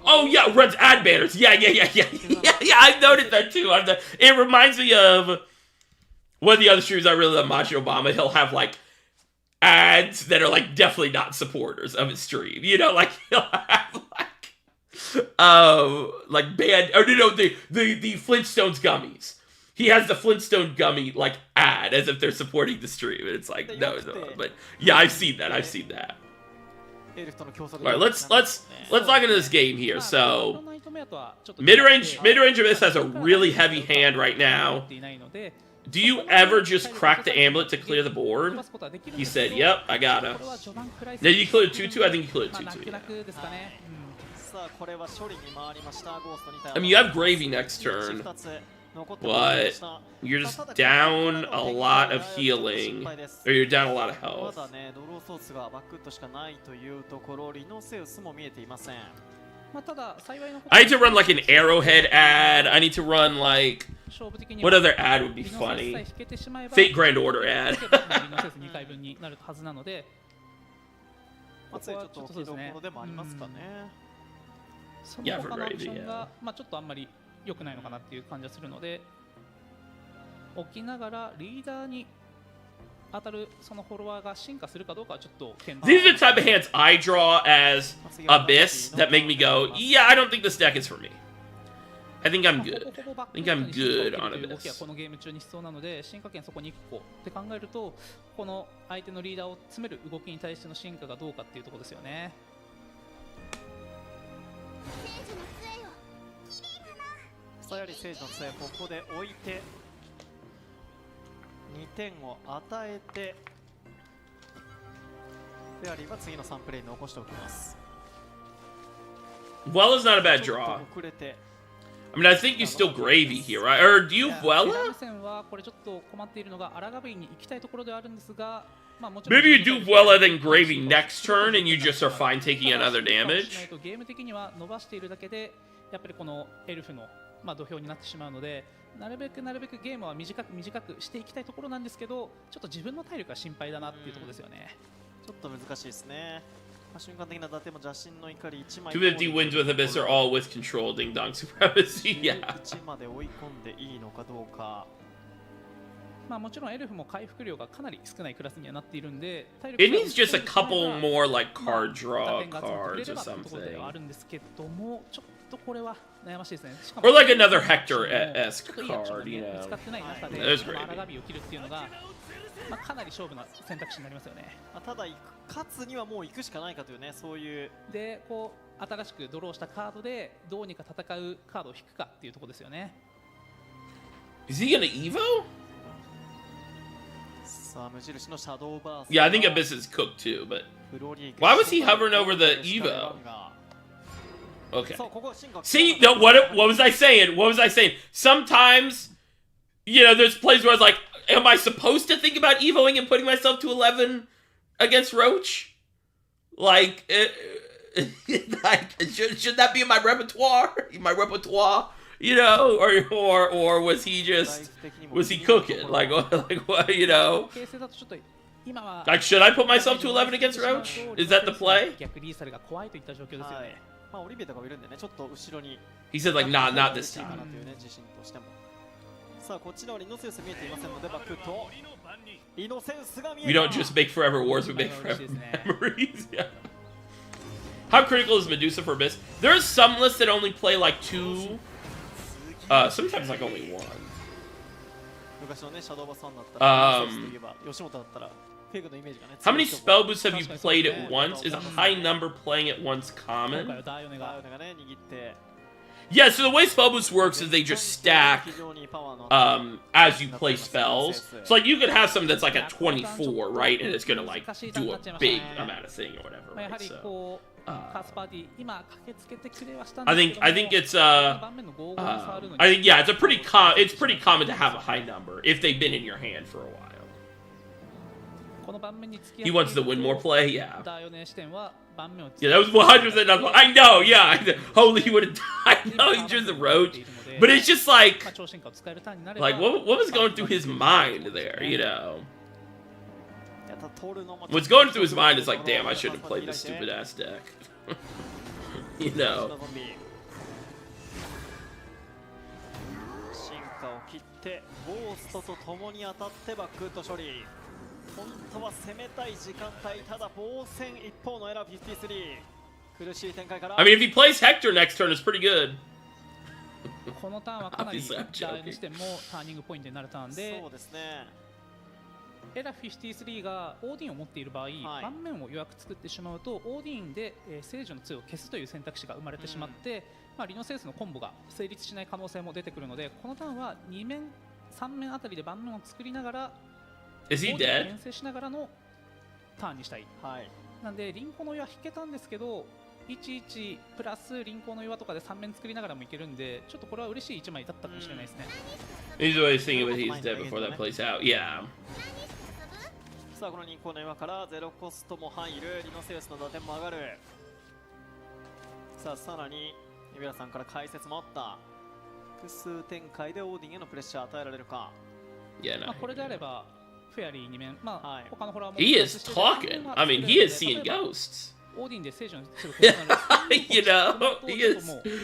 Speaker 1: Oh, yeah, runs ad banners. Yeah, I've noticed that, too. It reminds me of one of the other streamers I really love, Machi Obama. He'll have, like, ads that are, like, definitely not supporters of his stream. You know, like, he'll have, like, banned... Or, no, the Flintstones gummies. He has the Flintstone gummy, like, ad, as if they're supporting the stream. And it's like, no. But, yeah, I've seen that. Alright, let's log into this game here. So mid-range of this has a really heavy hand right now. Do you ever just crack the amulet to clear the board? He said, yep, I gotta. Did you clear 2-2? I think you cleared 2-2, yeah. I mean, you have Gravy next turn, but you're just down a lot of healing, or you're down a lot of health. I need to run like an Arrowhead ad. I need to run like... What other ad would be funny? Fate Grand Order ad. Yeah, for Gravy, yeah.
Speaker 5: 良くないのかなっていう感じがするので、置きながらリーダーに当たるそのフォロワーが進化するかどうかはちょっと検討。
Speaker 1: These are the type of hands I draw as Abyss that make me go, yeah, I don't think this deck is for me. I think I'm good. I think I'm good on Abyss.
Speaker 5: このゲーム中に必要なので、進化権そこに1個って考えると、この相手のリーダーを詰める動きに対しての進化がどうかっていうところですよね。
Speaker 6: やはり聖司の杖、ここで置いて2点を与えて、フェアリーは次の3プレイに残しておきます。
Speaker 1: Well is not a bad draw. I mean, I think you still Gravy here, right? Or do you Vuela? Maybe you do Vuela then Gravy next turn and you just are fine taking another damage.
Speaker 5: まあ、土俵になってしまうので、なるべくゲームは短くしていきたいところなんですけど、ちょっと自分の体力が心配だなっていうところですよね。
Speaker 6: ちょっと難しいですね。瞬間的な伊達も邪神の怒り1枚
Speaker 1: 250 wins with Abyss are all with control Ding Dong Supremacy. Yeah.
Speaker 6: 1まで追い込んでいいのかどうか。
Speaker 5: まあもちろんエルフも回復量がかなり少ないクラスにはなっているんで、体
Speaker 1: It needs just a couple more like card draw
Speaker 5: 打点が集
Speaker 1: cards
Speaker 5: まってくれれ
Speaker 1: or
Speaker 5: ばというところではあ
Speaker 1: something.
Speaker 5: るんですけども、ちょっとこれは悩ましいですね。しか
Speaker 1: Or like another Hector-esque
Speaker 5: ちょっといいアクション
Speaker 1: card,
Speaker 5: がね
Speaker 1: you know.
Speaker 5: 見つかってない中で、
Speaker 1: That was great.
Speaker 5: まあアラガビを切るっていうのが、まあ、かなり勝負な選択肢になりますよね。
Speaker 6: ただ勝つにはもう行くしかないかというね、そういう。
Speaker 5: で、こう新しくドローしたカードでどうにか戦うカードを引くかっていうところですよね。
Speaker 1: Is he gonna Evo?
Speaker 6: さあ無印のシャドーバース。
Speaker 1: Yeah, I think Abyss is cooked too, but
Speaker 6: フロリー
Speaker 1: why was he hovering over the Evo? Okay.
Speaker 6: さあここは進化。
Speaker 1: See, no, what was I saying? What was I saying? Sometimes, you know, there's plays where I was like, am I supposed to think about Evoing and putting myself to 11 against Roach? Like, should that be in my repertoire? You know, or was he cooking? Like what, you know?
Speaker 5: 形勢だとちょっと今は
Speaker 1: Like, should I put myself to 11 against Roach? Is that the play?
Speaker 5: 逆リーサルが怖いといった状況ですよ
Speaker 6: はい
Speaker 5: ね。
Speaker 6: まあオリビエとかもいるんでね、ちょっと後ろに。
Speaker 1: He said like, nah, not this
Speaker 6: か
Speaker 1: time.
Speaker 6: なというね、自信としても。さあこっちのリノセウス見えていませんので、バックとリノセウスが見え
Speaker 1: We
Speaker 6: た。
Speaker 1: don't just make forever wars, we make forever memories. Yeah. How critical is Medusa for Abyss? There's some lists that only play like 2. Sometimes like only 1.
Speaker 6: 昔のね、シャドーバーさんだったら、リノセウスといえば吉本だったら、フェイクのイメージがね。
Speaker 1: How many spell boosts have you played at once? Is a high number playing at once
Speaker 5: 今回
Speaker 1: common?
Speaker 5: はダイオネが
Speaker 6: ダイオネがね、握って。
Speaker 1: Yeah, so the way spell boost works is they just stack
Speaker 6: 非常にパワーの
Speaker 1: as you play spells. So like you could have something that's like at 24, right? And it's gonna like do a big amount of thing or whatever,
Speaker 5: まあやは
Speaker 1: right?
Speaker 5: り
Speaker 1: So
Speaker 5: こうカースパーティー今駆けつけてくれはしたん
Speaker 1: I
Speaker 5: ですけ
Speaker 1: think
Speaker 5: ども
Speaker 1: it's
Speaker 5: 盤面の55に触るのに
Speaker 1: I think yeah, it's pretty common to have a high number if they've been in your hand for a while.
Speaker 5: この盤面につき
Speaker 1: He wants to win more play, yeah.
Speaker 5: ダイオネ視点は盤面を
Speaker 1: Yeah, that was 100%. I know, yeah. Holy, he would have died. No, he drew the roach. But it's just like,
Speaker 5: まあ超進化を使えるターンになれば
Speaker 1: like what was going through his mind there, you know?
Speaker 6: いやただ取るのも
Speaker 1: What's going through his mind is like, damn, I shouldn't have played this stupid ass deck. You know?
Speaker 6: 進化を切ってゴーストと共に当たってバックウッド処理。本当は攻めたい時間帯、ただ防戦一方のエラー53。苦しい展開から。
Speaker 1: I mean, if he plays Hector next turn, it's pretty good.
Speaker 5: このターンはかなり
Speaker 1: Obviously, I'm
Speaker 5: ダイオ
Speaker 1: joking.
Speaker 5: ネ視点もターニングポイントになるターンで
Speaker 6: そうですね。
Speaker 5: エラ53がオーディンを持っている場合、盤面を予約作ってしまうとオーディンで聖女の杖を消すという選択肢が生まれてしまって、まあ、リノセウスのコンボが成立しない可能性も出てくるので、このターンは2面3面あたりで盤面を作りながら
Speaker 1: Is he
Speaker 5: オーディンを
Speaker 1: dead?
Speaker 5: 牽制しながらのターンにしたい。
Speaker 6: はい。
Speaker 5: なんでリンコの岩引けたんですけど11プラスリンコの岩とかで3面作りながらもいけるんで、ちょっとこれは嬉しい1枚だったかもしれないですね。
Speaker 1: He's always thinking that he's dead before that plays out. Yeah.
Speaker 6: さあこの人工の岩からゼロコストも入る。リノセウスの打点も上がる。さあさらに指原さんから解説もあった。複数展開でオーディンへのプレッシャー与えられるか。
Speaker 1: Yeah,
Speaker 5: ま
Speaker 1: no.
Speaker 5: あこれであればフェアリー2面、まあ他のホラーも
Speaker 1: He is talking. I mean, he is seeing ghosts.
Speaker 5: オーディンで聖女の杖を消すなら
Speaker 1: You know,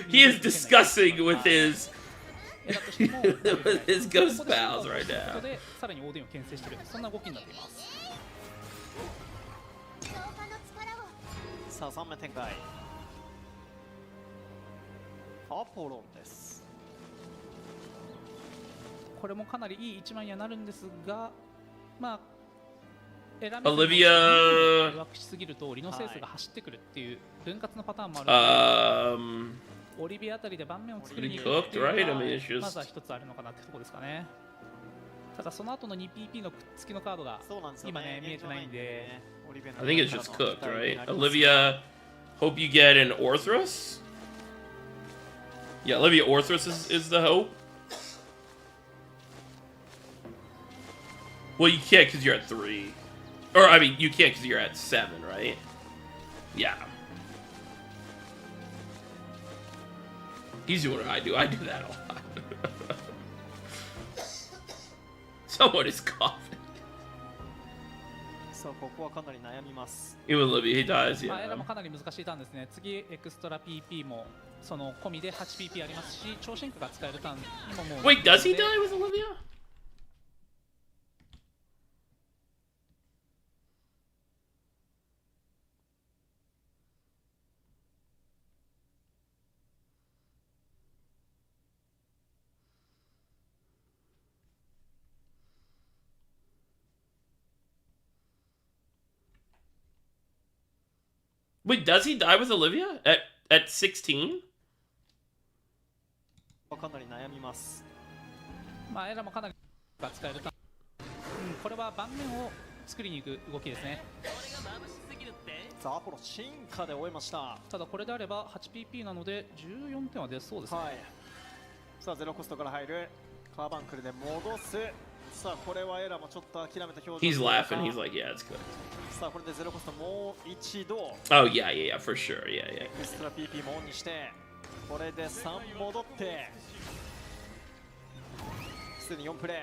Speaker 1: he is discussing with his with his ghost pals right now.
Speaker 5: でさらにオーディンを牽制している、そんな動きになっています。
Speaker 6: さあ3面展開。アポロンです。
Speaker 5: これもかなりいい1枚にはなるんですが、まあ
Speaker 1: Olivia
Speaker 5: 弱くしすぎるとリノセウスが走ってくるっていう分割のパターンもあるので、オリビアあたりで盤面を作りに行くっていうの
Speaker 1: Cooked, right? I mean, it's
Speaker 5: が
Speaker 1: just-
Speaker 5: まずは一つあるのかなってところですかね。ただその後の 2PP のくっつきのカードが
Speaker 6: そうなんですよ
Speaker 5: 今ね見えてないんで、
Speaker 1: I think it's just cooked, right? Olivia, hope you get an Orthros. Yeah, Olivia Orthros is the hope. Well, you can't because you're at 3. Or, I mean, you can't because you're at 7, right? Yeah. He's doing what I do. I do that a lot. Someone is coughing.
Speaker 6: さあここはかなり悩みます。
Speaker 1: Even Olivia, he dies,
Speaker 5: まあ、エラ
Speaker 1: yeah.
Speaker 5: もかなり難しいターンですね。次、エクストラ PP もその込みで 8PP ありますし、超進化が使えるターンにももう。
Speaker 1: Wait, does he die with Olivia? Wait, does he die with Olivia at 16?
Speaker 6: かなり悩みます。
Speaker 5: まあ、エラもかなり使えるターン。これは盤面を作りに行く動きですね。
Speaker 6: さあアポロ進化で終えました。
Speaker 5: ただこれであれば 8PP なので14点は出そうですね。
Speaker 6: はい。さあゼロコストから入るカーバンクルで戻す。さあこれはエラもちょっと諦めた表情。
Speaker 1: He's laughing. He's like, yeah, it's good.
Speaker 6: さあこれでゼロコストもう一度。
Speaker 1: Oh, yeah, yeah, yeah, for sure. Yeah, yeah.
Speaker 6: エクストラ PP もオンにしてこれで3戻ってすでに4プレイ。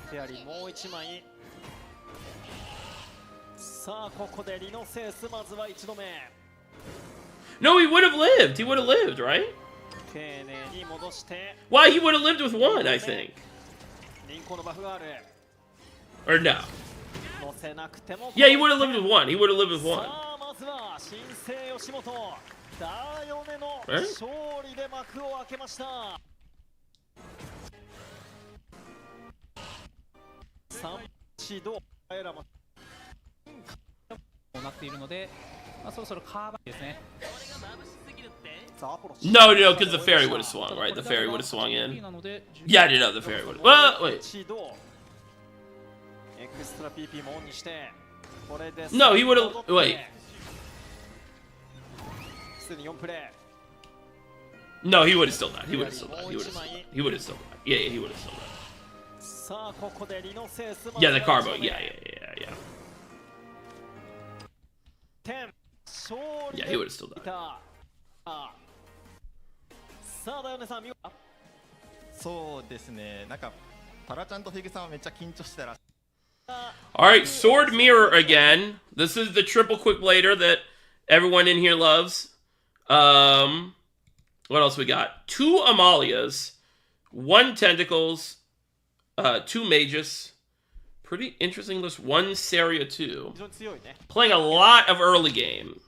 Speaker 6: フェアリーもう1枚。さあここでリノセウスまずは1度目。
Speaker 1: No, he would have lived. He would have lived, right?
Speaker 6: 丁寧に戻して。
Speaker 1: Why, he would have lived with one, I think.
Speaker 6: リンコのバフがある。
Speaker 1: Or no.
Speaker 6: 乗せなくても。
Speaker 1: Yeah, he would have lived with one. He would have lived with
Speaker 6: さ
Speaker 1: one.
Speaker 6: あまずは新生吉本ダーヨネの勝利で幕を開けました。3指導エラも
Speaker 5: なっているので、まあ、そろそろカーバーですね。
Speaker 1: No, no, because the fairy would have swung, right? The fairy would have swung in. Yeah, I did know the fairy would have. Well, wait.
Speaker 6: エクストラ PP もオンにしてこれで
Speaker 1: No, he would have. Wait.
Speaker 6: すでに4プレイ。
Speaker 1: No, he would have still died. He would have still died. He would have still died. He would have still died. Yeah, yeah, he would have still died.
Speaker 6: さあここでリノセウス
Speaker 1: Yeah, the carbo. Yeah, yeah, yeah, yeah.
Speaker 6: 10勝利
Speaker 1: Yeah, he would have still died.
Speaker 6: さあだよねさん見事。
Speaker 4: そうですね。なんかタラちゃんとフィグさんはめっちゃ緊張してらっしゃ
Speaker 1: Alright, Sword Mirror again. This is the triple quick blader that everyone in here loves. What else we got? 2 Amalias, 1 Tentacles, 2 Magus. Pretty interesting list. 1 Saria 2.
Speaker 6: 非常に強いね。
Speaker 1: Playing a lot of early game.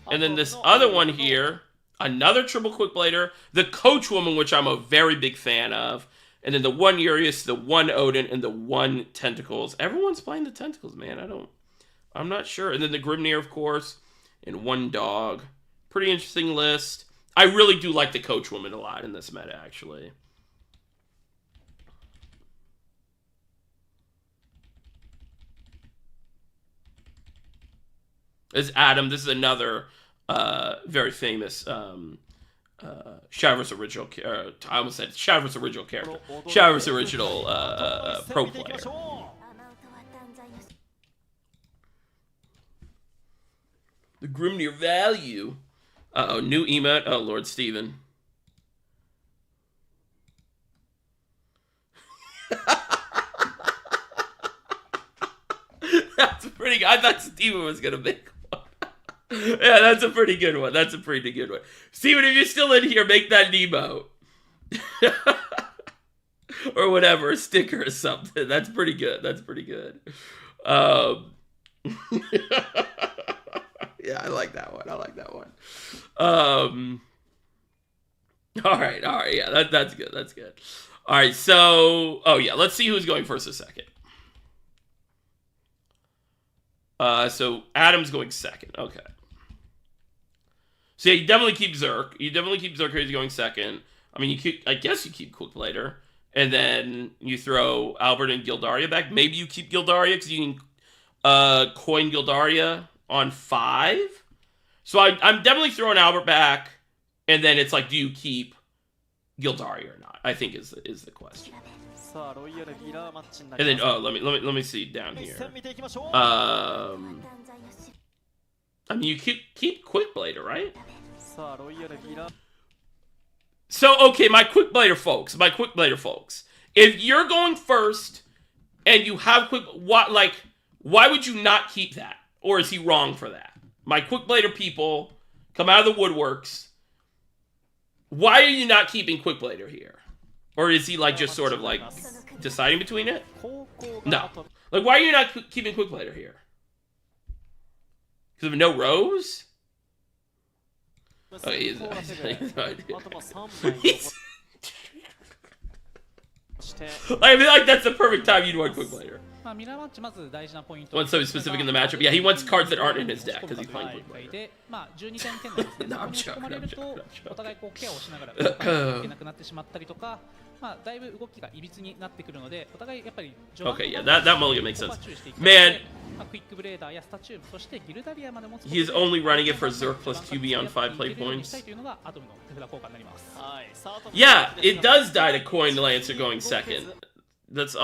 Speaker 1: And then this other one here, another triple quick blader, the Coach Woman, which I'm a very big fan of. And then the 1 Urius, the 1 Odin, and the 1 Tentacles. Everyone's playing the Tentacles, man. I'm not sure. And then the Grimnir, of course, and 1 Dog. Pretty interesting list. I really do like the Coach Woman a lot in this meta, actually. This is Adam. This is another very famous Shadowverse original. I almost said Shadowverse original character. Shadowverse original pro player. The Grimnir value. Uh-oh, new emote. Oh, Lord Steven. That's pretty good. I thought Steven was going to make one. Yeah, that's a pretty good one. That's a pretty good one. Steven, if you're still in here, make that an emote. Or whatever, a sticker or something. That's pretty good. That's pretty good. Yeah, I like that one. I like that one. All right. Yeah, that's good. That's good. All right. So, oh yeah, let's see who's going first or second. So Adam's going second. Okay. So yeah, you definitely keep Zerk. You definitely keep Zerk. He's going second. I mean, I guess you keep Quick later, and then you throw Albert and Gildaria back. Maybe you keep Gildaria because you can coin Gildaria on 5. So I'm definitely throwing Albert back, and then it's like, do you keep Gildaria or not? I think is the question. And then let me see down here. I mean, you keep Quick Blader, right?
Speaker 6: さあロイヤルミラー
Speaker 1: So, okay, my quick blader folks. If you're going first and you have quick, why would you not keep that? Or is he wrong for that? My quick blader people come out of the woodworks. Why are you not keeping quick blader here? Or is he like just sort of like deciding between it? No. Like, why are you not keeping quick blader here? Because of no rows? Oh, he's no idea. I feel like that's the perfect time you'd want quick blader.
Speaker 5: まあミラーマッチまず大事なポイント
Speaker 1: Want something specific in the matchup? Yeah, he wants cards that aren't in his deck because he's playing quick blader.
Speaker 5: でまあ12点圏内ですね。
Speaker 1: No, I'm
Speaker 5: そこに込まれる
Speaker 1: joking,
Speaker 5: と
Speaker 1: I'm joking.
Speaker 5: お互いこうケアをしながら動かなきゃいけなくなってしまったりとか、まあだいぶ動きがいびつになってくるので、お互いやっぱり序盤
Speaker 1: Okay, yeah, that mulligan makes sense.
Speaker 5: ここは注意していきたい
Speaker 1: Man,
Speaker 5: まあクイックブレーダーやスタチューム、そしてギルダリアまで持つことで
Speaker 1: he's only running it for Zerk plus QB on 5 play
Speaker 5: いけるように
Speaker 1: points.
Speaker 5: したいというのがアトムの手札効果になります。
Speaker 6: はいさあ
Speaker 1: Yeah, it does die to Coin Lancer going second. That's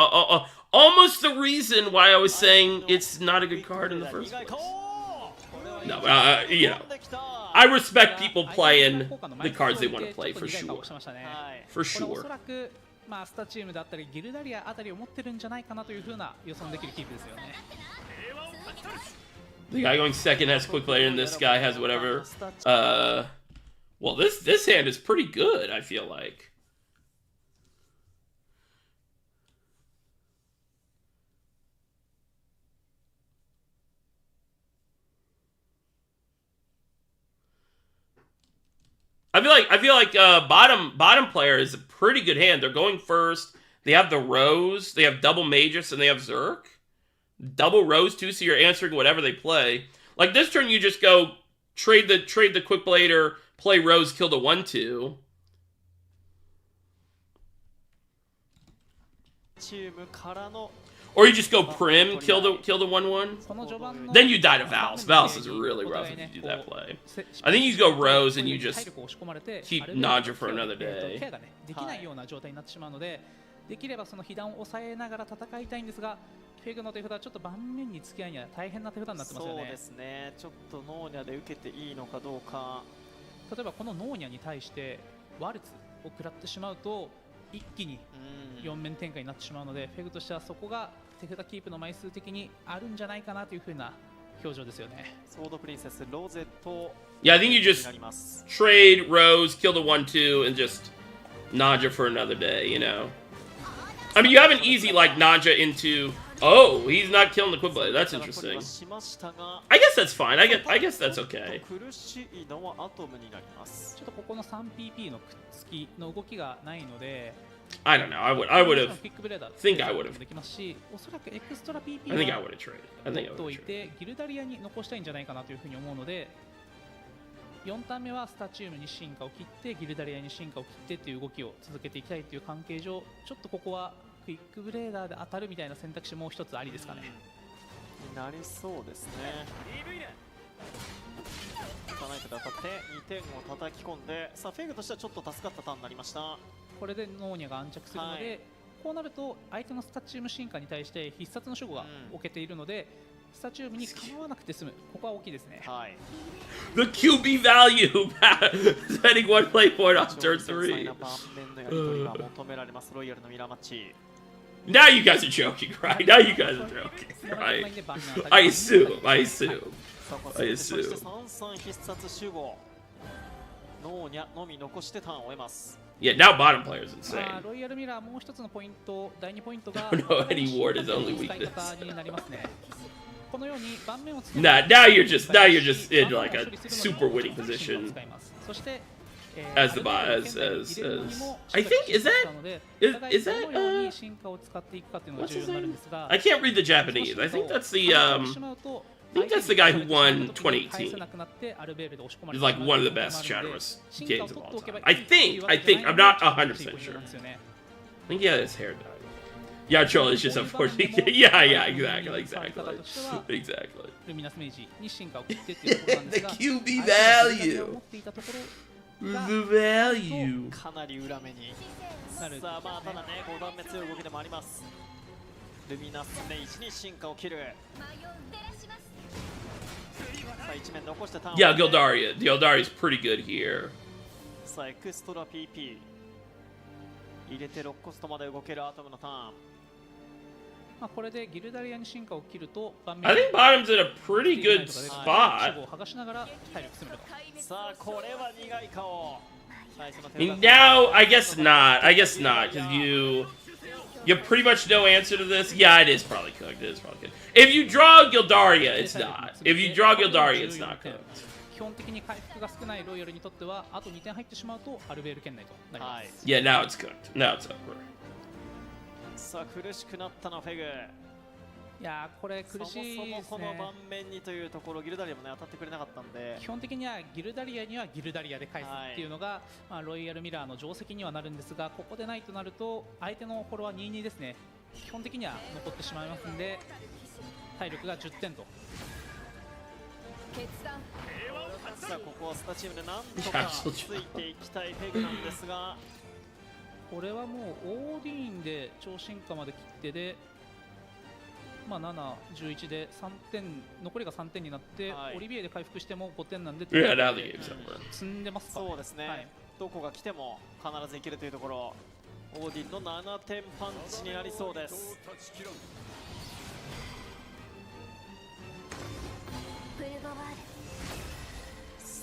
Speaker 1: almost the reason why I was saying it's not a good card in the first place. No, you know, I respect people playing the cards they want to play for sure. For
Speaker 5: これおそ
Speaker 1: sure.
Speaker 5: らくまあスタチームだったりギルダリアあたりを持ってるんじゃないかなというふうな予想できるキープですよね。
Speaker 1: The guy going second has quick player, and this guy has whatever. Well, this hand is pretty good, I feel like. I feel like bottom player is a pretty good hand. They're going first. They have the Rose, they have double Magus, and they have Zerk. Double Rose too, so you're answering whatever they play. Like this turn, you just go trade the quick blader, play Rose, kill the 1/2.
Speaker 6: チームからの
Speaker 1: Or you just go Prim, kill the 1/1.
Speaker 5: この序盤の
Speaker 1: Then you die to Val's. Val's is really rough if you do that play. I think you go Rose and you just keep Naja for another day.
Speaker 5: ケアがねできないような状態になってしまうので、できればその被弾を抑えながら戦いたいんですが、フェグの手札はちょっと盤面に付き合いには大変な手札になってますよね。
Speaker 6: そうですねちょっとノーニャで受けていいのかどうか
Speaker 5: 例えばこのノーニャに対してワルツを食らってしまうと一気に4面展開になってしまうので、フェグとしてはそこが手札キープの枚数的にあるんじゃないかなという風な表情ですよね。
Speaker 6: ソードプリンセスローゼット
Speaker 1: Yeah, I think you just trade Rose, kill the 1/2, and just Naja for another day, you know? I mean, you have an easy, like, Naja into... Oh, he's not killing the quick blade. That's interesting. I guess that's fine. I guess that's okay.
Speaker 6: 苦しいのはアトムになります
Speaker 5: ちょっとここの 3PP のくっつきの動きがないので、
Speaker 1: I don't know. I would have...
Speaker 5: クイックブレーダー
Speaker 1: think I would have.
Speaker 5: できますし、おそらくエクストラ PP
Speaker 1: I think I would have traded. I
Speaker 5: 持
Speaker 1: think I
Speaker 5: ってお
Speaker 1: would
Speaker 5: い
Speaker 1: have traded.
Speaker 5: てギルダリアに残したいんじゃないかなというふうに思うので、4ターン目はスタチュームに進化を切ってギルダリアに進化を切ってっていう動きを続けていきたいという関係上、ちょっとここはクイックブレーダーで当たるみたいな選択肢もう一つありですかね。
Speaker 6: になりそうですねナイトで当たって2点を叩き込んで、さあフェグとしてはちょっと助かったターンになりました。
Speaker 5: これでノーニャが安着するので、こうなると相手のスタチューム進化に対して必殺の守護が置けているので、スタチュームに構わなくて済む、ここは大きいですね。
Speaker 6: はい
Speaker 1: The QB value! Setting 1 play point off turn 3.
Speaker 6: 盤面のやり取りが求められますロイヤルのミラーマッチ
Speaker 1: Now you guys are joking, right? Now you guys are joking, right? I assume.
Speaker 6: さあそして3-3必殺守護ノーニャのみ残してターンを終えます
Speaker 1: Yeah, now bottom player is
Speaker 5: まあ
Speaker 1: insane.
Speaker 5: ロイヤルミラーもう一つのポイント、第2ポイントが
Speaker 1: No, any ward is only
Speaker 5: 使い
Speaker 1: weakness.
Speaker 5: 方になりますね。このように盤面を使
Speaker 1: Nah, now you're just in like a super winning position
Speaker 5: そして
Speaker 1: as the as I think is that what's his name? I can't read the Japanese. I think that's the the guy who won 2018. He's like one of the best Shadowverse games of all time. I think I'm not 100% sure. I think he had his hair dyed. Yeah, Troll is just unfortunate. Yeah, exactly. The QB value. The value.
Speaker 6: かなり裏目にさあまあただね5段目強い動きでもありますルミナスメイジに進化を切るあ一面残してターンを
Speaker 1: Yeah, Gildaria. Gildaria's pretty good here.
Speaker 6: さあエクストラ PP 入れて6コストまで動けるアトムのターン。
Speaker 5: まあこれでギルダリアに進化を切ると盤
Speaker 1: I think bottom's in a pretty good
Speaker 5: 守
Speaker 1: spot.
Speaker 5: 護を剥がしながら体力詰めると。
Speaker 6: さあこれは苦い顔。最初の
Speaker 1: I
Speaker 6: 手
Speaker 1: mean, now, I guess not. I guess not, because you have pretty much no answer to this. Yeah, it is probably cooked. It is probably cooked. If you draw Gildaria, it's not. If you draw Gildaria, it's not cooked.
Speaker 5: 基本的に回復が少ないロイヤルにとってはあと2点入ってしまうとアルベール圏内となります。
Speaker 1: Yeah, now it's cooked. Now it's over.
Speaker 6: さあ苦しくなったのフェグ。
Speaker 5: いやーこれ苦しい
Speaker 6: そも
Speaker 5: ですね。
Speaker 6: そもこの盤面にというところギルダリアもね当たってくれなかったんで、
Speaker 5: 基本的にはギルダリアにはギルダリアで返すっていうのが、まあ、ロイヤルミラーの定石にはなるんですが、ここでないとなると相手のフォロワー22ですね。基本的には残ってしまいますんで体力が10点と。
Speaker 6: さあここはスタチームでなんとかついていきたいフェグなんですが、
Speaker 5: これはもうオーディーンで超進化まで切ってで、まあ、7、11で3点残りが3点になって、
Speaker 6: はい
Speaker 5: オリビエで回復しても5点なんで
Speaker 1: Yeah, now the game's over.
Speaker 5: 積んでますか。
Speaker 6: そうですね、
Speaker 5: はい
Speaker 6: どこが来ても必ずいけるというところ、オーディンの7点パンチになりそうです。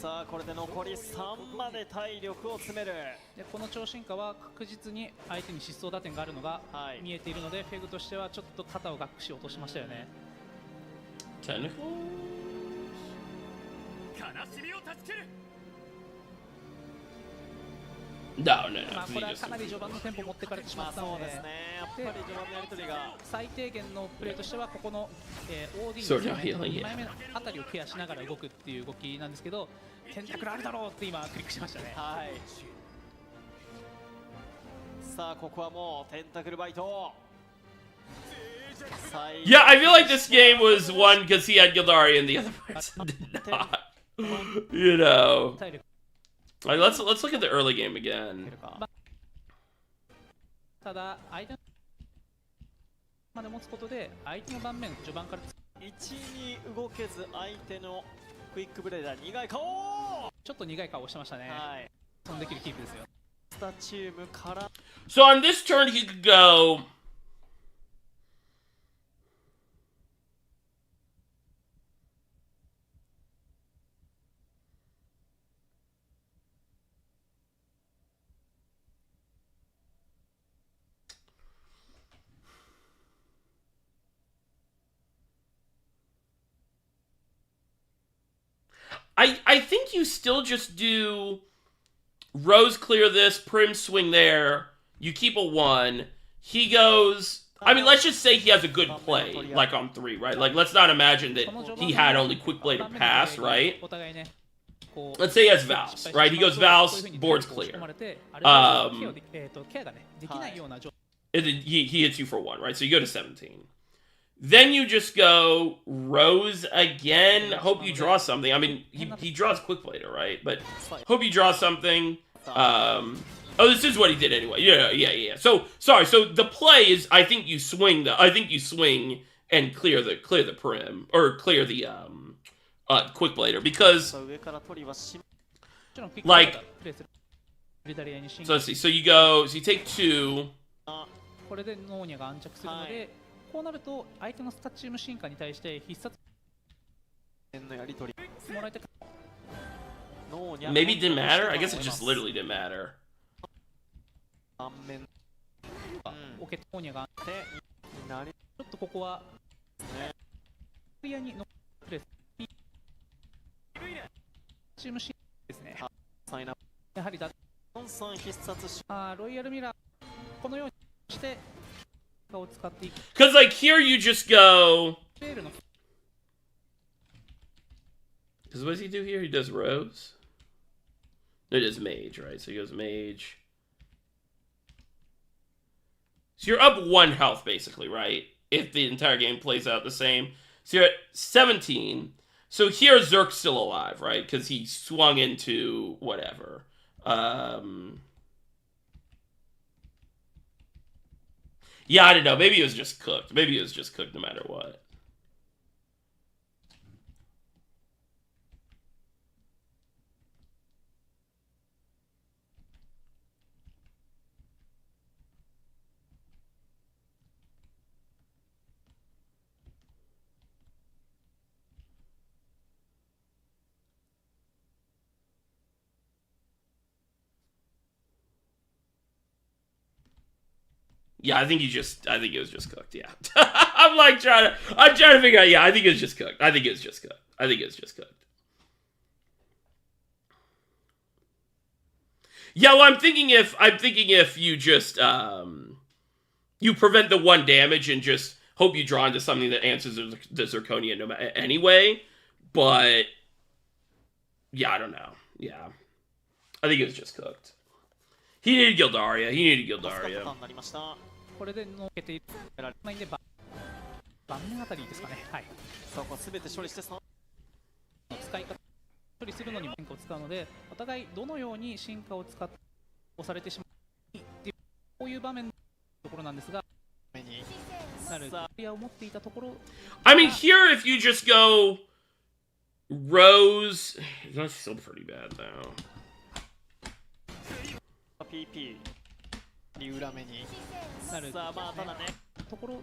Speaker 6: さあこれで残り3まで体力を詰める。
Speaker 5: でこの超進化は確実に相手に失踪打点があるのが
Speaker 6: はい
Speaker 5: 見えているので、フェグとしてはちょっと肩をがっくし落としましたよね。
Speaker 1: Technical? No, no,
Speaker 5: ま
Speaker 1: no.
Speaker 5: あ
Speaker 1: 'cause
Speaker 5: こ
Speaker 1: he
Speaker 5: れは
Speaker 1: just-
Speaker 5: かなり序盤のテンポ持ってかれてしまったので、
Speaker 6: そうですね、やっぱり序盤のやり取りが
Speaker 5: 最低限のプレーとしてはここの、オーディ
Speaker 1: そう
Speaker 5: ンの
Speaker 1: だよね
Speaker 5: 2枚目あたりをケアしながら動くっていう動きなんですけど、テンタクルあるだろうって今クリックしましたね。
Speaker 6: はい。さあここはもうテンタクルバイト。
Speaker 1: Yeah, I feel like this game was won because he had Gildaria and the other person did not. You know.
Speaker 5: 体力
Speaker 1: Like, let's look at the early game
Speaker 5: 出
Speaker 1: again.
Speaker 5: るか。ただ相手まで持つことで相手の盤面序盤から
Speaker 6: 1に動けず相手のクイックブレーダー苦い顔。
Speaker 5: ちょっと苦い顔をしてましたね。
Speaker 6: はい。
Speaker 5: 飛んできるキープですよ。
Speaker 6: スタチームから
Speaker 1: So on this turn, he could go. I think you still just do Rose clear this, Prim swing there, you keep a 1, he goes, I mean, let's just say he has a good play, like on 3, right? Like, let's not imagine that he had only Quick Blade or Pass, right?
Speaker 5: お互いね、こう
Speaker 1: Let's say he has Vows, right? He goes Vows, board's clear. ケアがねできないような状態。 And then he hits you for 1, right? So you go to 17. Then you just go Rose again. Hope you draw something. I mean, he draws Quick Blader, right? But hope you draw something. Oh, this is what he did anyway. Yeah. So sorry. So the play is, I think you swing and clear the Prim or clear the Quick Blader because
Speaker 6: 上から取りはし
Speaker 1: like
Speaker 5: プレイするギルダリアに進
Speaker 1: so
Speaker 5: 化
Speaker 1: let's see. So you go. So you take 2.
Speaker 5: これでノーニャが安着するので、こうなると相手のスタチーム進化に対して必殺
Speaker 6: のやり取り。
Speaker 5: もらえて
Speaker 1: Maybe it didn't matter. I guess it just literally didn't matter.
Speaker 6: 盤面
Speaker 5: オケノーニャが
Speaker 6: でなり
Speaker 5: ちょっとここはギルダリアにのプレイチーム進化ですね。
Speaker 6: サイナ
Speaker 5: やはりだ
Speaker 6: 4三必殺し
Speaker 5: ロイヤルミラーこのようにしてを使っていく
Speaker 1: Because like here you just go.
Speaker 5: ベールの
Speaker 1: Because what does he do here? He does Rose. No, he does Mage, right? So he goes Mage. So you're up 1 health basically, right? If the entire game plays out the same. So you're at 17. So here Zerk's still alive, right? Because he swung into whatever. Yeah, I don't know. Maybe it was just cooked. Maybe it was just cooked no matter what. Yeah, I think it was just cooked. Yeah, I'm trying to figure out. Yeah, I think it was just cooked. I think it was just cooked. Yeah, well, I'm thinking if you just you prevent the 1 damage and just hope you draw into something that answers the Zirconia no matter anyway. But yeah, I don't know. Yeah, I think it was just cooked. He needed Gildaria.
Speaker 5: これでのけていられないんで、盤面あたりですかね。はい。
Speaker 6: そこすべて処理してその
Speaker 5: 使い方処理するのにも進化を使うので、お互いどのように進化を使って押されてしまうっていうこういう場面のところなんですが、なるクリアを持っていたところ。
Speaker 1: I mean, here if you just go Rose, that's still pretty bad though.
Speaker 6: PP に裏目に
Speaker 5: なる
Speaker 6: さあまあただね
Speaker 5: ところ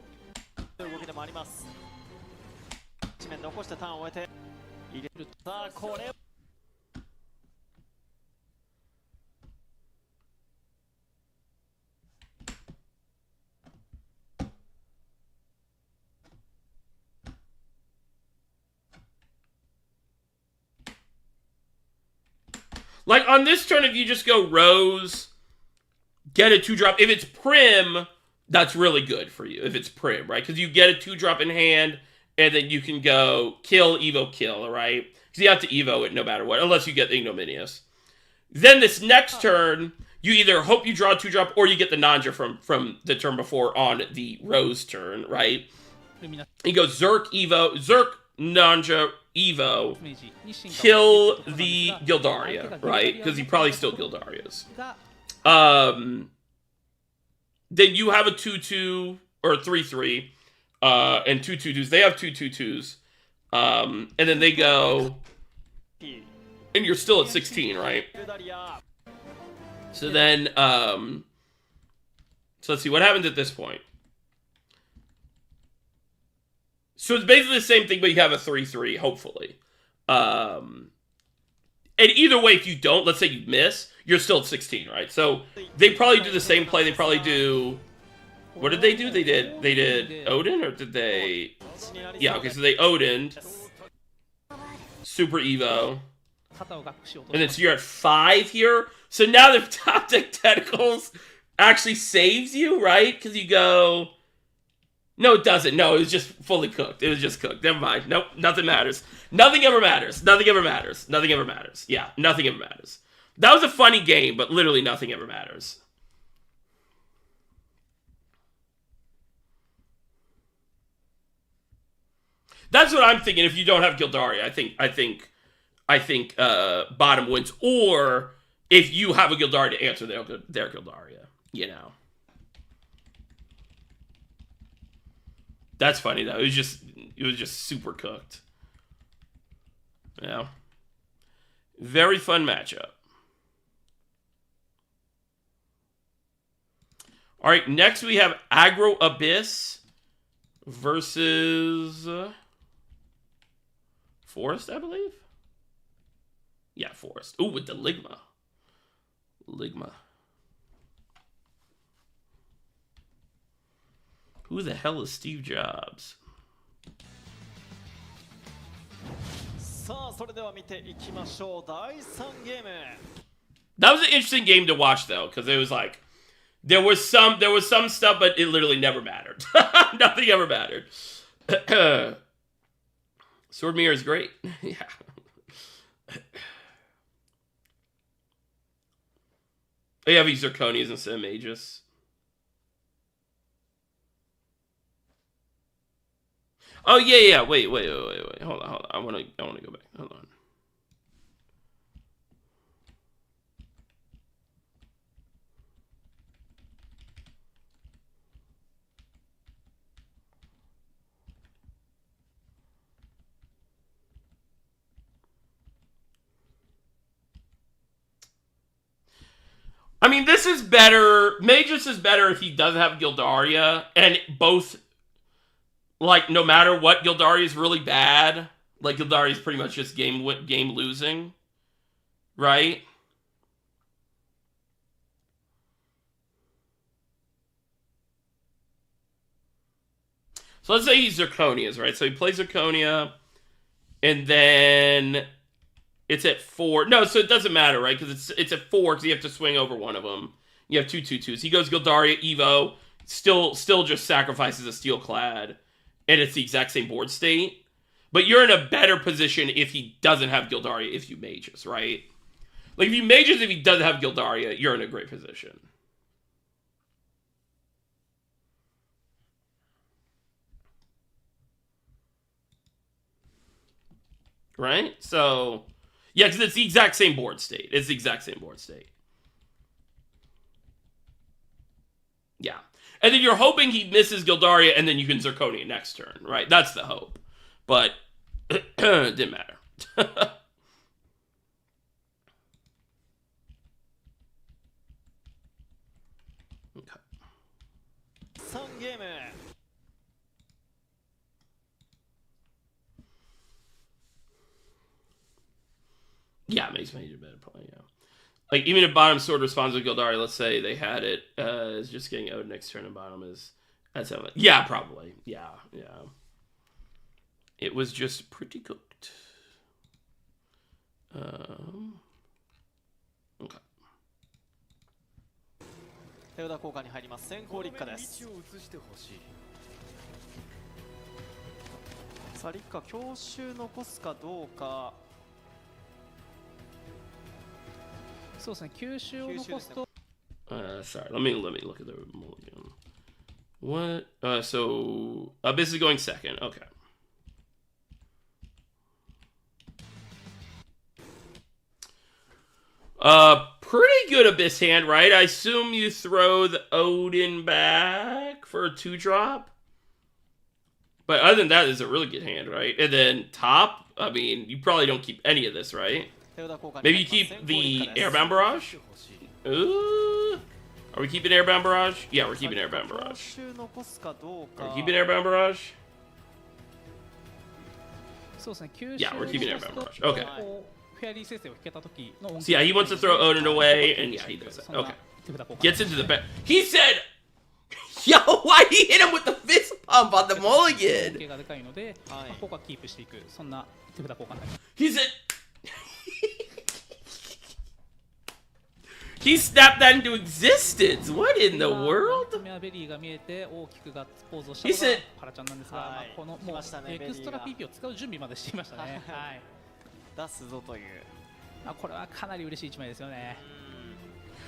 Speaker 6: 動きでもあります。地面残してターンを終えて入れる。さあこれ
Speaker 1: Like, on this turn, if you just go Rose, get a 2-drop. If it's Prim, that's really good for you, if it's Prim, right? Because you get a 2-drop in hand, and then you can go kill, Evo, kill, right? Because you have to Evo it no matter what, unless you get Ignominious. Then this next turn, you either hope you draw a 2-drop, or you get the Nanja from the turn before on the Rose turn, right? You go Zerk, Evo, Zerk, Nanja, Evo, kill the Gildaria, right? Because he probably still Gildaria's. Then you have a 2-2 or 3-3, and 2-2-2s. They have 2-2-2s. And then they go, and you're still at 16, right? So then, so let's see what happens at this point. So it's basically the same thing, but you have a 3-3, hopefully. And either way, if you don't, let's say you miss, you're still at 16, right? So they probably do the same play. They probably do... What did they do? They did Odin, or did they... Yeah, okay, so they Odin, Super Evo, and then so you're at 5 here. So now the top deck tentacles actually saves you, right? Because you go... No, it doesn't. No, it was just fully cooked. It was just cooked. Never mind. Nope, nothing matters. Nothing ever matters. Nothing ever matters. Nothing ever matters. Yeah, nothing ever matters. That was a funny game, but literally nothing ever matters. That's what I'm thinking. If you don't have Gildaria, I think bottom wins. Or if you have a Gildaria to answer their Gildaria, you know. That's funny though. It was just super cooked. Yeah. Very fun matchup. All right, next we have Aggro Abyss versus Forest, I believe. Yeah, Forest. Ooh, with the Ligma. Ligma. Who the hell is Steve Jobs? That was an interesting game to watch though, because it was like there was some stuff, but it literally never mattered. Nothing ever mattered. Sword Mirror is great. Yeah. They have these Zirconias instead of Magus. Oh yeah. Wait. Hold on. I wanna go back. Hold on. I mean, this is better. Magus is better if he doesn't have Gildaria, and both. Like, no matter what, Gildaria is really bad. Like, Gildaria is pretty much just game losing. Right? So let's say he's Zirconia's, right? So he plays Zirconia, and then it's at 4. No, so it doesn't matter, right? Because it's at 4 because you have to swing over one of them. You have 2/2/2s. He goes Gildaria, Evo, still just sacrifices a Steel Clad, and it's the exact same board state. But you're in a better position if he doesn't have Gildaria if you mages, right? Like, if you mages if he doesn't have Gildaria, you're in a great position. Right? So, yeah, because it's the exact same board state. It's the exact same board state. Yeah. And then you're hoping he misses Gildaria, and then you can Zirconia next turn, right? That's the hope. But it didn't matter. Okay.
Speaker 6: 3ゲーム
Speaker 1: Yeah, it makes Mage a better play, yeah. Like, even if bottom sword responds with Gildaria, let's say they had it as just getting out next turn and bottom is at 7. Yeah, probably. Yeah. It was just pretty cooked. Okay.
Speaker 6: 手札交換に入ります。先行立花です。さあ立花強襲残すかどうか。
Speaker 5: そうですね、吸収を残すと。
Speaker 1: Sorry, let me look at the mulligan. What? So Abyss is going second. Okay. Pretty good Abyss hand, right? I assume you throw the Odin back for a 2-drop. But other than that, it's a really good hand, right? And then top, I mean, you probably don't keep any of this, right? Maybe you keep the Airbound Barrage? Ooh. Are we keeping Airbound Barrage? Yeah, we're keeping Airbound Barrage. Are we keeping Airbound Barrage? Yeah, we're keeping Airbound Barrage. Okay. So yeah, he wants to throw Odin away, and yeah, he does it. Okay. Gets into the bed. He said, yo, why he hit him with the fist pump on the mulligan? He said, he snapped that into existence. What in the world? He said,
Speaker 6: 出すぞという。
Speaker 5: これはかなり嬉しい一枚ですよね。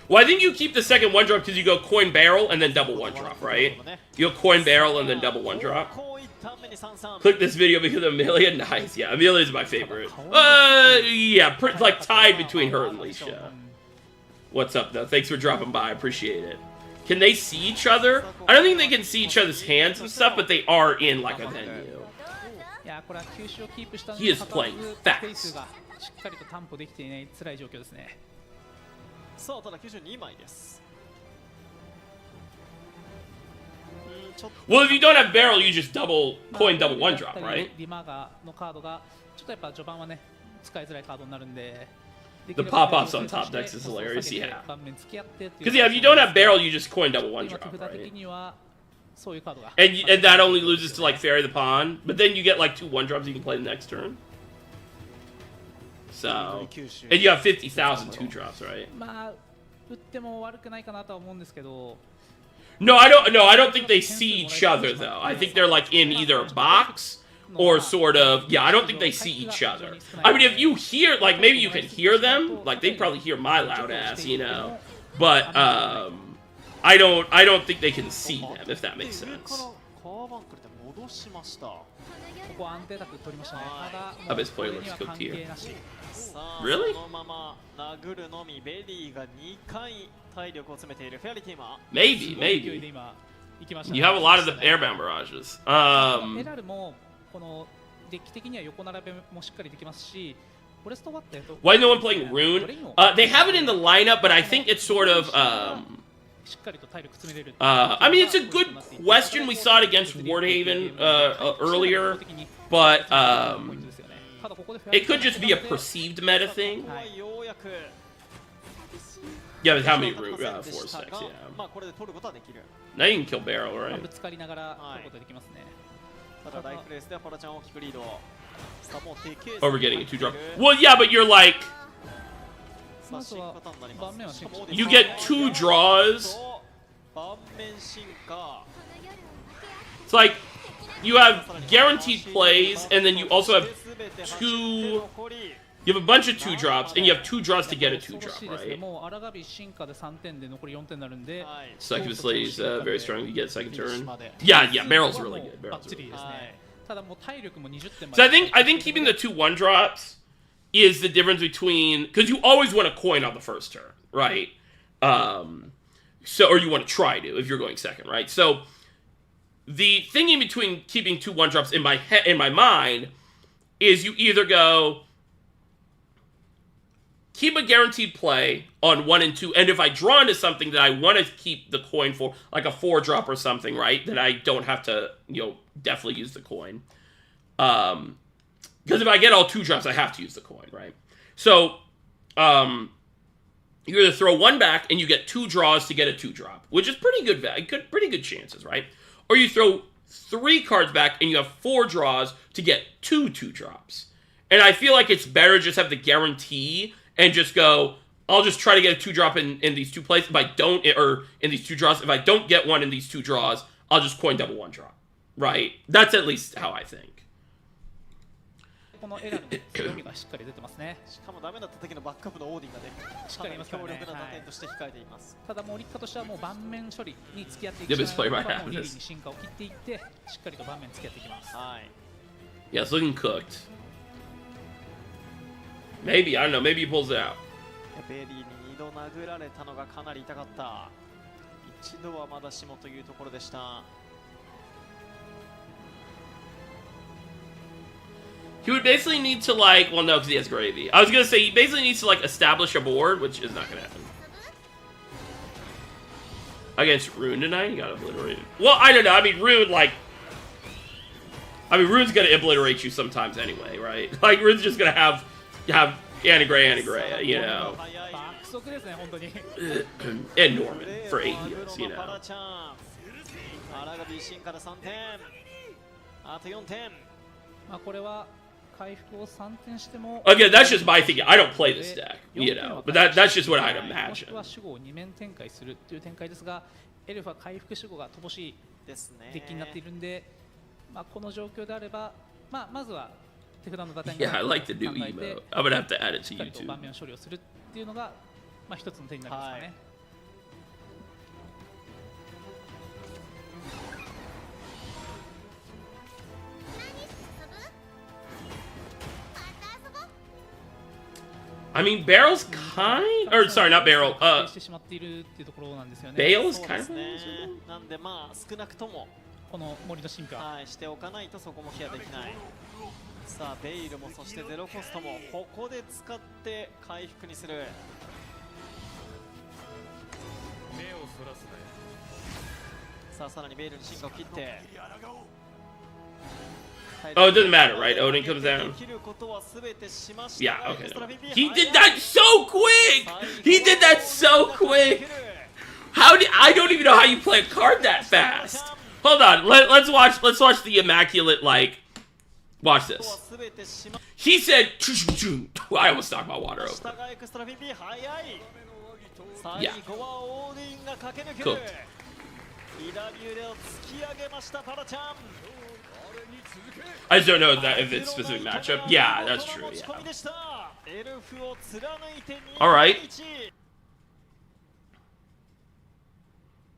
Speaker 1: Well, I think you keep the second 1-drop because you go coin barrel and then double 1-drop, right? You go coin barrel and then double 1-drop. Click this video because of Amelia. Nice, yeah, Amelia is my favorite. Yeah, like tied between her and Leisha. What's up, though? Thanks for dropping by. I appreciate it. Can they see each other? I don't think they can see each other's hands and stuff, but they are in like a venue. He is playing fast.
Speaker 5: しっかりと担保できていない辛い状況ですね。
Speaker 6: さあただ92枚です。
Speaker 1: Well, if you don't have barrel, you just coin double 1-drop, right?
Speaker 5: リマガのカードがちょっとやっぱ序盤はね使いづらいカードになるんで。
Speaker 1: The pop-ups on top decks is hilarious, yeah. Because yeah, if you don't have barrel, you just coin double 1-drop, right? And that only loses to like Fairy the Pawn, but then you get like 2 1-drops you can play the next turn. So, and you have 50,000 2-drops, right? No, I don't think they see each other though. I think they're like in either a box or sort of, yeah, I don't think they see each other. I mean, if you hear, like, maybe you can hear them, like, they probably hear my loud ass, you know, but, I don't think they can see them, if that makes sense. Abyss player looks cooked here. Really? Maybe. You have a lot of the Airbound Barrages.
Speaker 5: このデッキ的には横並べもしっかりできますし、フォレストバットやと
Speaker 1: Why no one playing Rune? They have it in the lineup, but I think it's sort of I mean, it's a good question. We saw it against Wardhaven earlier, but it could just be a perceived meta thing. Yeah, but how many force stacks? Yeah. Now you can kill Barrel, right?
Speaker 6: ただライフレースではパラちゃん大きくリード。さあもう手ケース
Speaker 1: Over getting a 2-drop. Well, yeah, but you're like,
Speaker 6: さあ新パターンになります。
Speaker 5: 盤面は進化して
Speaker 1: you get 2 draws.
Speaker 6: 盤面進化。
Speaker 1: It's like, you have guaranteed plays, and then you also have 2... You have a bunch of 2-drops, and you have 2 draws to get a 2-drop,
Speaker 5: 恐ろしいですね
Speaker 1: right?
Speaker 5: もう荒神進化で3点で残り4点になるんで、
Speaker 1: Succubus is very strong. You get a second turn. Yeah, yeah, Barrel's really good.
Speaker 5: バッ
Speaker 1: Barrel's
Speaker 5: チリ
Speaker 1: really
Speaker 5: ですね。ただもう体力も20点ま
Speaker 1: So
Speaker 5: で。
Speaker 1: I think keeping the 2 1-drops is the difference between... Because you always want a coin on the first turn, right? Or you want to try to if you're going second, right? So the thing in between keeping 2 1-drops in my mind is you either go keep a guaranteed play on 1 and 2, and if I draw into something that I want to keep the coin for, like a 4-drop or something, right, then I don't have to, definitely use the coin. Because if I get all 2 drops, I have to use the coin, right? So, you either throw 1 back and you get 2 draws to get a 2-drop, which is pretty good chances, right? Or you throw 3 cards back and you have 4 draws to get 2 2-drops. And I feel like it's better just have the guarantee and just go, I'll just try to get a 2-drop in these 2 plays. If I don't, or in these 2 draws, if I don't get one in these 2 draws, I'll just coin double 1-drop. Right? That's at least how I think.
Speaker 5: このエラーの強みがしっかり出てますね。
Speaker 6: しかもダメだった時のバックアップのオーディンがね、かなり強力な打点として控えています。
Speaker 5: ただもう立夏としてはもう盤面処理に付き合っていく
Speaker 1: Yeah,
Speaker 5: し
Speaker 1: but
Speaker 5: か
Speaker 1: it's
Speaker 5: ない
Speaker 1: play right
Speaker 5: もう
Speaker 1: after
Speaker 5: リリ
Speaker 1: this.
Speaker 5: ーに進化を切っていってしっかりと盤面に付き合っていきます。
Speaker 6: はい。
Speaker 1: Yeah, it's looking cooked. Maybe, I don't know, maybe he pulls it out.
Speaker 6: ベリーに2度殴られたのがかなり痛かった。一度はまだしもというところでした。
Speaker 1: He would basically need to, like, well, no, because he has gravy. I was going to say, he basically needs to, like, establish a board, which is not going to happen. Against Rune tonight, he got obliterated. Well, I don't know, I mean, Rune, like... Rune's going to obliterate you sometimes anyway, right? Like, Rune's just going to have Anagrea, you know.
Speaker 5: 爆速ですね本当に。
Speaker 1: And Norman for 8 heals, you know.
Speaker 6: 荒神進化で3点。あと4点。
Speaker 5: まあこれは回復を3点しても。
Speaker 1: Again, that's just my thinking. I don't play this deck, you know. But that's just what I'd
Speaker 5: もし
Speaker 1: imagine.
Speaker 5: くは守護を2面展開するっていう展開ですが、エルフは回復守護が乏しい
Speaker 6: ですね。
Speaker 5: デッキになっているんで、まあこの状況であれば、まずは手札の打点
Speaker 1: Yeah, I like the new emote. I'm gonna have to add it
Speaker 5: し
Speaker 1: to
Speaker 5: っかりと
Speaker 1: YouTube.
Speaker 5: 盤面を処理をするっていうのが、まあ一つの手になりますかね。
Speaker 1: I mean, Barrel's kind... Or, sorry, not Barrel.
Speaker 5: してしまっているっていうところなんですよね。
Speaker 1: Bale is
Speaker 6: そう
Speaker 1: kind
Speaker 6: で
Speaker 1: of...
Speaker 6: すね。なんでまあ少なくとも、
Speaker 5: この森の神秘は。
Speaker 6: はい、しておかないとそこもケアできない。さあベイルもそしてゼロコストもここで使って回復にする。さあさらにベイルに進化を切って。
Speaker 1: Oh, it doesn't matter, right? Odin comes down. Yeah, okay. No. He did that so quick! He did that so quick! I don't even know how you play a card that fast. Hold on, let's watch the immaculate, like, watch this. He said, I almost knocked my water over. Yeah. Cooked. I just don't know if it's specific matchup. Yeah, that's true. Yeah. All right.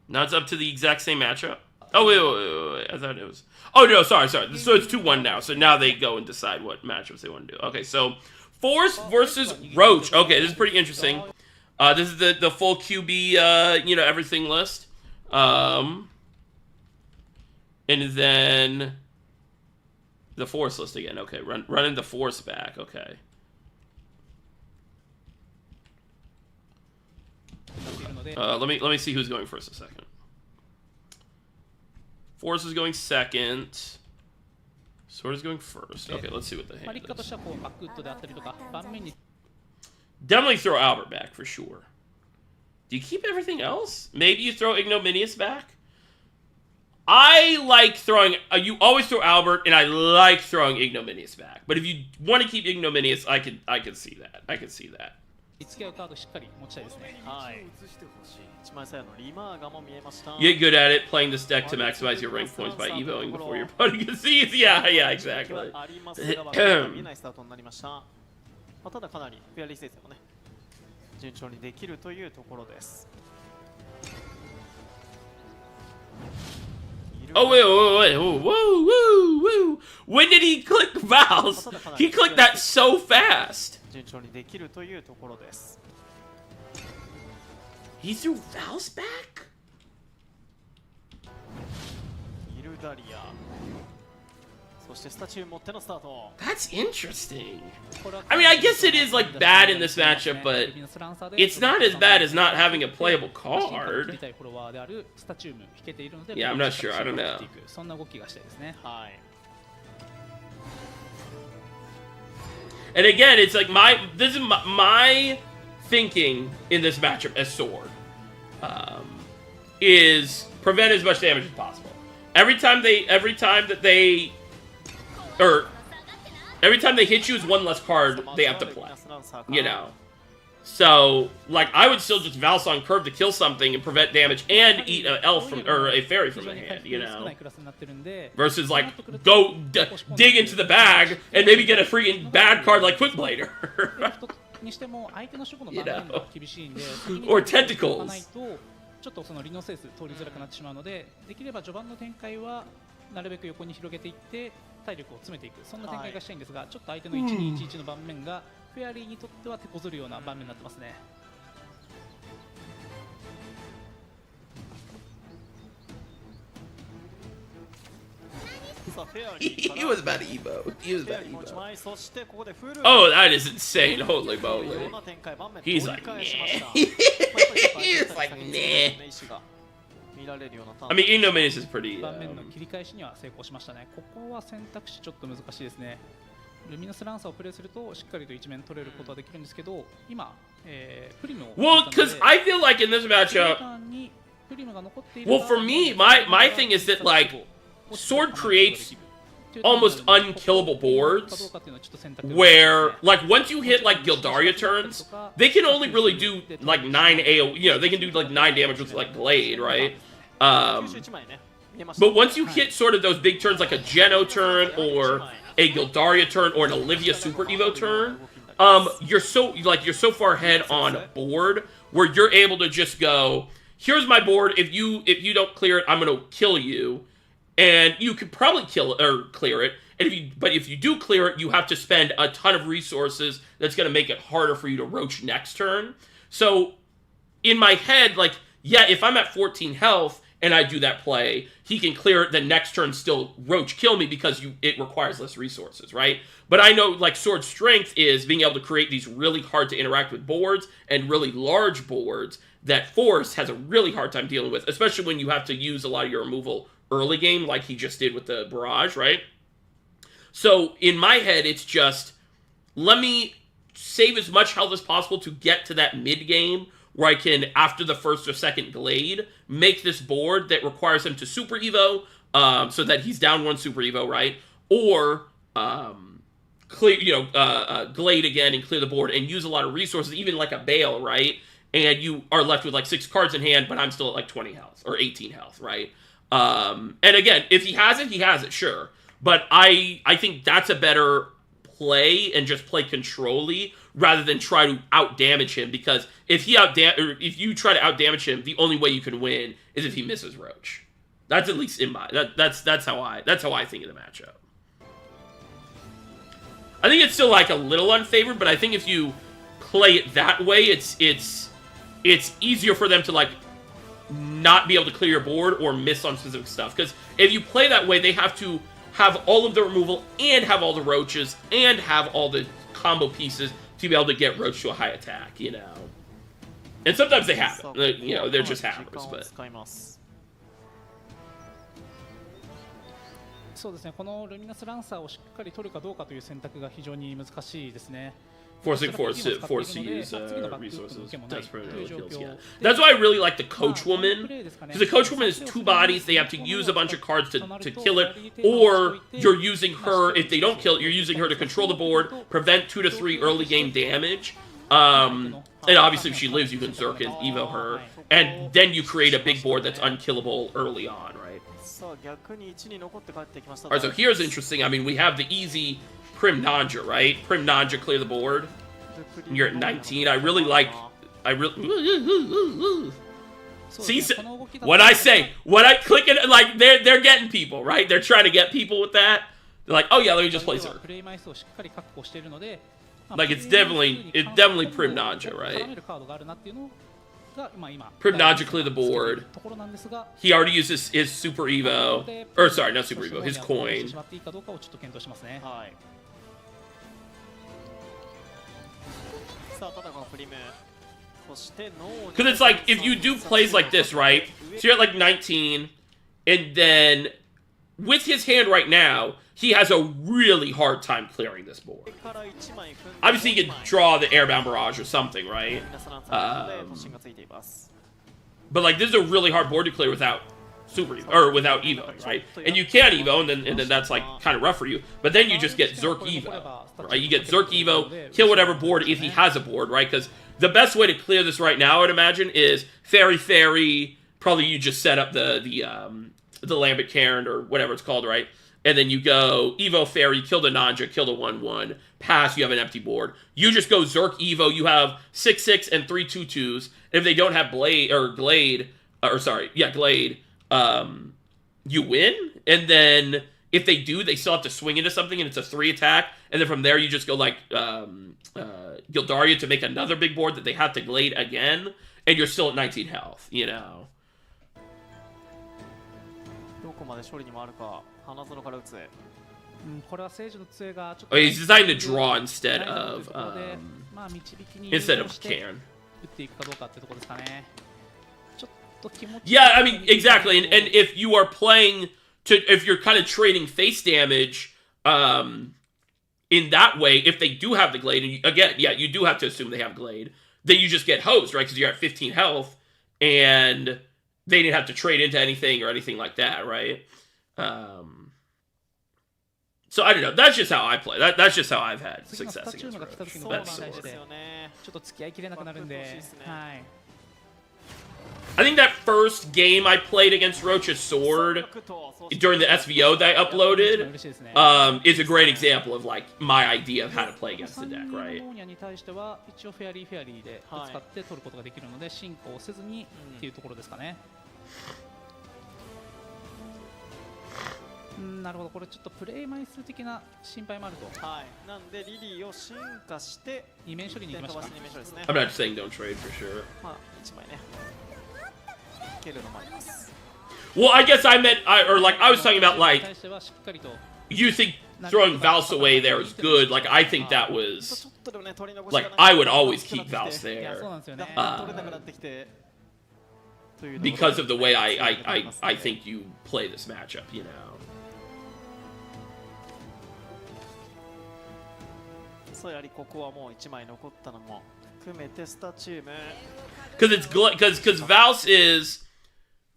Speaker 1: Now it's up to the exact same matchup. Oh wait. I thought it was. Oh no, sorry. So it's 2-1 now. So now they go and decide what matchups they want to do. Okay, so Force versus Roach. Okay, this is pretty interesting. This is the full QB, everything list. And then the Force list again. Okay, running the Force back. Okay. Let me see who's going first a second. Force is going second. Sword is going first. Okay, let's see what the hand is. Definitely throw Albert back for sure. Do you keep everything else? Maybe you throw Ignominious back? I like throwing. You always throw Albert, and I like throwing Ignominious back. But if you want to keep Ignominious, I can see that. I can see that.
Speaker 5: 付き合うカードしっかり持ちたいですね。
Speaker 6: はい。1枚差のリマーガも見えました。
Speaker 1: You get good at it playing this deck to maximize your rank points by evoing before your opponent can see it. Yeah, yeah, exactly.
Speaker 6: ありますが、見えないスタートになりました。まあ、ただかなりフェアリー成績もね、順調にできるというところです。
Speaker 1: Oh wait, wait, wait, whoa, whoa, whoa, whoa! When did he click Vows? He clicked that so fast.
Speaker 6: 順調にできるというところです。
Speaker 1: He threw Vows back?
Speaker 6: イルダリア。そしてスタチュー持ってのスタート。
Speaker 1: That's interesting. I mean, I guess it is like bad in this matchup, but it's not as bad as not having a playable card. Yeah, I'm not sure. I don't know.
Speaker 5: そんな動きがしたいですね。
Speaker 6: はい。
Speaker 1: And again, it's like this is my thinking in this matchup as Sword is prevent as much damage as possible. Every time they hit you is one less card they have to play. You know. So, like, I would still just Valse on curve to kill something and prevent damage and eat an elf from, or a fairy from the hand, you know? Versus, like, go dig into the bag and maybe get a freaking bad card like Quickblader. You know? Or Tentacles.
Speaker 5: ちょっとそのリノセース通りづらくなってしまうので、できれば序盤の展開はなるべく横に広げていって体力を詰めていく、そんな展開がしたいんですが、ちょっと相手の1211の盤面がフェアリーにとっては手こずるような盤面になってますね。
Speaker 1: He was about to Evo. He was about to Evo. Oh, that is insane. Holy moly. He's like, nah. He's like, nah. I mean, Ignominious is pretty.
Speaker 5: 盤面の切り返しには成功しましたね。ここは選択肢ちょっと難しいですね。ルミナスランサーをプレイするとしっかりと一面取れることはできるんですけど、今、プリムを
Speaker 1: Well, because I feel like in this matchup, well, for me, my thing is that, like, Sword creates almost unkillable boards where, like, once you hit, like, Gildaria turns, they can only really do, like, 9 AO, you know, they can do, like, 9 damage with, like, Blade, right? But once you hit sort of those big turns, like a Geno turn, or a Gildaria turn, or an Olivia Super Evo turn, you're so far ahead on board where you're able to just go, here's my board, if you don't clear it, I'm gonna kill you. And you could probably kill it or clear it. And if you do clear it, you have to spend a ton of resources. That's going to make it harder for you to roach next turn. So in my head, like, yeah, if I'm at 14 health and I do that play, he can clear it. Then next turn still roach kill me because it requires less resources, right? But I know, like, Sword's strength is being able to create these really hard to interact with boards and really large boards that Force has a really hard time dealing with, especially when you have to use a lot of your removal early game like he just did with the Barrage, right? So in my head, it's just, let me save as much health as possible to get to that mid game where I can, after the first or second Glade, make this board that requires him to Super Evo, so that he's down 1 Super Evo, right? Or clear, Glade again and clear the board and use a lot of resources, even like a Bale, right? And you are left with like 6 cards in hand, but I'm still at like 20 health or 18 health, right? And again, if he has it, sure. But I think that's a better play and just play control-y rather than try to out-damage him, because if you try to out-damage him, the only way you can win is if he misses Roach. That's at least in my that's how I think of the matchup. I think it's still like a little unfavored, but I think if you play it that way, it's easier for them to like not be able to clear your board or miss on specific stuff. Because if you play that way, they have to have all of the removal and have all the roaches and have all the combo pieces to be able to get Roach to a high attack, you know. And sometimes they have it. You know, they're just hammers, but...
Speaker 5: そうですね、このルミナスランサーをしっかり取るかどうかという選択が非常に難しいですね。
Speaker 1: Forcing force to use resources. Desperate early kills, yeah. That's why I really like the coach woman. Because the coach woman is 2 bodies, they have to use a bunch of cards to kill it, or you're using her, if they don't kill it, you're using her to control the board, prevent 2 to 3 early game damage. And obviously if she lives, you can Zerk and Evo her, and then you create a big board that's unkillable early on, right? Alright, so here's interesting. I mean, we have the easy Prim Nanja, right? Prim Nanja, clear the board. And you're at 19. I really like... See, when I click it, like, they're getting people, right? They're trying to get people with that. They're like, oh yeah, let me just play Zerk. Like, it's definitely Prim Nanja, right? Prim Nanja clear the board. He already uses his Super Evo. Or, sorry, not Super Evo, his coin. Because it's like, if you do plays like this, right? So you're at like 19, and then with his hand right now, he has a really hard time clearing this board. Obviously, he can draw the Airbound Barrage or something, right? But like, this is a really hard board to clear without Super Evo, or without Evo, right? And you can Evo, and then that's like kind of rough for you. But then you just get Zerk Evo, right? You get Zerk Evo, kill whatever board if he has a board, right? Because the best way to clear this right now, I'd imagine, is Fairy. Probably you just set up the Lambent Cairn or whatever it's called, right? And then you go Evo Fairy, kill the Nanja, kill the 1/1, pass, you have an empty board. You just go Zerk Evo, you have 6/6 and 3 2/2s. If they don't have Glade, you win. And then if they do, they still have to swing into something, and it's a 3 attack. And then from there, you just go like Gildaria to make another big board that they have to Glade again, and you're still at 19 health, you know. Oh, he's designed to draw instead of Cairn. Yeah, I mean, exactly. And if you are playing if you're kind of trading face damage, in that way, if they do have the Glade, and again, yeah, you do have to assume they have Glade, then you just get hosed, right? Because you're at 15 health, and they didn't have to trade into anything or anything like that, right? So I don't know. That's just how I play. That's just how I've had success against Roach. That's so I think that first game I played against Roach's Sword during the SVO that I uploaded is a great example of like my idea of how to play against the deck, right? I'm not saying don't trade for sure. Well, I guess I meant, I was talking about, like, you think throwing Valse away there is good. Like, I think that was, like, I would always keep Valse there. Because of the way I think you play this matchup, you know. Because Valse is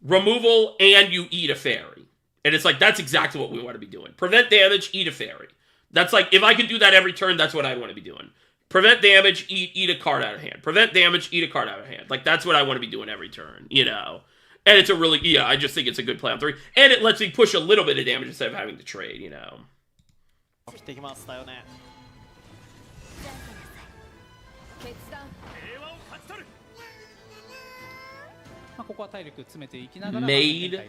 Speaker 1: removal and you eat a fairy. And it's like, that's exactly what we want to be doing. Prevent damage, eat a fairy. That's like, if I could do that every turn, that's what I want to be doing. Prevent damage, eat a card out of hand. Prevent damage, eat a card out of hand. Like, that's what I want to be doing every turn, you know? And it's a really, yeah, I just think it's a good play on 3. And it lets me push a little bit of damage instead of having to trade, you know? Made.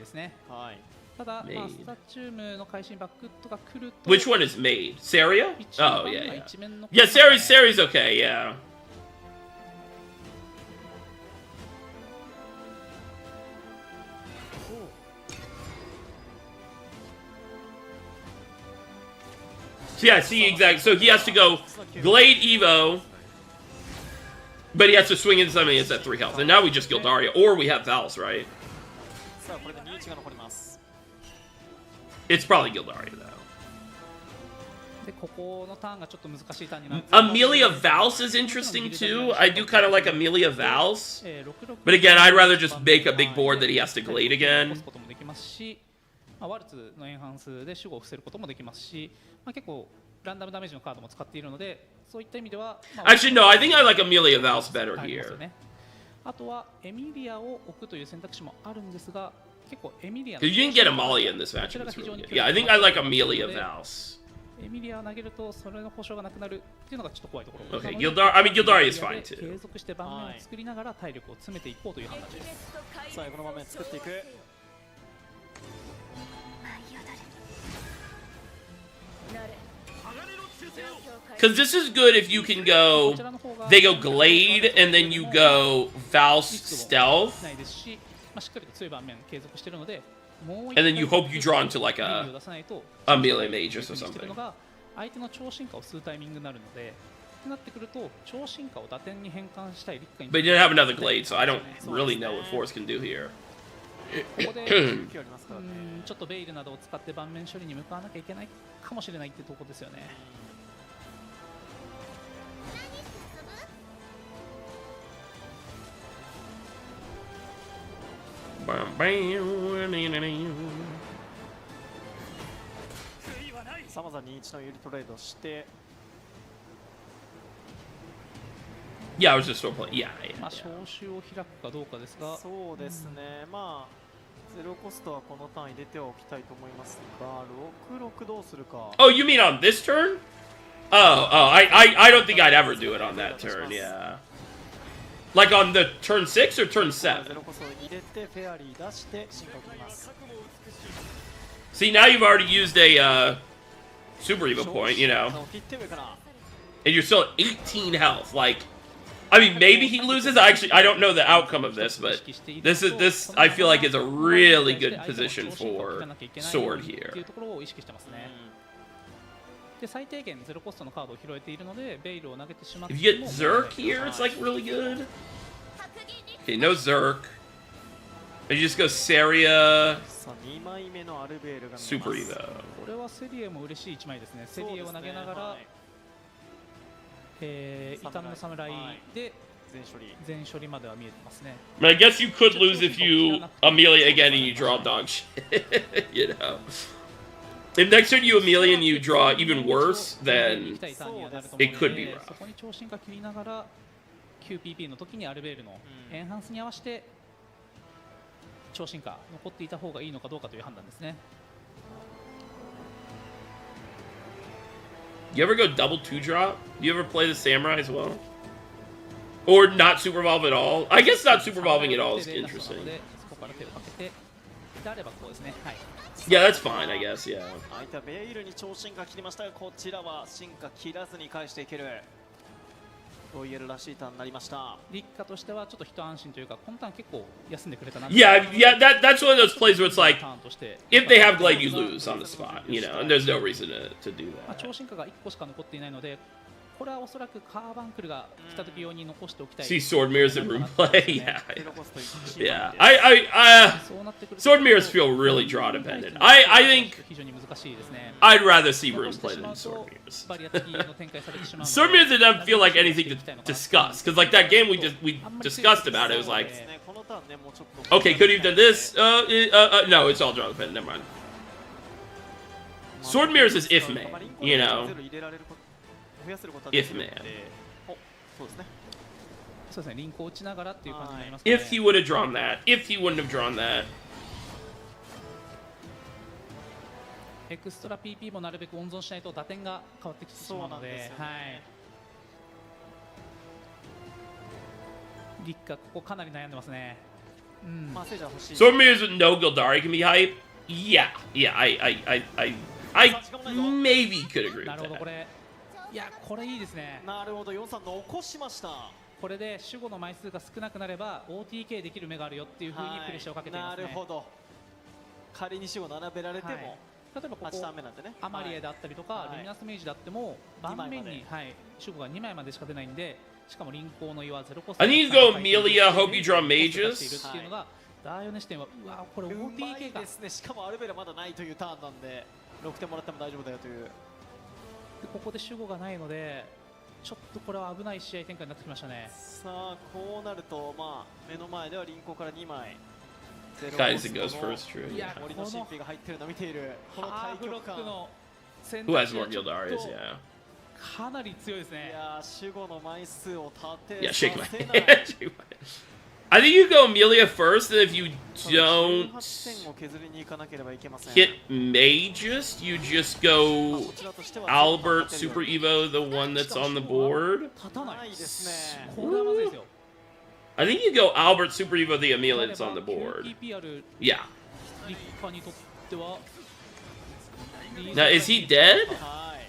Speaker 1: Which one is made? Saria? Oh, yeah. Yeah, Sari's okay, yeah. So yeah, see, exactly. So he has to go Glade Evo, but he has to swing into something that's at 3 health. And now we just Gildaria, or we have Valse, right? It's probably Gildaria, though.
Speaker 5: でここのターンがちょっと難しいターンになる。
Speaker 1: Amelia Valse is interesting too. I do kind of like Amelia Valse. But again, I'd rather just make a big board that he has to glade again.
Speaker 5: こともできますし、ワルツのエンハンスで守護を伏せることもできますし、結構ランダムダメージのカードも使っているので、そういった意味では、
Speaker 1: Actually, no, I think I like Amelia Valse better
Speaker 5: ありますよ
Speaker 1: here.
Speaker 5: ね。あとはエミリアを置くという選択肢もあるんですが、結構エミリア
Speaker 1: Because you didn't get Amalia in this matchup. It's really good. Yeah, I think I like Amelia Valse.
Speaker 5: エミリアを投げるとそれの保証がなくなるっていうのがちょっと怖いところ。
Speaker 1: Okay, I mean, Gildari is fine
Speaker 5: 継
Speaker 1: too.
Speaker 5: 続して盤面を作りながら体力を詰めていこうという判断です。
Speaker 6: さあこの場面作っていく。
Speaker 1: Because this is good if you can go, they go Glade, and then you go Valse Stealth,
Speaker 5: ないですし、しっかりと強い盤面継続しているので、もう
Speaker 1: and then you hope you draw into like
Speaker 5: エミリア
Speaker 1: a
Speaker 5: を出さないと
Speaker 1: Amelia Magus or
Speaker 5: してるの
Speaker 1: something.
Speaker 5: が相手の超進化を吸うタイミングになるので、ってなってくると超進化を打点に変換したい立夏に
Speaker 1: But you didn't have another Glade, so I don't really know what Force can do here.
Speaker 5: ここで
Speaker 6: 勢いありますからね。
Speaker 5: ちょっとベイルなどを使って盤面処理に向かわなきゃいけないかもしれないってとこですよね。
Speaker 6: さまざまに1の有利トレードして、
Speaker 1: Yeah, I was just still playing. Yeah, yeah,
Speaker 5: 招
Speaker 1: yeah.
Speaker 5: 集を開くかどうかですが、
Speaker 6: そうですね、まあゼロコストはこのターン入れてはおきたいと思いますが、6-6どうするか。
Speaker 1: Oh, you mean on this turn? I don't think I'd ever do it on that turn. Yeah. Like on the turn 6 or turn
Speaker 6: ゼ
Speaker 1: 7?
Speaker 6: ロコストを入れてフェアリー出して進化を切ります。
Speaker 1: See, now you've already used a Super Eva point, you know,
Speaker 6: 切って上から。
Speaker 1: and you're still at 18 health. Like, I mean, maybe he loses. I don't know the outcome of this, but this I feel like is a really good position for Sword
Speaker 5: っていう
Speaker 1: here.
Speaker 5: ところを意識してますね。で最低限ゼロコストのカードを拾えているのでベイルを投げてしまって
Speaker 1: If
Speaker 5: も
Speaker 1: you get Zerk here, it's like really good. Okay, no Zerk. And you just go Saria,
Speaker 6: さあ2枚目のアルベールが見えます。
Speaker 1: Super Eva.
Speaker 5: これはセリエも嬉しい1枚ですね。セリエを投げながら、異端の侍で
Speaker 6: 全処理。
Speaker 5: 全処理までは見えてますね。
Speaker 1: I mean, I guess you could lose if you Amelia again and you draw dog shit. You know. If next turn you Amelia and you draw even worse, then it could be rough.
Speaker 5: そこに超進化切りながら QPP の時にアルベールのエンハンスに合わせて超進化残っていた方がいいのかどうかという判断ですね。
Speaker 1: You ever go double 2-drop? Do you ever play the Samurai as well? Or not Super Evolve at all? I guess not Super Evolving at all is interesting.
Speaker 5: そこから手をかけてであればこうですね。はい。
Speaker 1: Yeah, that's fine, I guess, yeah.
Speaker 6: 相手はベイルに超進化切りましたが、こちらは進化切らずに返していけるロイヤルらしいターンになりました。
Speaker 5: 立夏としてはちょっと一安心というか、このターン結構休んでくれたな。
Speaker 1: Yeah, that's one of those plays where it's like,
Speaker 5: ターンとして
Speaker 1: if they have Glade, you lose on the spot, you know, and there's no reason to do
Speaker 5: 超
Speaker 1: that.
Speaker 5: 進化が1個しか残っていないので、これはおそらくカーバンクルが来た時用に残しておきたい。
Speaker 1: See Sword Mirrors in room play? Yeah.
Speaker 6: ゼロコスト1
Speaker 1: Yeah.
Speaker 6: 枚
Speaker 5: そうなってくると
Speaker 1: Sword Mirrors feel really draw dependent. I think
Speaker 5: 非常に難しいですね。
Speaker 1: I'd rather see room
Speaker 5: 残
Speaker 1: play
Speaker 5: してしま
Speaker 1: than
Speaker 5: う
Speaker 1: Sword
Speaker 5: と
Speaker 1: Mirrors.
Speaker 5: バリア的の展開されてしまうので
Speaker 1: Sword Mirrors didn't feel like anything to discuss, because like that game we discussed about it was like,
Speaker 6: ですね。このターンね、もうちょっと
Speaker 1: okay, could he have done this? No, it's all draw dependent. Never mind. Sword Mirrors is if man, you know.
Speaker 6: ゼロ入れられること増やせることは
Speaker 1: If
Speaker 6: できるの
Speaker 1: man.
Speaker 6: で、お、そうですね。
Speaker 5: そうですね、リンクを打ちながらっていう感じになりますね。
Speaker 1: If he would have drawn that, if he wouldn't have drawn that.
Speaker 5: エクストラ PP もなるべく温存しないと打点が変わってきてしまうの
Speaker 6: そうなんです
Speaker 5: で、
Speaker 6: よね
Speaker 5: はい。立夏ここかなり悩んでますね。うん。
Speaker 6: まあ、セージャー欲しい。
Speaker 1: Sword Mirrors with no Gildari can be hype. Yeah, I maybe could agree
Speaker 5: な
Speaker 1: with
Speaker 5: るほど、こ
Speaker 1: that.
Speaker 5: れ。いや、これいいですね。
Speaker 6: なるほど、4-3残しました。
Speaker 5: これで守護の枚数が少なくなれば OTK できる目があるよっていうふうにプレッシャーをかけていますね。
Speaker 6: なるほど。仮に死後並べられても、
Speaker 5: はい例えばこ
Speaker 6: 8ター
Speaker 5: こ
Speaker 6: ン目なんてね。
Speaker 5: アマリエであったりとか、
Speaker 6: はい
Speaker 5: ルミナスメイジであっても盤面
Speaker 6: 二枚
Speaker 5: に、はい、守護が2枚までしか出ないんで、しかも輪行の岩ゼロコス
Speaker 1: I need to go Amelia, hope you draw mages.
Speaker 5: っていうのが、ダーヨネ視点はうわこれ
Speaker 6: うま
Speaker 5: OTK が
Speaker 6: いですね。しかもアルベルまだないというターンなんで、6点もらっても大丈夫だよという。
Speaker 5: ここで守護がないので、ちょっとこれは危ない試合展開になってきましたね。
Speaker 6: さあこうなると、まあ、目の前では輪行から2枚
Speaker 1: Guys, it goes first, true.
Speaker 5: いや
Speaker 1: Yeah.
Speaker 6: 森の神秘が入ってるのを見ているこの
Speaker 5: ハーフロ
Speaker 6: 対局感。
Speaker 5: ックの選
Speaker 1: Who
Speaker 5: 択
Speaker 1: has
Speaker 5: 肢は
Speaker 1: more
Speaker 5: ちょっ
Speaker 1: Guild Arias?
Speaker 5: と
Speaker 1: Yeah.
Speaker 5: かなり強いです
Speaker 6: い
Speaker 5: ね。
Speaker 6: やー守護の枚数を立て
Speaker 1: Yeah,
Speaker 6: さ
Speaker 1: shake my
Speaker 6: せ
Speaker 1: hand.
Speaker 6: ない
Speaker 1: Shake my hand. I think you go Amelia first, and if you
Speaker 6: 18
Speaker 1: don't
Speaker 6: 点を削りに行かなければいけません。
Speaker 1: hit Magus, you just
Speaker 6: まあ
Speaker 1: go
Speaker 6: こちらとしては
Speaker 1: Albert
Speaker 6: 全部
Speaker 1: Super
Speaker 6: 立
Speaker 1: Evo, the one that's on the board.
Speaker 5: 立たない
Speaker 6: ないですね。
Speaker 5: これはまずいですよ。
Speaker 1: I think you go Albert Super Evo, the Amelia that's on the board.
Speaker 5: TP ある
Speaker 1: Yeah.
Speaker 5: 立派にとっては
Speaker 1: Now, is he dead?
Speaker 6: はい。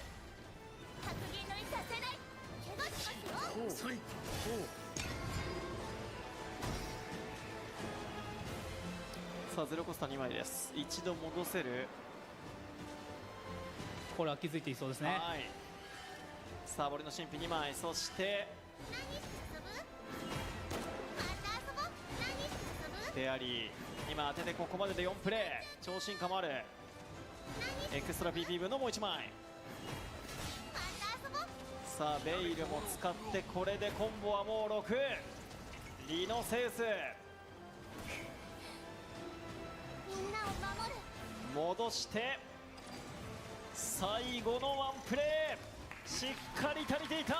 Speaker 6: さあゼロコスタ2枚です。一度戻せる。
Speaker 5: これは気づいていそうですね。
Speaker 6: はい。さあ森の神秘2枚、そしてフェアリー今当ててここまでで4プレー、超進化もある。エクストラ PP 分のもう1枚。さあベイルも使ってこれでコンボはもう6。リノセウス戻して最後のワンプレー、しっかり足りていた。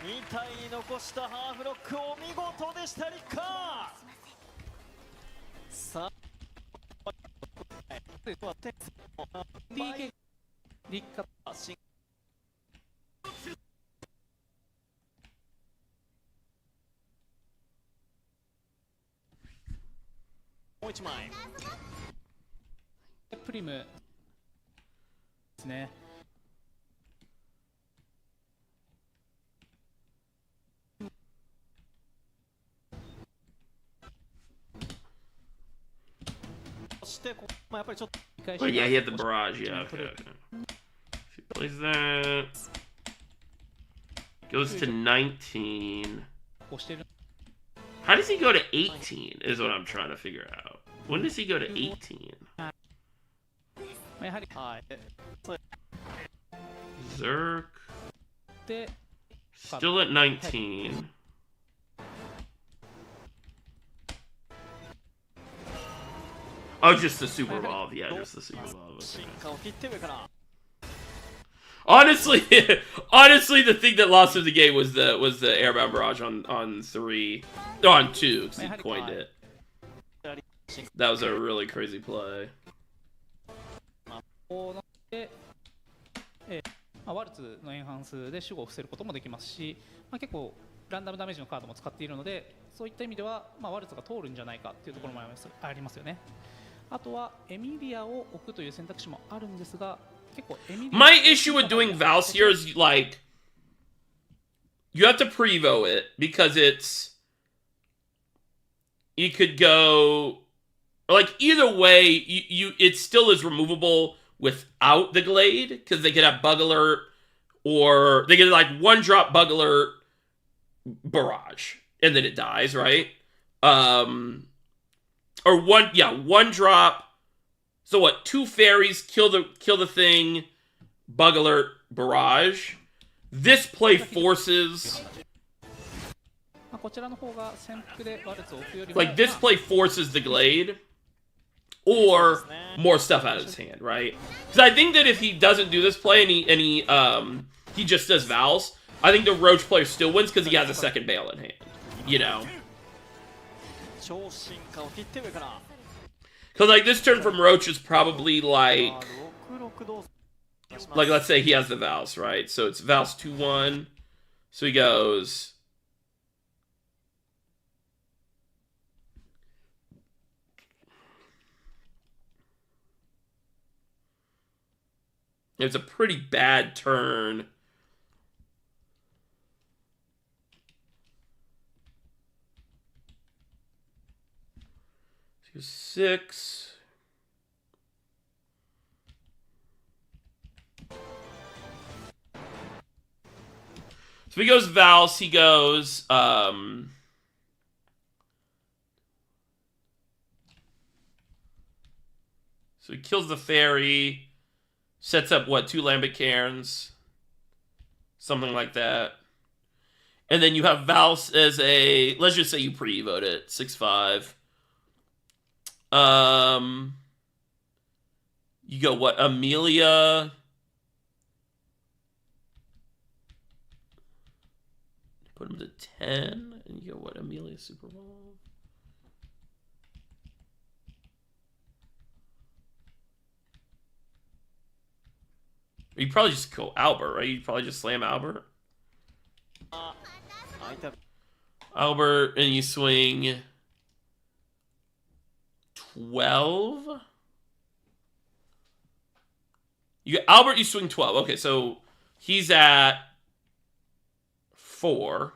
Speaker 6: 2体に残したハーフロック、お見事でしたリッカー。さあ
Speaker 5: DK 立花
Speaker 6: もう1枚。
Speaker 5: プリムですね。
Speaker 6: そしてここもやっぱりちょっと
Speaker 1: Oh, yeah, he had the barrage. Yeah, okay, okay. If he plays that, goes to 19.
Speaker 5: こうしてる
Speaker 1: How does he go to 18? Is what I'm trying to figure out. When does he go to 18?
Speaker 5: やはり
Speaker 6: はい。
Speaker 1: Zerk
Speaker 5: で
Speaker 1: still at 19. Oh, just the super evolve. Yeah, just the super evolve.
Speaker 6: 進
Speaker 1: Okay.
Speaker 6: 化を切って上から。
Speaker 1: Honestly, honestly, the thing that lost him the game was the airbound barrage on 3, on 2, because he coined it. That was a really crazy play.
Speaker 5: こうなって、まあ、ワルツのエンハンスで守護を伏せることもできますし、まあ、結構ランダムダメージのカードも使っているので、そういった意味では、まあ、ワルツが通るんじゃないかっていうところもありますよね。あとはエミリアを置くという選択肢もあるんですが、結構エミリア
Speaker 1: My issue with doing Val's here is like you have to prevo it because you could go like either way you it still is removable without the glade because they could have bug alert or they could like one drop bug alert barrage and then it dies, right? Or one drop. So what? 2 fairies kill the thing, bug alert, barrage. This play forces
Speaker 5: まあこちらの方が潜伏でワルツを置くよりも
Speaker 1: like this play forces the glade or more stuff out of his hand, right? Because I think that if he doesn't do this play and he just does Vals, I think the Roach player still wins because he has a second Bale in hand, you know.
Speaker 6: 超進化を切って上から。
Speaker 1: Because like this turn from Roach is probably like
Speaker 6: 6-6どうします
Speaker 1: like let's say he has the Vals, right? So it's Vals 2-1. So he goes. It's a pretty bad turn. So 6. So he goes Vals, he goes, so he kills the fairy. Sets up, what, 2 Lambent Cairns? Something like that. And then you have Valse as a... Let's just say you pre-vote it. 6/5. You go, what, Amelia... Put him to 10. And you go, what, Amelia Super Bowl? You probably just go Albert, right? You probably just slam Albert. Albert, and you swing 12. You get Albert, you swing 12. Okay, so he's at 4.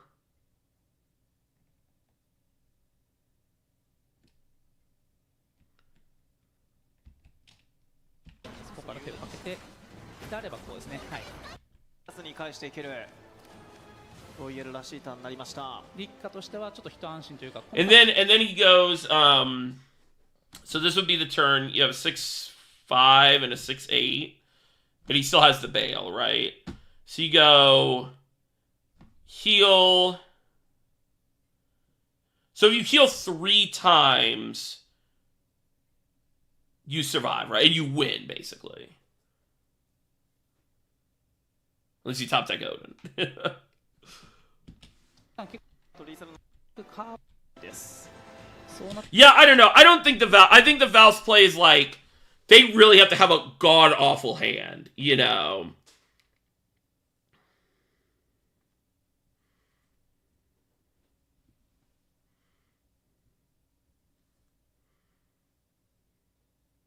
Speaker 6: に返していけるロイヤルらしいターンになりました。
Speaker 5: 立夏としてはちょっと一安心というか。
Speaker 1: And then he goes, so this would be the turn. You have a 6/5 and a 6/8, but he still has the bail, right? So you go heal. So if you heal 3 times, you survive, right? And you win, basically. Unless you top deck Odin. Yeah, I don't know. I don't think I think the Valse play is like, they really have to have a god-awful hand, you know?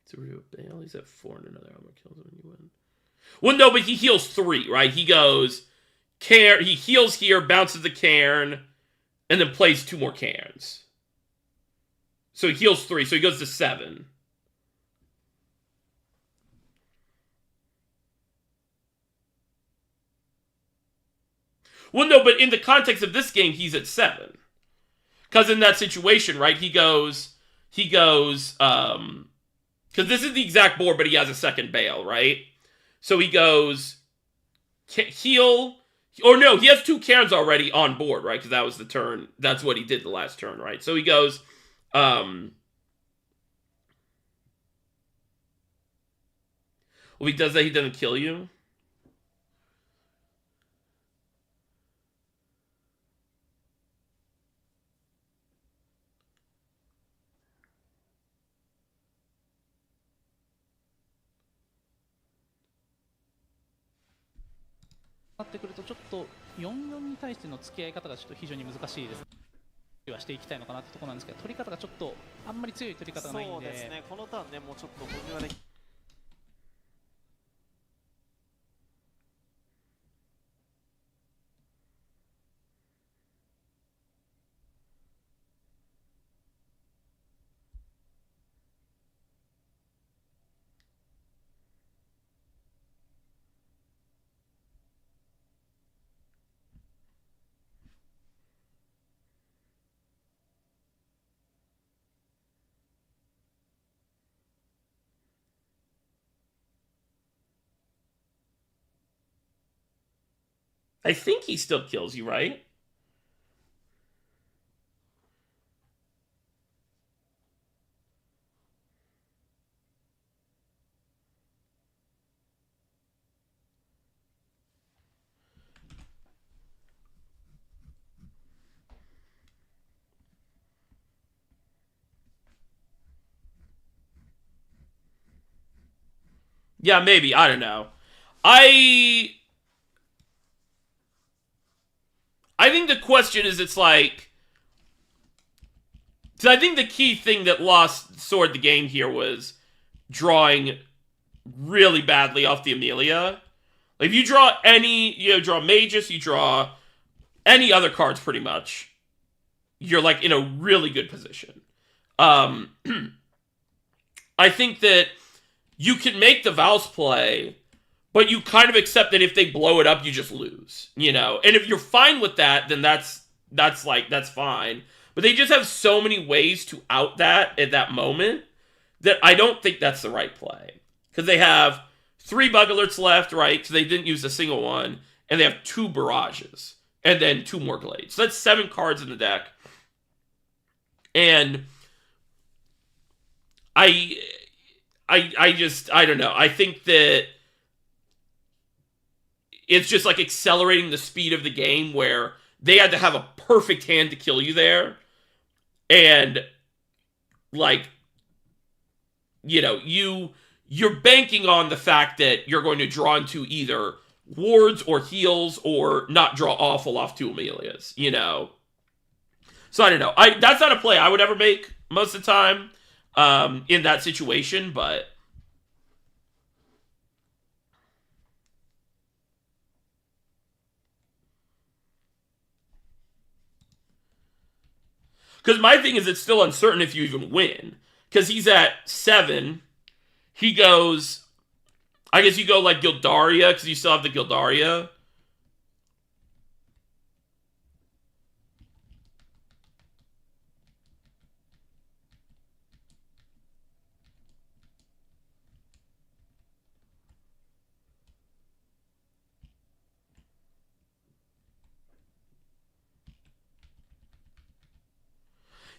Speaker 1: So we do a bail. He's at 4 and another armor kills him when you win. Well, no, but he heals 3, right? He goes, he heals here, bounces the cairn, and then plays 2 more cairns. So he heals 3, so he goes to 7. Well, no, but in the context of this game, he's at 7. Because in that situation, right, he goes, because this is the exact board, but he has a second bail, right? So he goes, heal, or no, he has 2 cairns already on board, right? Because that was the turn, that's what he did the last turn, right? So he goes, well, he does that, he doesn't kill you.
Speaker 5: なってくるとちょっと4/4に対しての付き合い方がちょっと非常に難しいです。はしていきたいのかなってところなんですけど、取り方がちょっとあんまり強い取り方がないんで。
Speaker 6: そうですね。このターンね、もうちょっと補充ができ。
Speaker 1: I think he still kills you, right? Yeah, maybe. I don't know. I think the question is, it's like, because I think the key thing that lost Sword the game here was drawing really badly off the Amelia. Like, if you draw any, you draw Magus, you draw any other cards pretty much, you're like in a really good position. I think that you can make the Valse play, but you kind of accept that if they blow it up, you just lose, you know? And if you're fine with that, then that's fine. But they just have so many ways to out that at that moment that I don't think that's the right play. Because they have 3 bug alerts left, right? Because they didn't use a single one. And they have 2 barrages. And then 2 more glades. So that's 7 cards in the deck. And I don't know. I think that it's just like accelerating the speed of the game where they had to have a perfect hand to kill you there. And like, you know, you're banking on the fact that you're going to draw into either wards or heals or not draw awful off 2 Amelias, you know. So I don't know. That's not a play I would ever make most of the time in that situation, but because my thing is it's still uncertain if you even win. Because he's at 7. He goes, I guess you go like Gildaria, because you still have the Gildaria.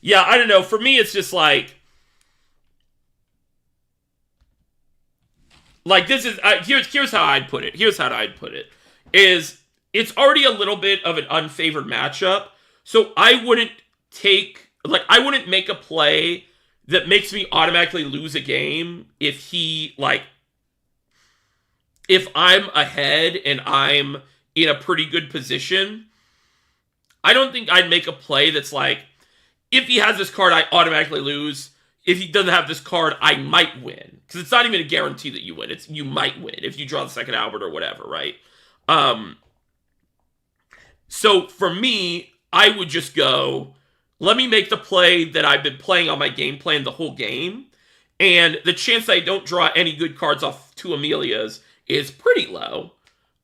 Speaker 1: Yeah, I don't know. For me, it's just like this is here's how I'd put it. Here's how I'd put it: is it's already a little bit of an unfavored matchup, so I wouldn't make a play that makes me automatically lose a game if I'm ahead and I'm in a pretty good position. I don't think I'd make a play that's like, if he has this card, I automatically lose. If he doesn't have this card, I might win. Because it's not even a guarantee that you win. It's you might win if you draw the second Albert or whatever, right? So for me, I would just go, let me make the play that I've been playing on my game plan the whole game. And the chance that I don't draw any good cards off 2 Amelias is pretty low.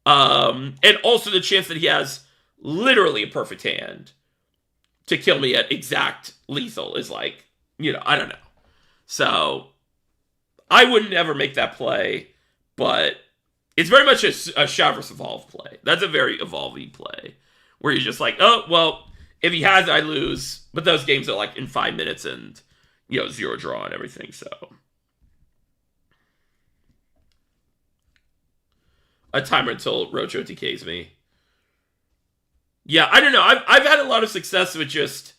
Speaker 1: And also the chance that he has literally a perfect hand to kill me at exact lethal is like, you know, I don't know. So, I wouldn't ever make that play, but it's very much a Shadowverse Evolve play. That's a very evolving play, where you're just like, oh, well, if he has it, I lose. But those games are like in 5 minutes and, you know, 0 draw and everything, so. A timer until Rocho TKs me. Yeah, I don't know. I've had a lot of success with just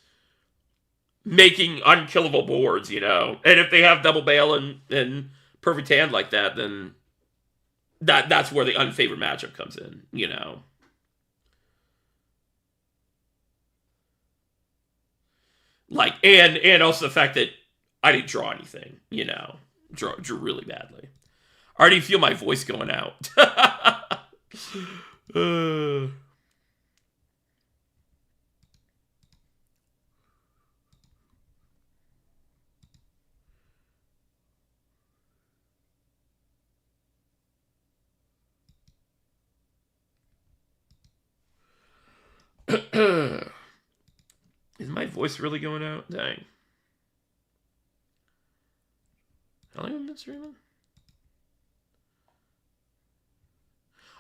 Speaker 1: making unkillable boards, you know. And if they have double bail and perfect hand like that, then that's where the unfavored matchup comes in, you know. Like, and also the fact that I didn't draw anything, you know. Drew really badly. I already feel my voice going out. Is my voice really going out? Dang. How long have I been streaming?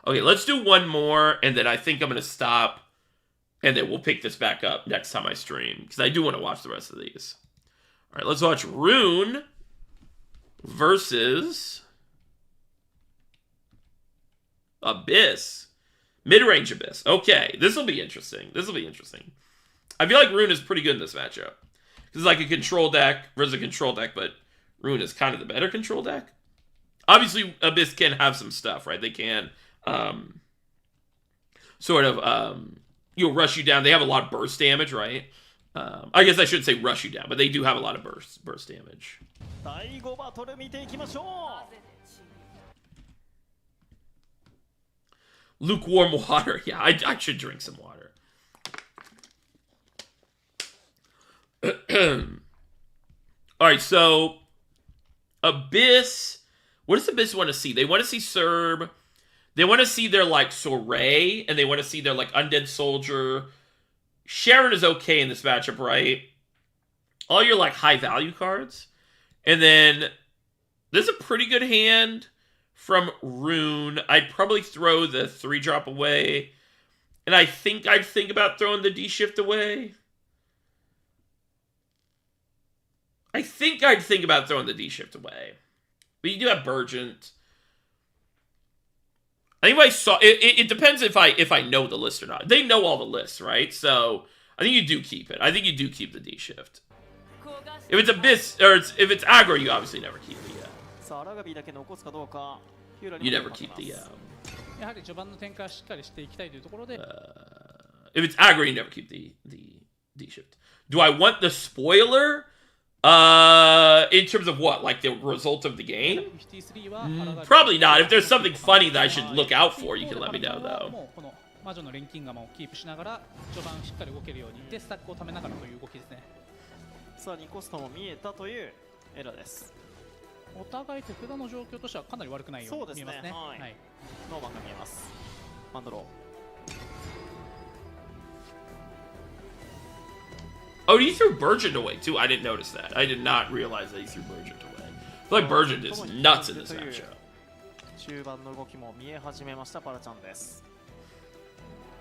Speaker 1: Okay, let's do one more, and then I think I'm going to stop, and then we'll pick this back up next time I stream, because I do want to watch the rest of these. All right, let's watch Rune versus Abyss. Mid-range Abyss. Okay, this will be interesting. I feel like Rune is pretty good in this matchup. This is like a control deck versus a control deck, but Rune is kind of the better control deck. Obviously, Abyss can have some stuff, right? They can rush you down. They have a lot of burst damage, right? I guess I shouldn't say rush you down, but they do have a lot of burst damage. Lukewarm water. Yeah, I should drink some water. Alright, so Abyss. What does Abyss want to see? They want to see Serb. They want to see their, like, Soray. And they want to see their, like, Undead Soldier. Sharon is okay in this matchup, right? All your, like, high-value cards. And then there's a pretty good hand from Rune. I'd probably throw the 3-drop away. And I think I'd think about throwing the D-shift away. I think I'd think about throwing the D-shift away. But you do have Burgent. I think if I saw... It depends if I know the list or not. They know all the lists, right? So, I think you do keep it. I think you do keep the D-shift. If it's Abyss, or if it's aggro, you obviously never keep the... You never keep the...
Speaker 5: やはり序盤の展開をしっかりしていきたいというところで、
Speaker 1: if it's aggro, you never keep the D-shift. Do I want the spoiler? In terms of what? Like the result of the game? Probably not. If there's something funny that I should look out for, you can let me know, though.
Speaker 5: この魔女の錬金釜をキープしながら序盤しっかり動けるようにでスタックを貯めながらという動きですね。
Speaker 6: さあ2コストも見えたというエラです。
Speaker 5: お互い手札の状況としてはかなり悪くないように見えますね。
Speaker 6: はい、ノーマンが見えます。マンドロー。
Speaker 1: Oh, he threw Burgent away too. I didn't notice that. I did not realize that he threw Burgent away. I feel like Burgent is nuts in this matchup.
Speaker 6: 中盤の動きも見え始めましたパラちゃんです。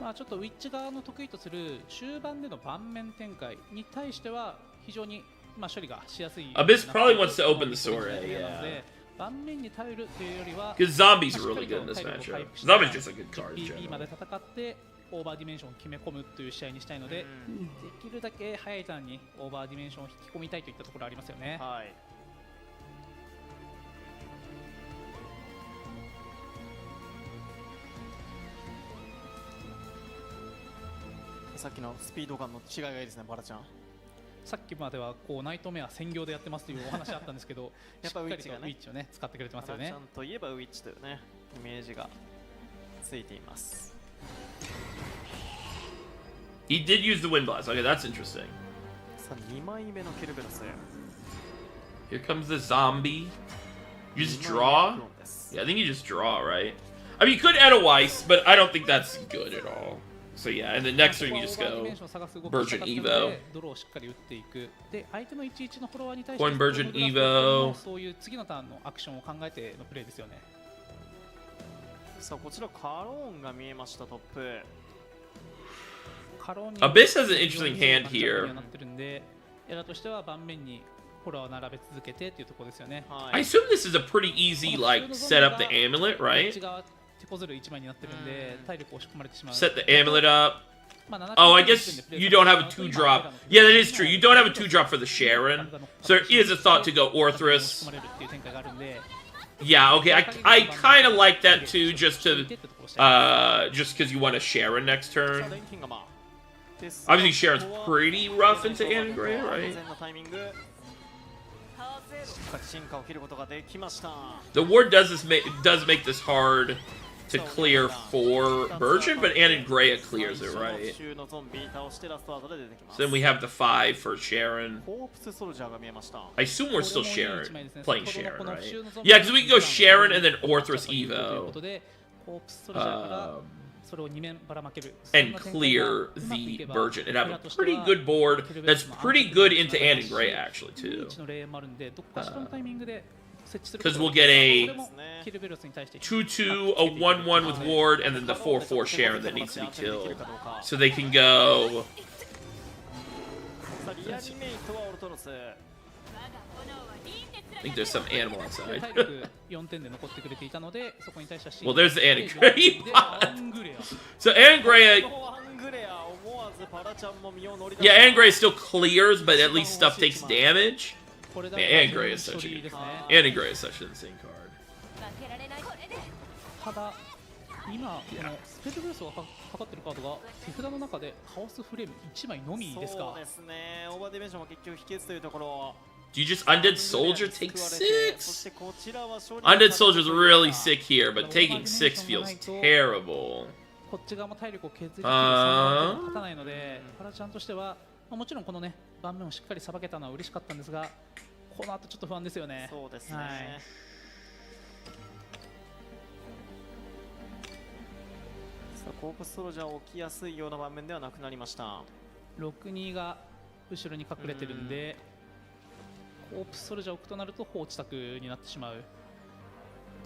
Speaker 5: まあちょっとウィッチ側の得意とする中盤での盤面展開に対しては非常にまあ処理がしやすい。
Speaker 1: Abyss probably wants to open the Soiree, yeah.
Speaker 5: 盤面に頼るというよりは、
Speaker 1: Because Zombies are really good in this matchup. Zombies just a good card in
Speaker 5: BB まで
Speaker 1: general.
Speaker 5: 戦ってオーバーディメンションを決め込むという試合にしたいので、できるだけ早いターンにオーバーディメンションを引き込みたいといったところありますよね。
Speaker 6: はい。さっきのスピード感の違いがいいですね、バラちゃん。
Speaker 5: さっきまではこうナイトメア専業でやってますというお話あったんですけど、
Speaker 6: やっぱウィッチがね、
Speaker 5: ウィッチをね使ってくれてますよね。
Speaker 6: バラちゃんといえばウィッチというねイメージがついています。
Speaker 1: He did use the Wind Blast. Okay, that's interesting.
Speaker 6: さあ2枚目のケルベロス。
Speaker 1: Here comes the zombie. You just draw? Yeah, I think you just draw, right? I mean, you could add a Weiss, but I don't think that's good at all. So yeah, and the next turn you just go Burgent Evo.
Speaker 5: ドローをしっかり打っていく。で、相手の11のフォロワーに対して
Speaker 1: Coin Burgent Evo.
Speaker 5: そういう次のターンのアクションを考えてのプレイですよね。
Speaker 6: さあこちらカローンが見えましたトップ。
Speaker 1: Abyss has an interesting hand here.
Speaker 5: エラとしては盤面にフォロワーを並べ続けてっていうところですよね。
Speaker 1: I assume this is a pretty easy like set up the amulet, right?
Speaker 5: 手こずる1枚になってるんで体力を押し込まれてしまう。
Speaker 1: Set the amulet up. Oh, I guess you don't have a 2-drop. Yeah, that is true. You don't have a 2-drop for the Sharon. So there is a thought to go Orthrus. Yeah, okay. I kind of like that too, just because you want a Sharon next turn. Obviously, Sharon's pretty rough into Angray, right? The ward does make this hard to clear for Burgent, but Angray clears it, right? So then we have the 5 for Sharon. I assume we're still playing Sharon, right? Yeah, because we can go Sharon and then Orthrus Evo. And clear the Burgent and have a pretty good board that's pretty good into Angray, actually, too. Because we'll get a 2-2, a 1-1 with Ward, and then the 4-4 Sharon that needs to be killed. So they can go... I think there's some animal outside. Well, there's the Angray. So Angray... Yeah, Angray still clears, but at least stuff takes damage. Man, Angray is such a good card. Angray is such an insane card.
Speaker 5: ただ今このスペルブレスをかかってるカードが手札の中でカオスフレーム1枚のみですか。
Speaker 6: そうですね。オーバーディメンションも結局秘訣というところ。
Speaker 1: Do you just Undead Soldier take 6? Undead Soldier's really sick here, but taking 6 feels terrible.
Speaker 5: こっち側も体力を削りきるそんな勝たないので、パラちゃんとしてはもちろんこのね盤面をしっかりさばけたのは嬉しかったんですが、この後ちょっと不安ですよね。
Speaker 6: そうですね。
Speaker 5: はい、
Speaker 6: さあコープスソルジャー置きやすいような盤面ではなくなりました。
Speaker 5: 6-2が後ろに隠れてるんで、コープスソルジャーを置くとなると放置策になってしまう。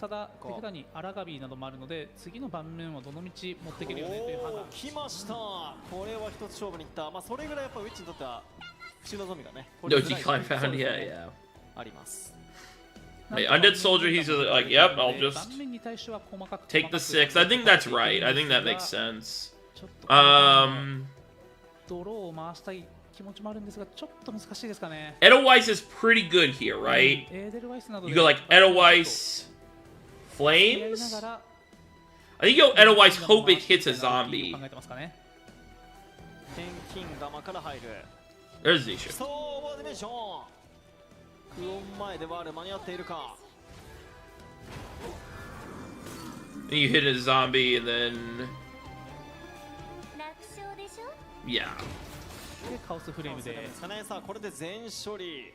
Speaker 5: ただ手札にアラガビーなどもあるので次の盤面はどの道持っていけるよねという判断。
Speaker 6: 来ました。これは一つ勝負にいった。まあそれぐらいやっぱウィッチにとっては不死のゾンビがね
Speaker 1: No decline found, yeah, yeah.
Speaker 6: あります。
Speaker 1: Hey, Undead Soldier, he's like, yep, I'll just
Speaker 5: 盤面に対しては細かく
Speaker 1: take the 6. I think that's right. I think that makes sense.
Speaker 5: ちょっとドローを回したい気持ちもあるんですがちょっと難しいですかね。
Speaker 1: Edelweiss is pretty good here, right?
Speaker 5: エーデルワイスなどで
Speaker 1: You go like Edelweiss
Speaker 5: やりな
Speaker 1: Flames?
Speaker 5: がら
Speaker 1: I think you go Edelweiss, hope it hits a zombie.
Speaker 5: 考えてますかね。
Speaker 6: 転勤釜から入る。
Speaker 1: There's the issue.
Speaker 6: そうオーディメーション。クオン前ではある間に合っているか。
Speaker 1: Then you hit a zombie and then... Yeah.
Speaker 5: でカオスフレームで
Speaker 6: ですかね。さあこれで全処理。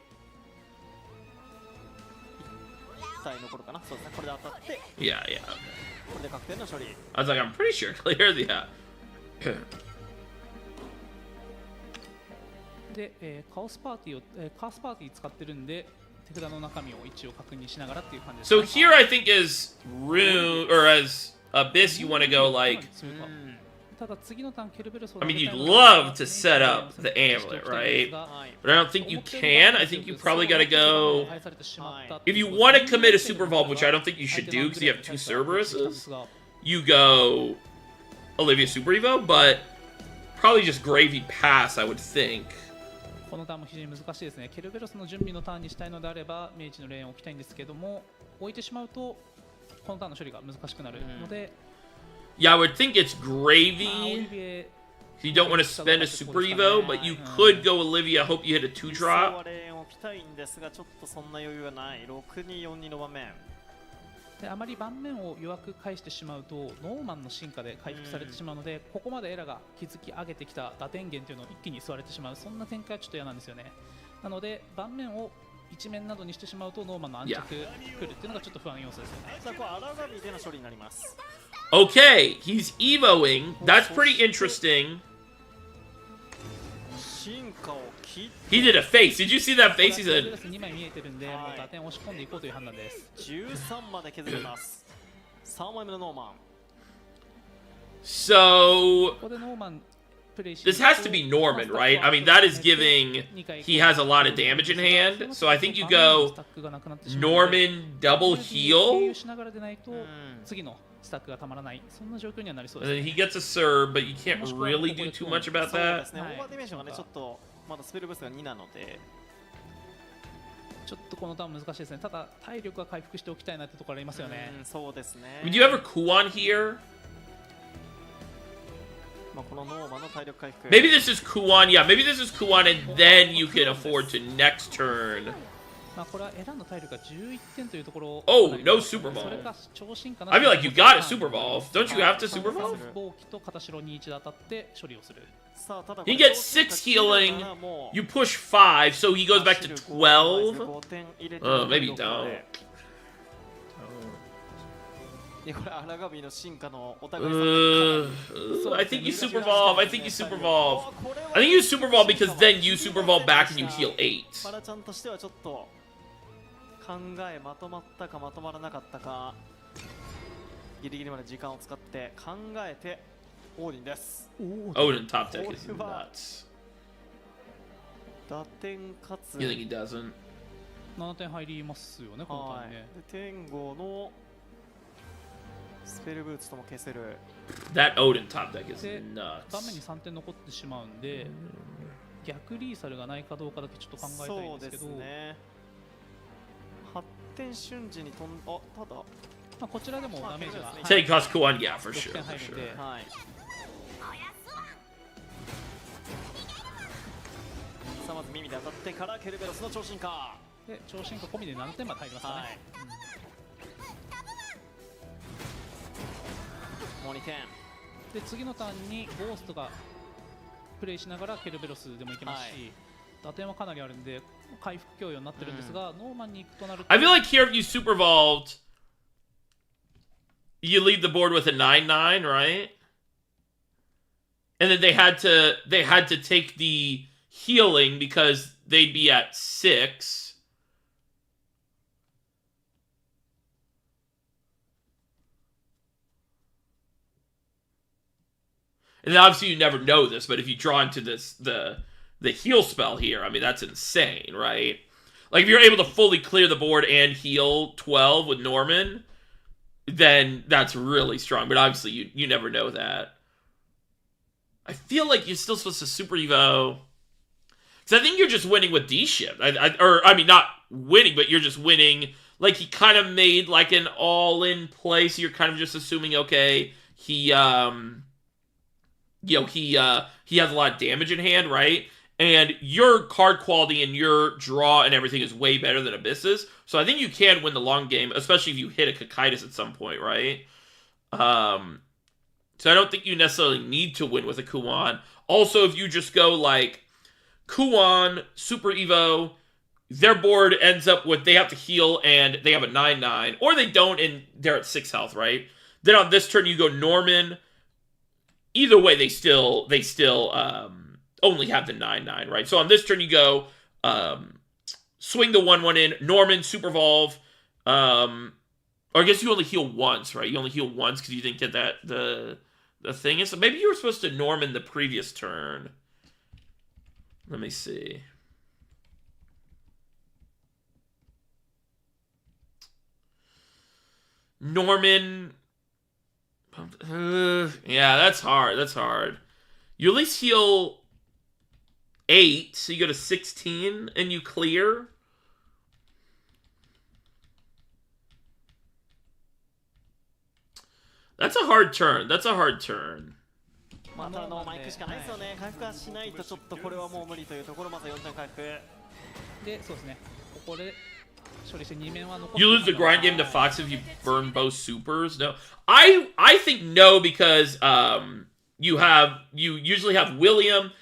Speaker 6: 1体残るかな。そうですね。これで当たって
Speaker 1: Yeah, yeah.
Speaker 6: これで確定の処理。
Speaker 1: I was like, I'm pretty sure clear, yeah.
Speaker 5: で、カオスパーティーを、カースパーティー使ってるんで手札の中身を一応確認しながらっていう感じです、ね。
Speaker 1: So here I think as Rune, or as Abyss, you want to go like...
Speaker 5: ただ次のターンケルベルスを
Speaker 1: I mean, you'd love to set up the amulet, right? But I don't think you can. I think you probably got to go... If you want to commit a Super Vault, which I don't think you should do because you have 2 Cerberuses, you go Olivia Super Evo, but probably just Gravy Pass, I would think.
Speaker 5: このターンも非常に難しいですね。ケルベロスの準備のターンにしたいのであれば明治のレーンを置きたいんですけども置いてしまうとこのターンの処理が難しくなるので、
Speaker 1: Yeah, I would think it's Gravy. You don't want to spend a Super Evo, but you could go Olivia. I hope you hit a 2 drop.
Speaker 6: レーンを置きたいんですがちょっとそんな余裕はない。6242の場面。
Speaker 5: であまり盤面を弱く返してしまうとノーマンの進化で回復されてしまうので、ここまでエラが築き上げてきた打点源というのを一気に吸われてしまう、そんな展開はちょっと嫌なんですよね。なので盤面を一面などにしてしまうとノーマンの安着来るっていうのがちょっと不安要素ですよね。
Speaker 6: さあこれアラガビでの処理になります。
Speaker 1: Okay, he's Evoing. That's pretty interesting.
Speaker 6: 進化を切って
Speaker 1: He did a face. Did you see that face? He said,
Speaker 5: 2枚見えてるんで、もう打点を押し込んでいこうという判断です。
Speaker 6: 13まで削れます。3枚目のノーマン。
Speaker 1: so
Speaker 5: ここでノーマン
Speaker 1: this has to be Norman, right? I mean, that is giving he has a lot of damage in hand. So I think you go Norman double heal,
Speaker 5: しながらでないと次のスタックがたまらない、そんな状況にはなりそう
Speaker 1: and
Speaker 5: です
Speaker 1: then he gets a serve, but you can't really do too much about
Speaker 6: そうで
Speaker 1: that.
Speaker 6: すね。オーバーディメンションがねちょっとまだスペルブースが2なので。
Speaker 5: ちょっとこのターン難しいですね。ただ体力は回復しておきたいなってところありますよね。
Speaker 6: そうですね。
Speaker 1: I mean, do you have a Kuon here?
Speaker 6: まあこのノーマンの体力回復。
Speaker 1: Maybe this is Kuon. Yeah, maybe this is Kuon, and then you can afford to next turn.
Speaker 5: まあこれは選んだ体力が11点というところ。
Speaker 1: Oh, no Super
Speaker 5: それ
Speaker 1: Vault.
Speaker 5: が超進化な。
Speaker 1: I feel like you got a Super Vault. Don't you have to Super
Speaker 5: サ
Speaker 1: Vault?
Speaker 5: ーフ暴気と片白に一度当たって処理をする。
Speaker 6: さあただ
Speaker 1: He gets 6 healing. You push 5, so he goes back to 12.
Speaker 6: 5点入れて
Speaker 1: Maybe don't.
Speaker 6: いやこれアラガビの進化のお互い
Speaker 1: I think you Super Evolve. I think you Super Evolve. I think you Super Evolve because then you Super Evolve back and you heal 8.
Speaker 6: パラちゃんとしてはちょっと考えまとまったかまとまらなかったかギリギリまで時間を使って考えてオーディンです。
Speaker 1: Odin top deck is nuts.
Speaker 6: 打点かつ
Speaker 1: You think he doesn't?
Speaker 5: 7点入りますよね、このターンね。
Speaker 6: で天狗のスペルブーツとも消せる。
Speaker 1: That Odin top deck is
Speaker 5: で、盤面に
Speaker 1: nuts.
Speaker 5: 3点残ってしまうんで、逆リーサルがないかどうかだけちょっと考えたいんですけど、
Speaker 6: そうですね。発展瞬時に飛んあただ、
Speaker 5: まあこちらでもダメージが
Speaker 1: Take cost Kuon, yeah, for
Speaker 5: 6
Speaker 1: sure.
Speaker 5: 点
Speaker 1: For
Speaker 5: 入るん
Speaker 1: sure.
Speaker 5: で、
Speaker 6: はい。さあまず耳で当たってからケルベロスの超進化。
Speaker 5: で超進化込みで7点まで入りますかね。
Speaker 6: はい。もう2点。
Speaker 5: で次のターンにゴーストがプレイしながらケルベロスでもいけますし、打点はかなりあるんで回復供与になってるんですが、ノーマンに行くとなると
Speaker 1: I feel like here if you Super Evolved, you leave the board with a 9/9, right? And then they had to take the healing because they'd be at 6. And obviously you never know this, but if you draw into this the heal spell here, I mean, that's insane, right? Like, if you're able to fully clear the board and heal 12 with Norman, then that's really strong. But obviously you never know that. I feel like you're still supposed to Super Evo. Because I think you're just winning with D-Shift. I mean, not winning, but you're just winning. Like, he kind of made, like, an all-in play, so you're kind of just assuming, okay, he has a lot of damage in hand, right? And your card quality and your draw and everything is way better than Abyss's. So I think you can win the long game, especially if you hit a Cocytus at some point, right? So I don't think you necessarily need to win with a Kuan. Also, if you just go, like, Kuan, Super Evo, their board ends up with, they have to heal and they have a 9/9, or they don't and they're at 6 health, right? Then on this turn you go Norman. Either way, they still only have the 9/9, right? So on this turn you go swing the 1/1 in, Norman, Super Evolve, or I guess you only heal once, right? You only heal once because you didn't get that the thing is. So maybe you were supposed to Norman the previous turn. Let me see. Norman. Yeah, that's hard. That's hard. You at least heal 8, so you go to 16 and you clear. That's a hard turn. That's a hard turn.
Speaker 6: またノーマン行くしかないですよね。回復はしないとちょっとこれはもう無理というところ。まず4点回復
Speaker 5: で、そうですね。ここで処理して2面は残って
Speaker 1: You lose the grind game to Fox if you burn both supers? No. I think no, because you usually have William.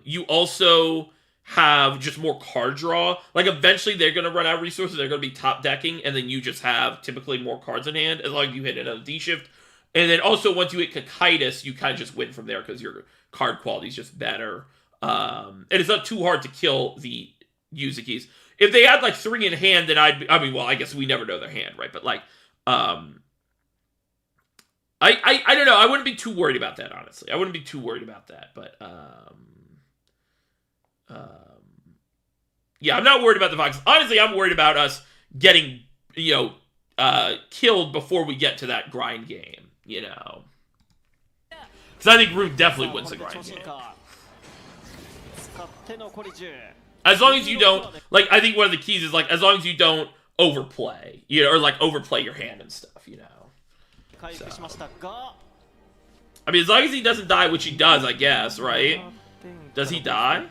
Speaker 1: You also have just more card draw. Like, eventually they're going to run out of resources. They're going to be top decking, and then you just have typically more cards in hand as long as you hit another D-Shift. And then also, once you hit Cocytus, you kind of just win from there because your card quality is just better. And it's not too hard to kill the Yuzukis. If they had, like, 3 in hand, then I mean, well, I guess we never know their hand, right? But, like, I don't know. I wouldn't be too worried about that, honestly. I wouldn't be too worried about that. But, yeah, I'm not worried about the Fox. Honestly, I'm worried about us getting, killed before we get to that grind game, Because I think Root definitely wins the grind game. As long as you don't, like, I think one of the keys is, like, as long as you don't overplay, or, like, overplay your hand and stuff, So. I mean, as long as he doesn't die, which he does, I guess, right? Does he die?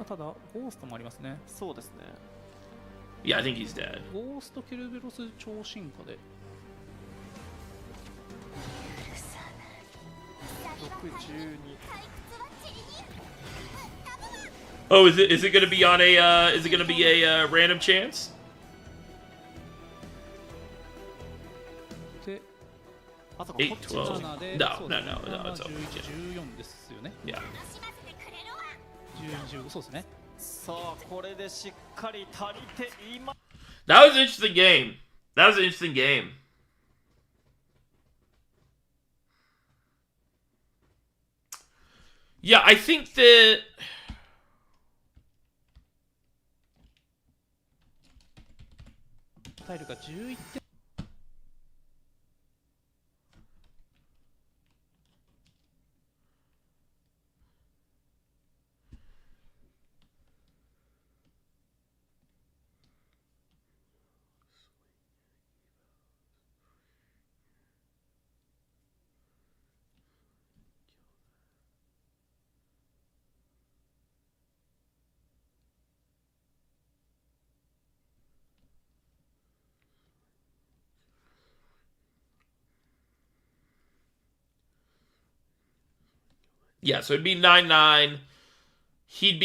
Speaker 5: ただゴーストもありますね。
Speaker 6: そうですね。
Speaker 1: Yeah, I think he's dead.
Speaker 5: ゴーストケルベロス超進化で
Speaker 1: Oh, is it going to be on a random chance?
Speaker 5: で
Speaker 1: 8, 12. No, it's okay.
Speaker 5: 14ですよね。
Speaker 1: Yeah.
Speaker 5: 15そうですね。
Speaker 6: さあこれでしっかり足りています。
Speaker 1: That was an interesting game. That was an interesting game. Yeah, I think that
Speaker 5: 体力が11点。
Speaker 1: Yeah, so it'd be 9/9. He'd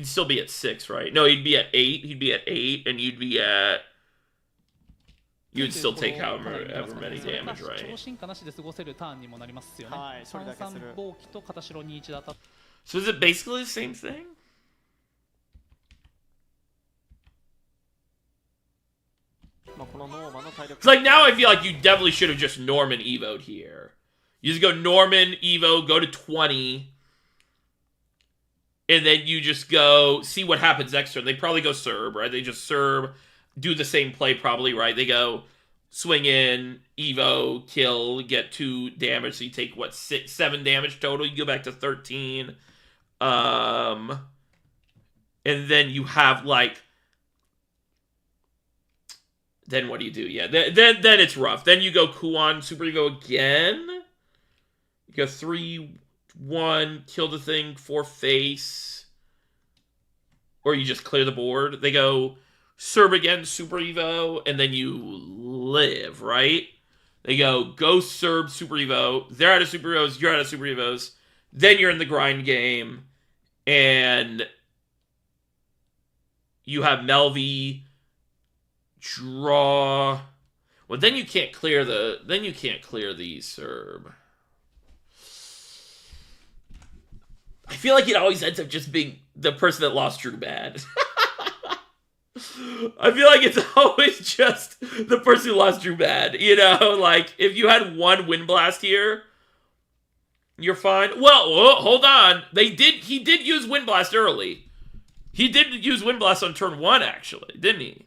Speaker 1: still be at 6, right? No, he'd be at 8. He'd be at 8, and you'd be at. You'd still take however many damage, right?
Speaker 5: 超進化なしで過ごせるターンにもなりますよね。
Speaker 6: はい、それだけする。
Speaker 5: 33暴気と片白21だった。
Speaker 1: So is it basically the same thing?
Speaker 5: で
Speaker 1: It's like now I feel like you definitely should have just Norman Evo'd here. You just go Norman Evo, go to 20, and then you just go see what happens next turn. They probably go Serb, right? They just Serb, do the same play probably, right? They go swing in, Evo, kill, get 2 damage, so you take, what, 7 damage total? You go back to 13. And then you have, like, then what do you do? Yeah, then it's rough. Then you go Kuan Super Evo again. You go 3-1, kill the thing, 4 face. Or you just clear the board. They go Serb again, Super Evo, and then you live, right? They go Serb, Super Evo. They're out of Super Evos, you're out of Super Evos. Then you're in the grind game. And you have Melvi draw. Well, then you can't clear the Serb. I feel like it always ends up just being the person that lost Drew bad. I feel like it's always just the person who lost Drew bad. You know, like, if you had 1 Wind Blast here, you're fine. Well, hold on. He did use Wind Blast early. He did use Wind Blast on turn 1, actually, didn't he?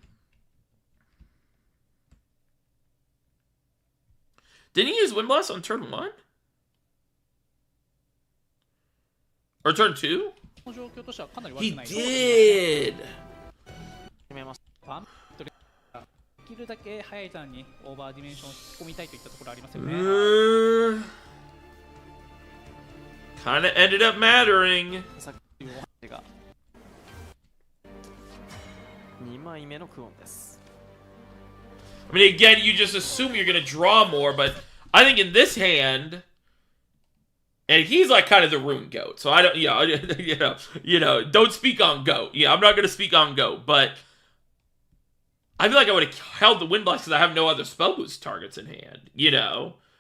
Speaker 1: Didn't he use Wind Blast on turn 1? Or turn 2? He did!
Speaker 5: できるだけ早いターンにオーバーディメンションを引き込みたいといったところありますよね。
Speaker 1: Kinda ended up mattering.
Speaker 6: 2枚目のクオンです。
Speaker 1: I mean, again, you just assume you're gonna draw more, but I think in this hand, and he's like kind of the rune goat, so I don't, don't speak on goat. Yeah, I'm not gonna speak on goat, but I feel like I would have held the Wind Blast because I have no other spell boost targets in hand,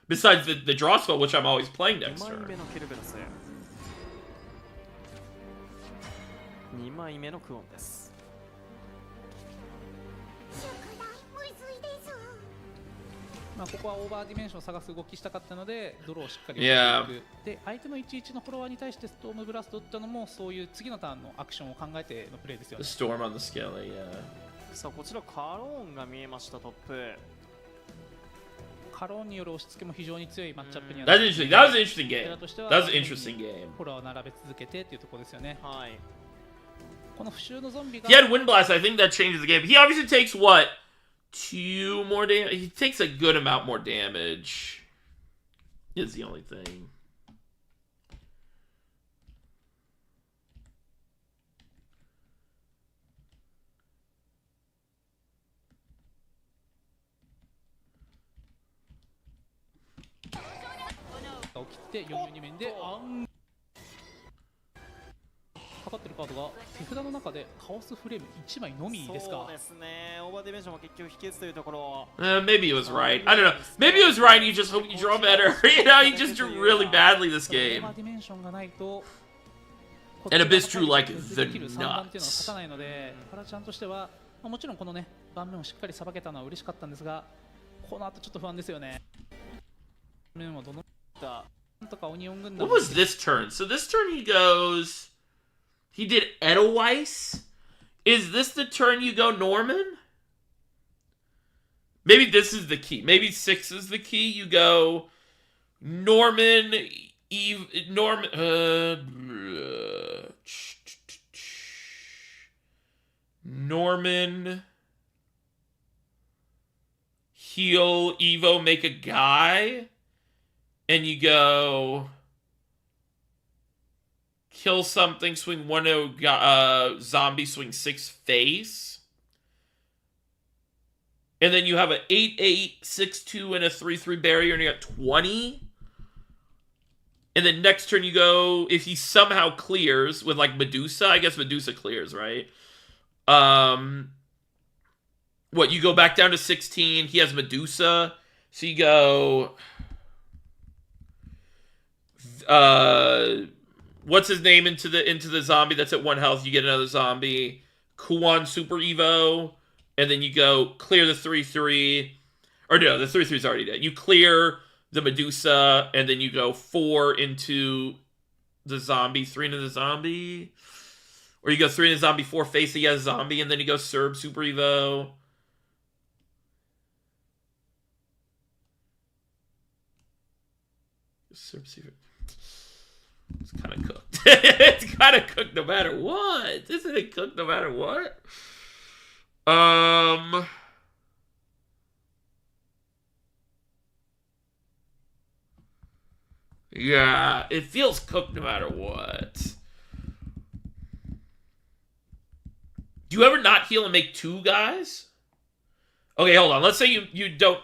Speaker 1: besides the draw spell, which I'm always playing next turn.
Speaker 6: 2枚目のクオンです。
Speaker 5: まあここはオーバーディメンションを探す動きしたかったのでドローをしっかりやっていく。で相手の11のフォロワーに対してストームブラストを打ったのもそういう次のターンのアクションを考えてのプレーですよね。
Speaker 1: The storm on the scale, yeah.
Speaker 6: さあこちらカローンが見えましたトップ。
Speaker 5: カローンによる押し付けも非常に強いマッチアップには
Speaker 1: That was an interesting game. That was an interesting game.
Speaker 5: フォロワーを並べ続けてっていうところですよね。
Speaker 6: はい。
Speaker 5: この不臭のゾンビが
Speaker 1: He had Wind Blast. I think that changes the game. He obviously takes what? 2 more damage. He takes a good amount more damage. Is the only thing. .
Speaker 5: 起きて42面でかかってるカードが手札の中でカオスフレーム1枚のみですか。
Speaker 6: そうですね。オーバーディメンションも結局引き打つというところ。
Speaker 1: Maybe he was right. I don't know. Maybe he was right. You just hope you draw better. He just drew really badly this game.
Speaker 5: オーバーディメンションがないと
Speaker 1: And Abyss drew like the
Speaker 5: 3番っていうのは勝
Speaker 1: nuts.
Speaker 5: たないので、パラちゃんとしては、もちろんこのね盤面をしっかりさばけたのは嬉しかったんですが、この後ちょっと不安ですよね。面はどのなんとかオニオン軍団
Speaker 1: What was this turn? So this turn he goes... He did Edelweiss? Is this the turn you go Norman? Maybe this is the key. Maybe 6 is the key. You go Norman... Norman... Heal, Evo, make a guy... And you go kill something, swing 1 zombie, swing 6 face. And then you have an 8/8, 6/2, and a 3/3 barrier, and you got 20. And then next turn you go, if he somehow clears with like Medusa, I guess Medusa clears, right? What, you go back down to 16, he has Medusa, so you go... what's his name into the zombie that's at 1 health, you get another zombie. Kuan Super Evo, and then you go clear the 3/3. Or no, the 3/3 is already dead. You clear the Medusa, and then you go 4 into the zombie, 3 into the zombie. Or you go 3 into the zombie, 4 face the zombie, and then you go Serb Super Evo. Serb Super. It's kind of cooked. It's kind of cooked no matter what. Isn't it cooked no matter what? Yeah, it feels cooked no matter what. Do you ever not heal and make 2 guys? Okay, hold on. Let's say you don't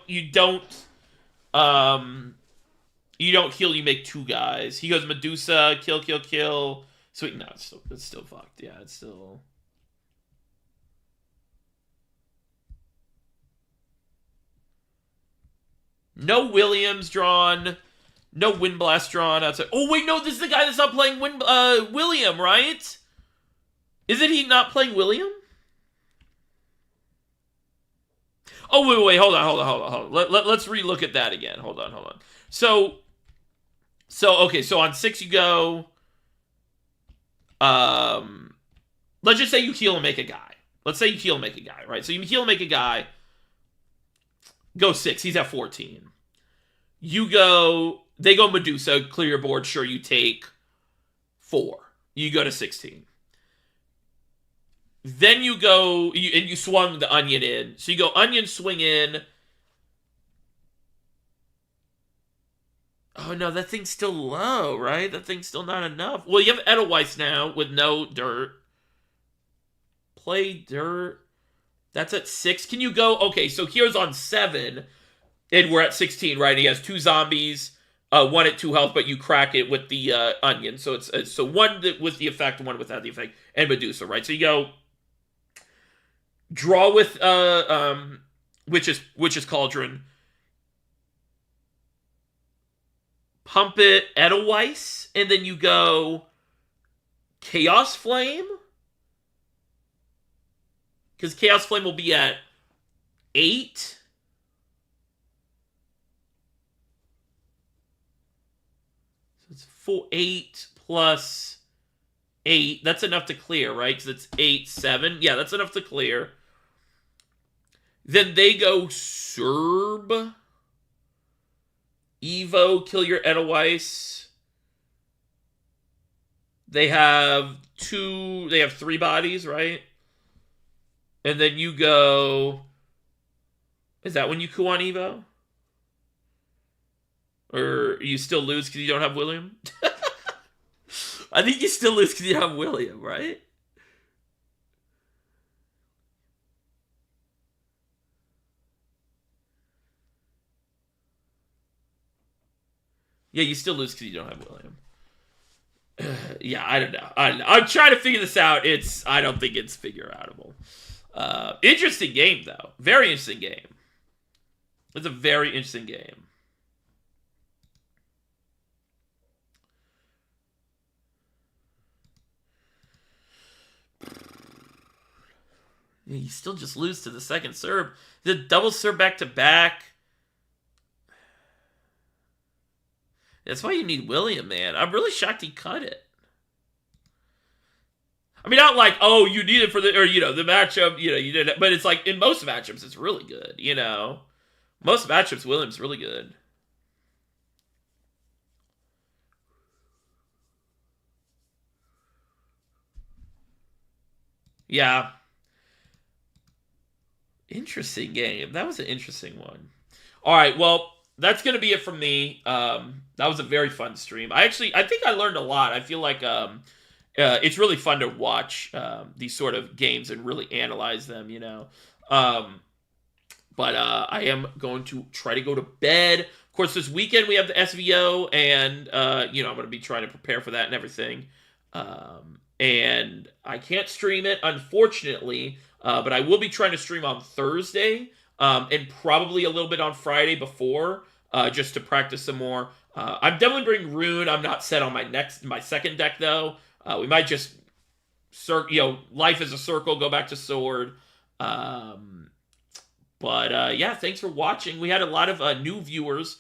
Speaker 1: heal, you make 2 guys. He goes Medusa, kill, kill, kill. Sweet, no, it's still fucked. Yeah, it's still. No Williams drawn. No Windblast drawn outside. Oh, wait, no, this is the guy that's not playing William, right? Isn't he not playing William? Oh, wait, hold on. Let's relook at that again. Hold on. So, okay, so on 6 you go, let's just say you heal and make a guy. Let's say you heal and make a guy, right? So you heal and make a guy, go 6, he's at 14. They go Medusa, clear your board, sure, you take 4. You go to 16. Then you go, and you swung the onion in. So you go onion, swing in. Oh, no, that thing's still low, right? That thing's still not enough. Well, you have Edelweiss now with no dirt. Play dirt. That's at 6. Can you go? Okay, so here's on 7. And we're at 16, right? He has 2 zombies. 1 at 2 health, but you crack it with the onion. So it's so 1 with the effect, 1 without the effect, and Medusa, right? So you go draw with Witch's Cauldron, pump it Edelweiss, and then you go Chaos Flame, because Chaos Flame will be at 8. It's 8 plus 8. That's enough to clear, right? Because it's 8, 7. Yeah, that's enough to clear. Then they go Serb. Evo, kill your Edelweiss. They have 3 bodies, right? And then you go. Is that when you coup on Evo? Or you still lose because you don't have William? I think you still lose because you have William, right? Yeah, you still lose because you don't have William. Yeah, I don't know. I'm trying to figure this out. I don't think it's figure outable. Interesting game, though. Very interesting game. It's a very interesting game. You still just lose to the second serve. The double serve back to back. That's why you need William, man. I'm really shocked he cut it. I mean, not like, oh, you need it for the matchup, you did it. But it's like, in most matchups, it's really good, Most matchups, William's really good. Yeah. Interesting game. That was an interesting one. All right, well, that's going to be it from me. That was a very fun stream. I think I learned a lot. I feel like it's really fun to watch these sort of games and really analyze them, But I am going to try to go to bed. Of course, this weekend we have the SVO, and, I'm going to be trying to prepare for that and everything. And I can't stream it, unfortunately, but I will be trying to stream on Thursday, and probably a little bit on Friday before, just to practice some more. I'm definitely bringing Rune. I'm not set on my second deck, though. We might just, Life is a Circle, go back to Sword. Yeah, thanks for watching. We had a lot of new viewers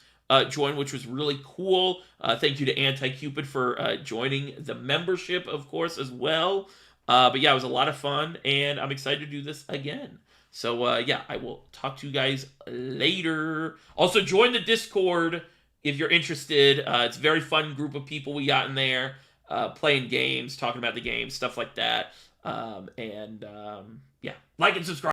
Speaker 1: join, which was really cool. Thank you to Anti-Cupid for joining the membership, of course, as well. But yeah, it was a lot of fun, and I'm excited to do this again. So yeah, I will talk to you guys later. Also, join the Discord if you're interested. It's a very fun group of people we got in there, playing games, talking about the games, stuff like that. Yeah, like and subscribe.